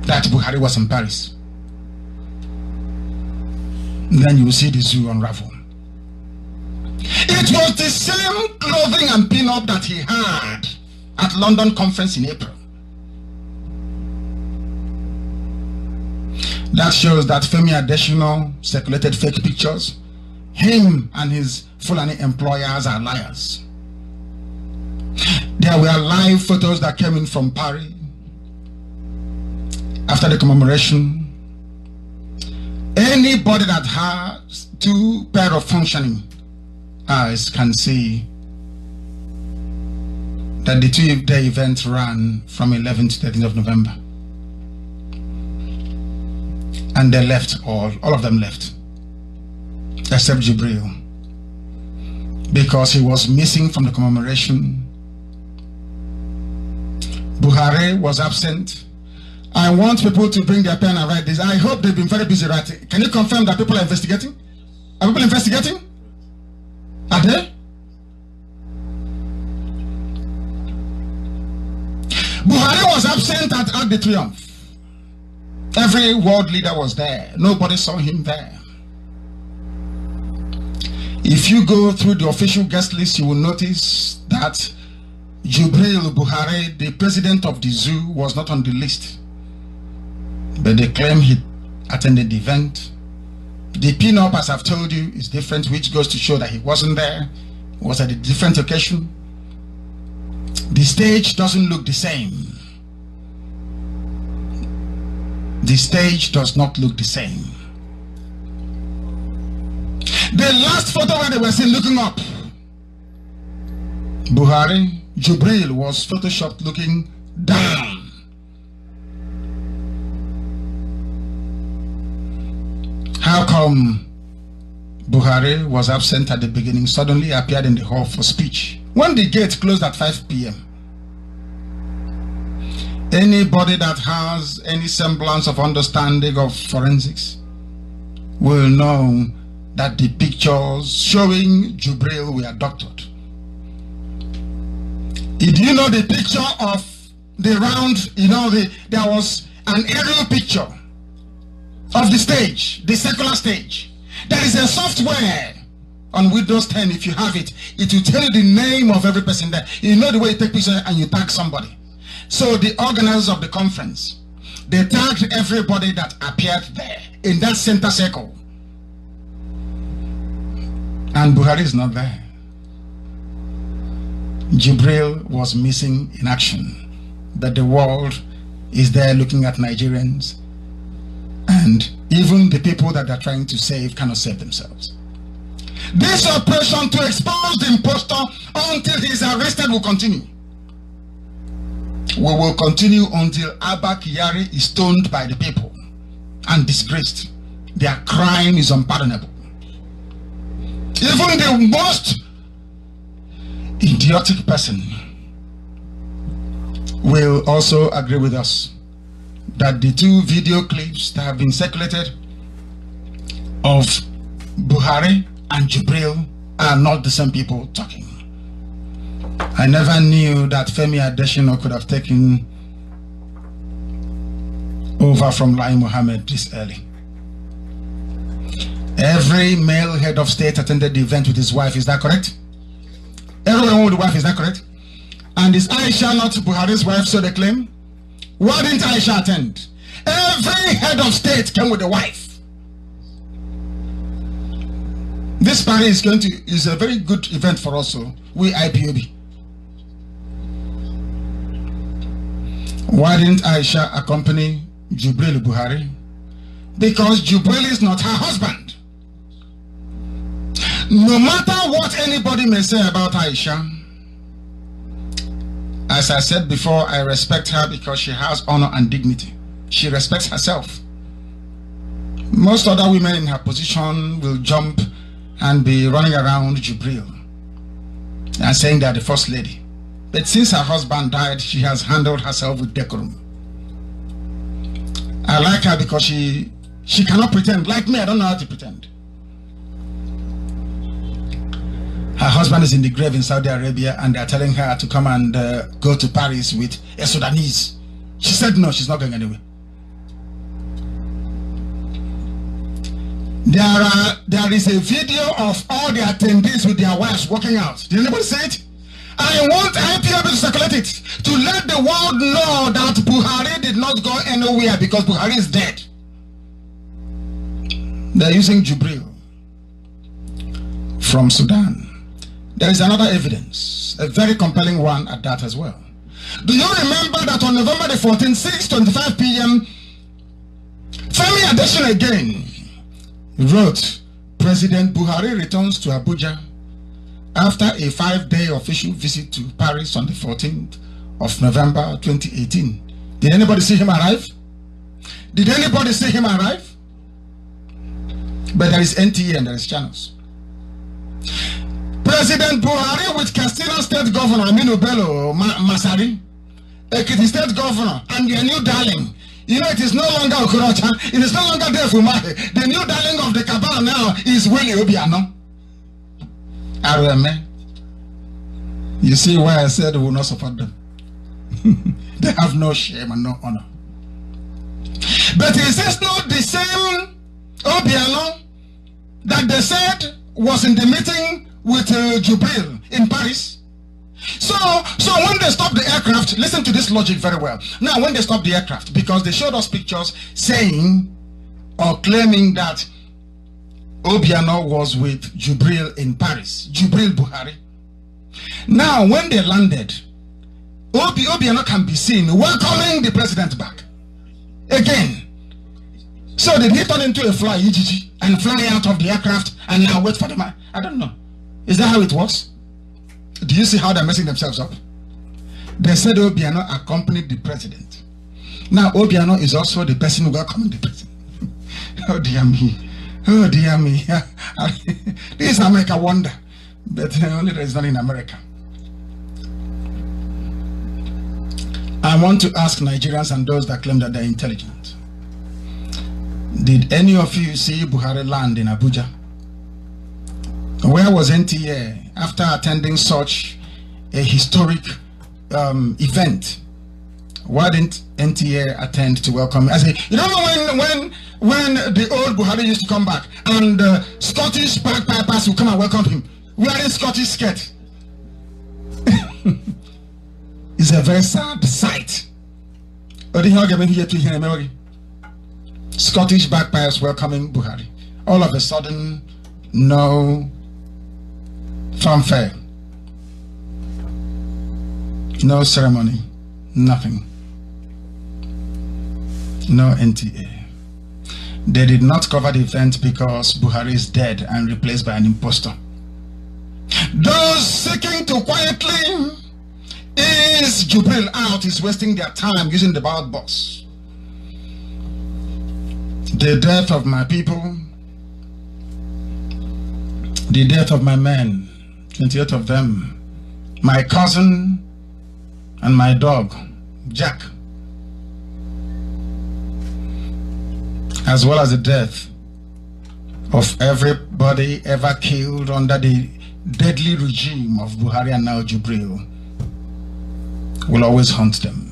that Buhari was in Paris. Then you will see the zoo unravel. It was the same clothing and pin-up that he had at London conference in April. That shows that Femi Adesina circulated fake pictures. Him and his Fulani employers are liars. There were live photos that came in from Paris after the commemoration. Anybody that has two pair of functioning eyes can see that the two-day event ran from 11th to 13th of November. And they left, all of them left, except Jubril, because he was missing from the commemoration. Buhari was absent. I want people to bring their pen and write this. I hope they've been very busy writing. Can you confirm that people are investigating? Are people investigating? Are they? absent at Arc de Triomphe. Every world leader was there. Nobody saw him there. If you go through the official guest list, you will notice that Jubril Buhari, the president of the zoo, was not on the list. But they claim he attended the event. The pin-up, as I've told you, is different, which goes to show that he wasn't there. It was at a different occasion. The stage doesn't look the same. The stage does not look the same. The last photo where they were seen looking up, Buhari, Jubril was photoshopped looking down. How come Buhari was absent at the beginning, suddenly appeared in the hall for speech when the gate closed at 5 p.m.? Anybody that has any semblance of understanding of forensics will know that the pictures showing Jubril were doctored. Did you know the picture of the round, there was an aerial picture of the stage, the secular stage. There is a software on Windows 10, if you have it, it will tell you the name of every person there. You know the way you take pictures and you tag somebody. So the organizers of the conference, they tagged everybody that appeared there in that center circle. And Buhari is not there. Jubril was missing in action. But the world is there looking at Nigerians, and even the people that they're trying to save cannot save themselves. This operation to expose the impostor until he is arrested will continue. We will continue until Abba Kyari is stoned by the people and disgraced. Their crime is unpardonable. Even the most idiotic person will also agree with us that the two video clips that have been circulated of Buhari and Jubril are not the same people talking. I never knew that Femi Adesina could have taken over from Lai Mohammed this early. Every male head of state attended the event with his wife, is that correct? Everyone with the wife, is that correct? And is Aisha not Buhari's wife, so they claim? Why didn't Aisha attend? Every head of state came with a wife. This party is a very good event for us, so we IPOB. Why didn't Aisha accompany Jubril Buhari? Because Jubril is not her husband. No matter what anybody may say about Aisha, as I said before, I respect her because she has honor and dignity. She respects herself. Most other women in her position will jump and be running around Jubril and saying they're the first lady. But since her husband died, she has handled herself with decorum. I like her because she cannot pretend. Like me, I don't know how to pretend. Her husband is in the grave in Saudi Arabia and they're telling her to come and go to Paris with a Sudanese. She said no, she's not going anywhere. There is a video of all the attendees with their wives walking out. Did anybody see it? I want IPOB to circulate it, to let the world know that Buhari did not go anywhere because Buhari is dead. They're using Jubril from Sudan. There is another evidence, a very compelling one at that as well. Do you remember that on November the 14th, 6:25 p.m., Femi Adesina again wrote, President Buhari returns to Abuja after a 5-day official visit to Paris on the 14th of November 2018. Did anybody see him arrive? Did anybody see him arrive? But there is NTA and there is channels. President Buhari with Katsina State Governor Aminu Bello Masari, Ekiti State Governor, and their new darling. You know, it is no longer Okorocha, it is no longer Defumahe. The new darling of the cabal now is Willie Obiano. RMA. You see why I said we will not support them. They have no shame and no honor. But is this not the same Obiano that they said was in the meeting with Jubril in Paris? So when they stopped the aircraft, listen to this logic very well. Now, when they stopped the aircraft, because they showed us pictures saying or claiming that Obiano was with Jubril in Paris, Jubril Buhari. Now, when they landed, Obiano can be seen welcoming the president back again. So did he turn into a fly and fly out of the aircraft and now wait for the man? I don't know. Is that how it works? Do you see how they're messing themselves up? They said Obiano accompanied the president. Now Obiano is also the person welcoming the president. Oh dear me. Oh dear me. This is America wonder. But only there is not in America. I want to ask Nigerians and those that claim that they're intelligent. Did any of you see Buhari land in Abuja? Where was NTA after attending such a historic event? Why didn't NTA attend to welcome him? I say, you don't know when the old Buhari used to come back and Scottish bagpipers would come and welcome him wearing Scottish skirt. It's a very sad sight. Scottish bagpipers welcoming Buhari. All of a sudden, no fanfare, no ceremony, nothing. No NTA. They did not cover the event because Buhari is dead and replaced by an impostor. Those seeking to quietly ease Jubril out is wasting their time using the ballot box. The death of my people, the death of my men, 28 of them, my cousin and my dog, Jack, as well as the death of everybody ever killed under the deadly regime of Buhari and now Jubril, will always haunt them.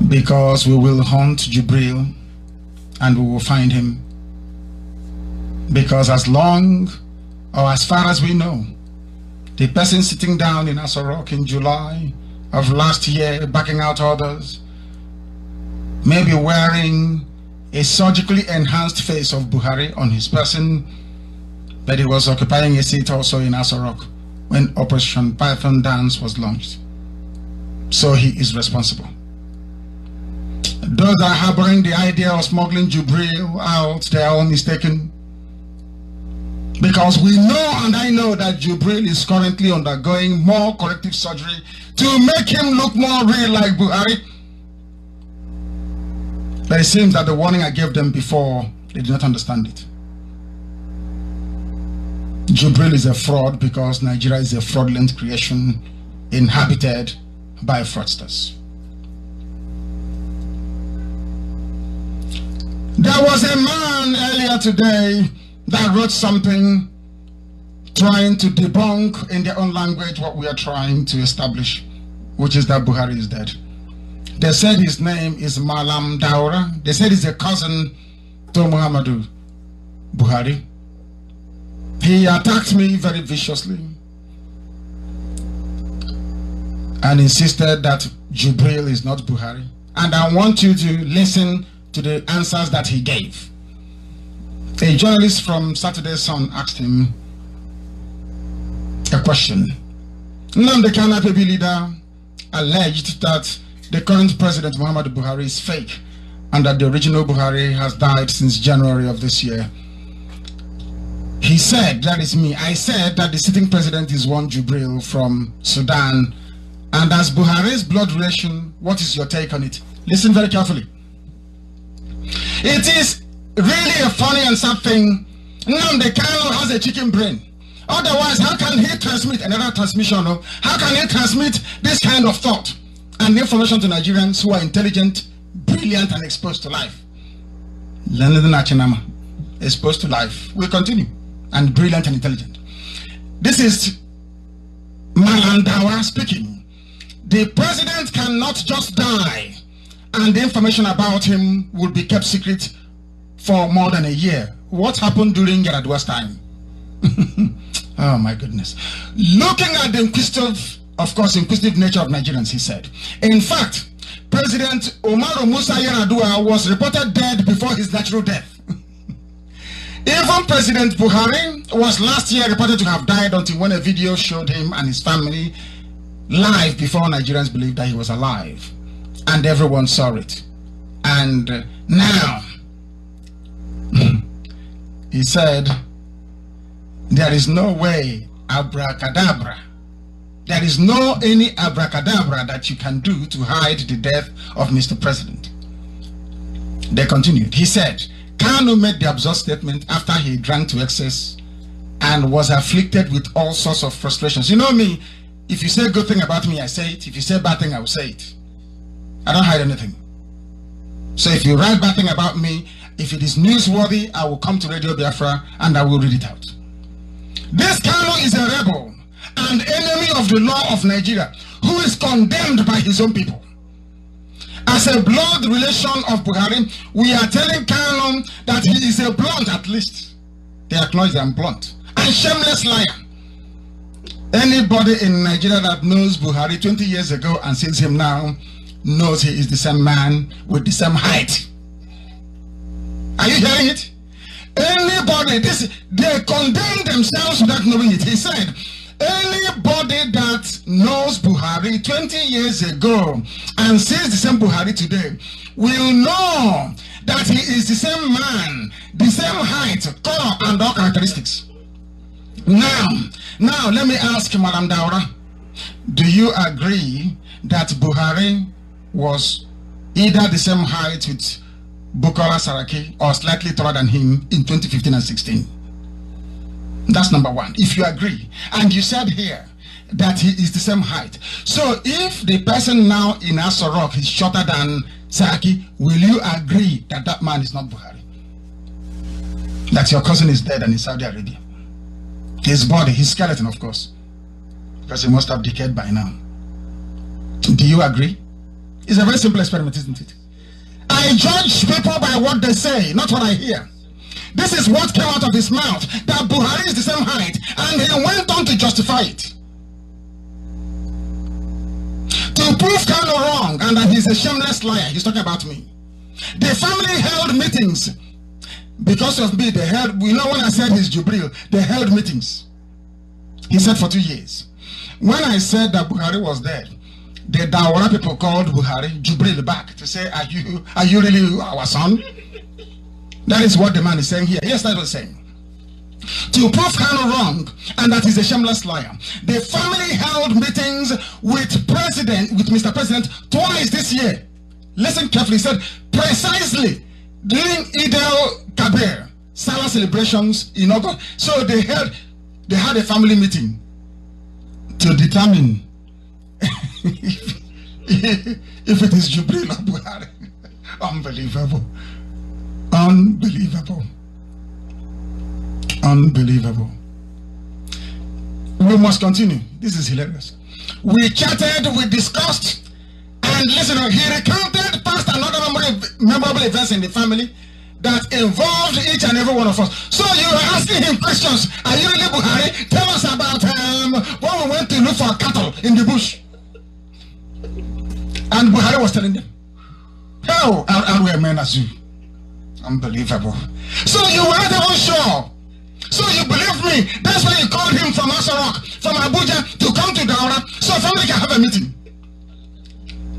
Because we will hunt Jubril and we will find him. Because as long or as far as we know, the person sitting down in Aso Rock in July of last year, backing out orders, may be wearing a surgically enhanced face of Buhari on his person, but he was occupying a seat also in Aso Rock when Operation Python Dance was launched. So he is responsible. Those that are harboring the idea of smuggling Jubril out, they are all mistaken. Because we know, and I know, that Jubril is currently undergoing more corrective surgery to make him look more real like Buhari. But it seems that the warning I gave them before, they did not understand it. Jubril is a fraud because Nigeria is a fraudulent creation inhabited by fraudsters. There was a man earlier today that wrote something trying to debunk in their own language what we are trying to establish, which is that Buhari is dead. They said his name is Malam Daura. They said he's a cousin to Muhammadu Buhari. He attacked me very viciously and insisted that Jubril is not Buhari. And I want you to listen to the answers that he gave. A journalist from Saturday Sun asked him a question. NNAMDI KANU leader alleged that the current president Muhammadu Buhari is fake and that the original Buhari has died since January of this year. He said, that is me, I said that the sitting president is one Jubril from Sudan, and as Buhari's blood relation, what is your take on it? Listen very carefully. It is really a funny and sad thing. NNAMDI KANU has a chicken brain. Otherwise, how can he transmit another transmission? Or how can he transmit this kind of thought and information to Nigerians who are intelligent, brilliant, and exposed to life? Exposed to life. We'll continue. And brilliant and intelligent. This is Malandawa speaking. The president cannot just die and the information about him will be kept secret for more than a year. What happened during Yaradua's time? Oh my goodness. Looking at the inquisitive nature of Nigerians, he said, in fact, President Umaru Musa Yar'Adua was reported dead before his natural death. Even President Buhari was last year reported to have died until when a video showed him and his family live before Nigerians believed that he was alive. And everyone saw it. And now, he said, there is no way, abracadabra. There is no any abracadabra that you can do to hide the death of Mr. President. They continued. He said, Kanu made the absurd statement after he drank to excess and was afflicted with all sorts of frustrations. You know me, if you say a good thing about me, I say it. If you say a bad thing, I will say it. I don't hide anything. So if you write bad thing about me, if it is newsworthy, I will come to Radio Biafra and I will read it out. This Kanu is a rebel and enemy of the law of Nigeria who is condemned by his own people. As a blood relation of Buhari, we are telling Kanu that he is a blunt, at least. They acknowledge I'm blunt. And shameless liar. Anybody in Nigeria that knows Buhari 20 years ago and sees him now knows he is the same man with the same height. Are you hearing it? Anybody, they condemn themselves without knowing it. He said, anybody that knows Buhari 20 years ago and sees the same Buhari today will know that he is the same man, the same height, color, and all characteristics. Now let me ask Madam Daura, do you agree that Buhari was either the same height with Bukola Saraki or slightly taller than him in 2015 and 16? That's number one. If you agree, and you said here that he is the same height. So if the person now in Aso Rock is shorter than Saraki, will you agree that that man is not Buhari? That your cousin is dead and in Saudi Arabia? His body, his skeleton, of course, because he must have decayed by now. Do you agree? It's a very simple experiment, isn't it? I judge people by what they say, not what I hear. This is what came out of his mouth, that Buhari is the same height, and he went on to justify it. To prove Kanu wrong and that he's a shameless liar, he's talking about me. The family held meetings. Because of me, they held, you know when I said he's Jubril, they held meetings. He said for 2 years. When I said that Buhari was dead, the Dawara people called Buhari Jubril back to say, are you really our son? That is what the man is saying here. Yes, that's what he's saying. To prove Kanu wrong and that he's a shameless liar, the family held meetings with Mr. President twice this year. Listen carefully. He said precisely during Eid al-Kabir, Salah celebrations in August. So they had a family meeting to determine if it is Jubril or Buhari. Unbelievable. Unbelievable. Unbelievable. We must continue. This is hilarious. We chatted, we discussed, and listen, he recounted past another memorable events in the family that involved each and every one of us. So you are asking him questions. Are you really Buhari? Tell us about when we went to look for cattle in the bush. And Buhari was telling them, how are we men as you? Unbelievable. So you were not even sure. So you believe me. That's why you called him from Aso Rock, from Abuja, to come to Daura, so family can have a meeting.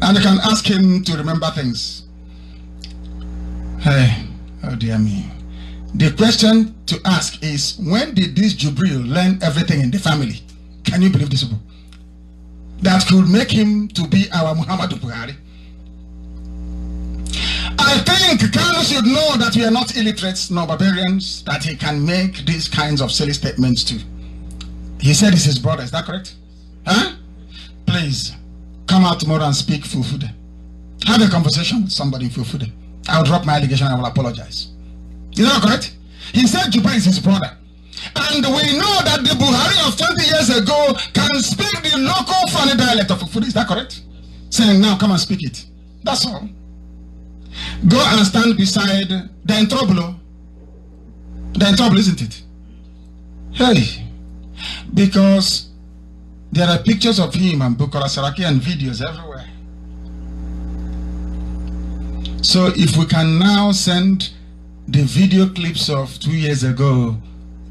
And you can ask him to remember things. Hey, oh dear me. The question to ask is, when did this Jubril learn everything in the family? Can you believe this? That could make him to be our Muhammadu Buhari. I think Kanu should know that we are not illiterates nor barbarians, that he can make these kinds of silly statements too. He said it's his brother, is that correct? Huh? Please, come out tomorrow and speak Fufude. Have a conversation with somebody in Fufude. I'll drop my allegation and I will apologize. Is that correct? He said Jubril is his brother. And we know that the Buhari of 20 years ago can speak the local funny dialect of Fufudu. Is that correct? Saying, now come and speak it. That's all. Go and stand beside the in trouble. They're in trouble, isn't it? Hey, because there are pictures of him and Bukola Saraki and videos everywhere. So if we can now send the video clips of 2 years ago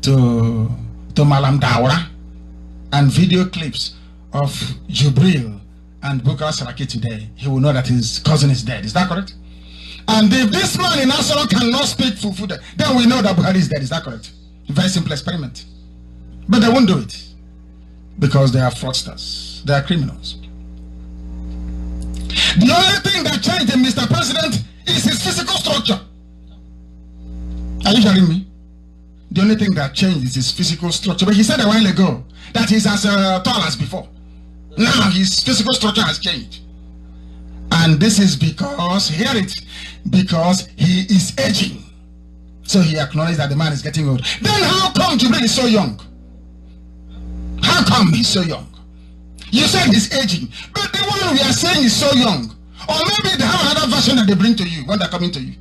to Malam Daura and video clips of Jubril and Bukola Saraki today, he will know that his cousin is dead. Is that correct? And if this man in Asoro cannot speak Fufu, then we know that Buhari is dead. Is that correct? Very simple experiment. But they won't do it because they are fraudsters. They are criminals. The only thing that changed in Mr. President is his physical structure. Are you hearing me? The only thing that changed is his physical structure. But he said a while ago that he's as tall as before. Now his physical structure has changed. And this is because, hear it, because he is aging. So he acknowledged that the man is getting old. Then how come Jubril is so young? How come he's so young? You said he's aging, but the one we are saying is so young. Or maybe they have another version that they bring to you when they're coming to you.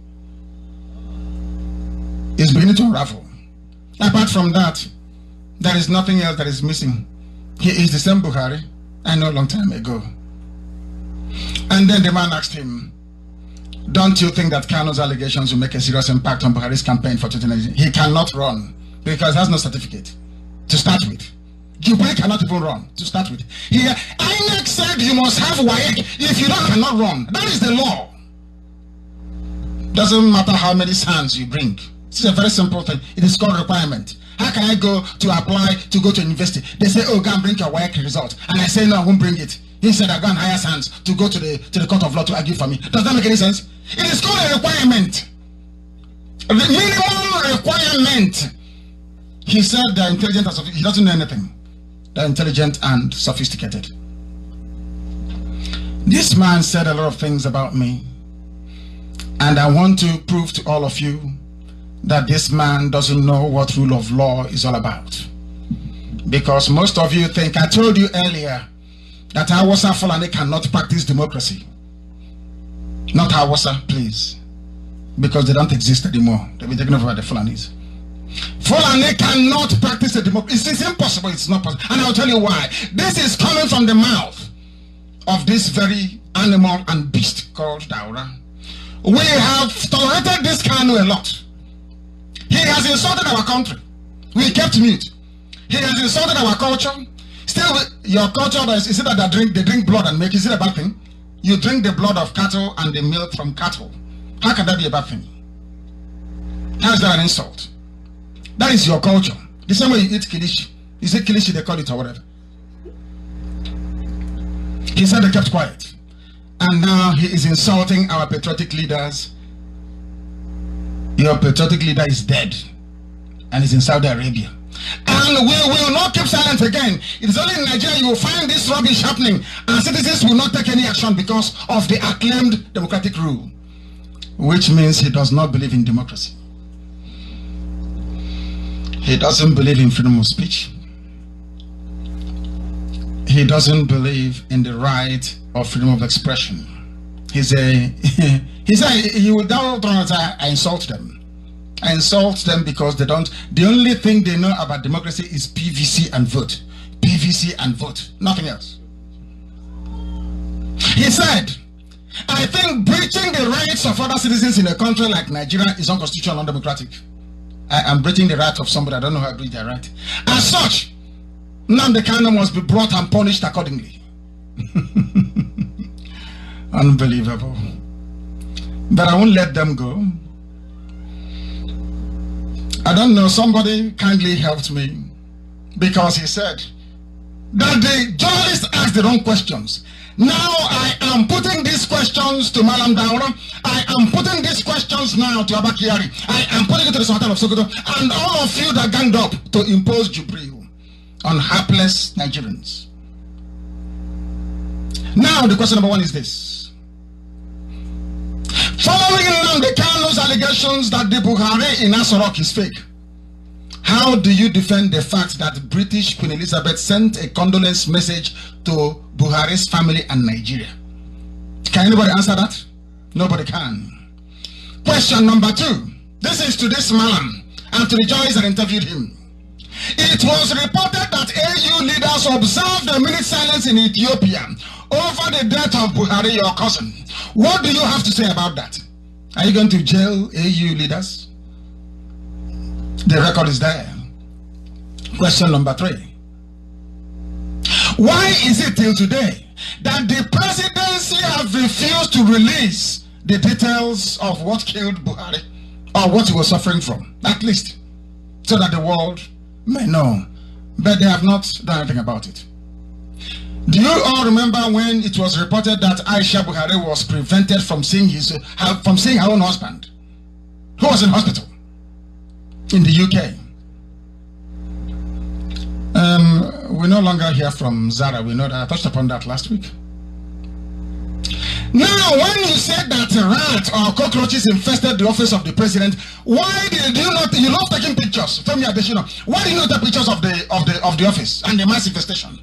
It's beginning to unravel. Apart from that, there is nothing else that is missing. He is the same Buhari I know a long time ago. And then the man asked him, don't you think that Kanu's allegations will make a serious impact on Buhari's campaign for 2019? He cannot run because he has no certificate to start with. Jubril cannot even run to start with. INEC said you must have WAEC. If you cannot run, that is the law. Doesn't matter how many sands you bring. It's a very simple thing. It is called requirement. How can I go to apply to go to university? They say, oh, go and bring your WAEC result. And I say, no, I won't bring it. He said, I go and hire sands to go to the court of law to argue for me. Does that make any sense? It is called a requirement. The minimum requirement. He said they're intelligent and sophisticated. He doesn't know anything. They're intelligent and sophisticated. This man said a lot of things about me. And I want to prove to all of you that this man doesn't know what rule of law is all about. Because most of you think, I told you earlier, that Hausa Fulani cannot practice democracy. Not Hausa, please. Because they don't exist anymore. They've been taken over by the Fulanis. Fulani cannot practice a democracy. It's impossible. It's not possible. And I'll tell you why. This is coming from the mouth of this very animal and beast called Daura. We have tolerated this Kanu a lot. He has insulted our country. We kept mute. He has insulted our culture. Still, your culture is it that they drink blood and milk? Is it a bad thing? You drink the blood of cattle and the milk from cattle. How can that be a bad thing? How is that an insult? That is your culture. The same way you eat kilishi. Is it kilishi they call it or whatever? He said they kept quiet. And now he is insulting our patriotic leaders. Your patriotic leader is dead and is in Saudi Arabia. And we will not keep silent again. It is only in Nigeria you will find this rubbish happening, and citizens will not take any action because of the acclaimed democratic rule, which means he does not believe in democracy. He doesn't believe in freedom of speech. He doesn't believe in the right of freedom of expression. He said he would down I insult them. I insult them because they don't. The only thing they know about democracy is PVC and vote. PVC and vote. Nothing else. He said, I think breaching the rights of other citizens in a country like Nigeria is unconstitutional and undemocratic. I am breaching the right of somebody. I don't know how to breach their right. As such, NNAMDI KANU must be brought and punished accordingly. Unbelievable. But I won't let them go. I don't know, somebody kindly helped me because he said that the journalist asked the wrong questions. Now I am putting these questions to Malam Daura. I am putting these questions now to Abakiari. I am putting it to the Sultan of Sokoto and all of you that ganged up to impose Jubril on hapless Nigerians. Now the question number one is this. Following NNAMDI KANU's allegations that the Buhari in Asorok is fake, How do you defend the fact that British Queen Elizabeth sent a condolence message to Buhari's family and Nigeria? Can anybody answer that? Nobody can. Question number 2. This is to this man and to the journalists that interviewed him. It was reported that AU leaders observed a minute silence in Ethiopia over the death of Buhari, your cousin. What do you have to say about that? Are you going to jail AU leaders? The record is there. Question number 3. Why is it till today that the presidency have refused to release the details of what killed Buhari or what he was suffering from, at least, so that the world may know? But they have not done anything about it. Do you all remember when it was reported that Aisha Buhari was prevented from seeing her own husband, who was in hospital in the UK? We no longer hear from Zara. We know that. I touched upon that last week. Now, when you said that rats or cockroaches infested the office of the president, why did you not? You love taking pictures. Tell me, Adesina, why did you not take pictures of the office and the mass infestation?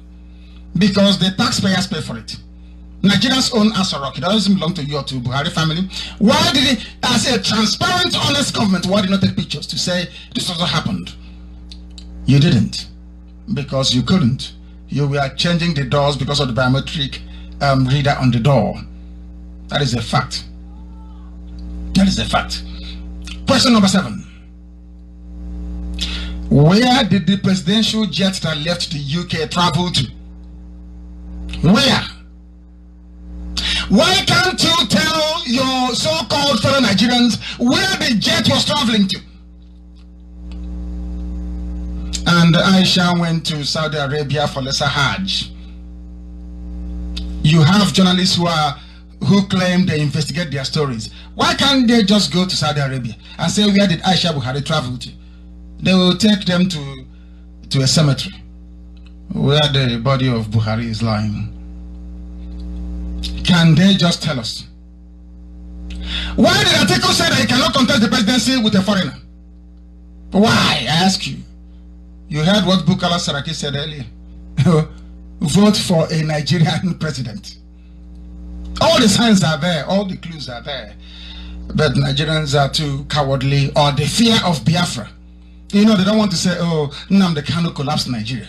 Because the taxpayers pay for it. Nigerians own Asarok. It doesn't belong to you or to Buhari family. Why did it, as a transparent, honest government, why did you not take pictures to say this also happened? You didn't. Because you couldn't. You were changing the doors because of the biometric reader on the door. That is a fact. That is a fact. Question number 7. Where did the presidential jet that left the UK travel to? Where? Why can't you tell your so-called fellow Nigerians where the jet was traveling to? And Aisha went to Saudi Arabia for lesser Hajj. You have journalists who claim they investigate their stories. Why can't they just go to Saudi Arabia and say, where did Aisha Buhari travel to? They will take them to a cemetery where the body of Buhari is lying. Can they just tell us? Why did Atiku say that he cannot contest the presidency with a foreigner? Why? I ask you. You heard what Bukola Saraki said earlier. Vote for a Nigerian president. All the signs are there, all the clues are there. But Nigerians are too cowardly, or the fear of Biafra. You know, they don't want to say, oh, NNAMDI KANU collapsed Nigeria.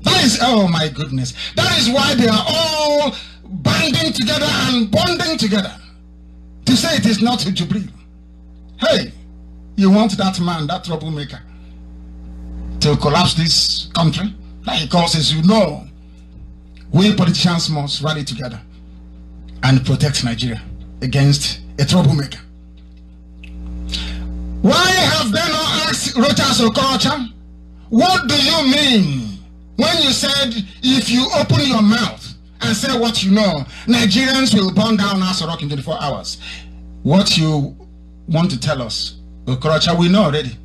That is, oh my goodness. That is why they are all banding together and bonding together to say it is not Jubril. Hey, you want that man, that troublemaker, to collapse this country that he causes, you know. We politicians must rally together and protect Nigeria against a troublemaker. Why have they not asked Rochas Okorocha? What do you mean when you said if you open your mouth and say what you know, Nigerians will burn down Asarok in 24 hours? What you want to tell us, Okorocha, we know already.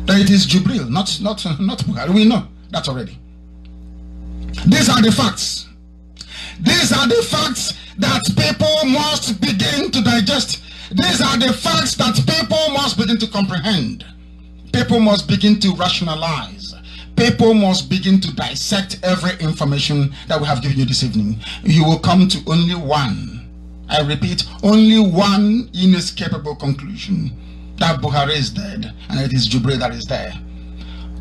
That it is Jubril, not Buhari. We know that already. These are the facts. These are the facts that people must begin to digest. These are the facts that people must begin to comprehend. People must begin to rationalize. People must begin to dissect every information that we have given you this evening. You will come to only one, I repeat, only one inescapable conclusion: that Buhari is dead and it is Jubril that is there.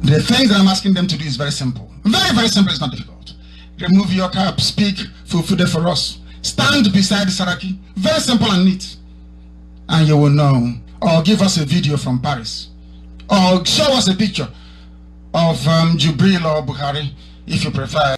The thing that I'm asking them to do is very simple. Very, very simple. It's not difficult. Remove your cap, speak Fufude for us. Stand beside Saraki. Very simple and neat. And you will know. Or give us a video from Paris. Or show us a picture of Jubril or Buhari, if you prefer.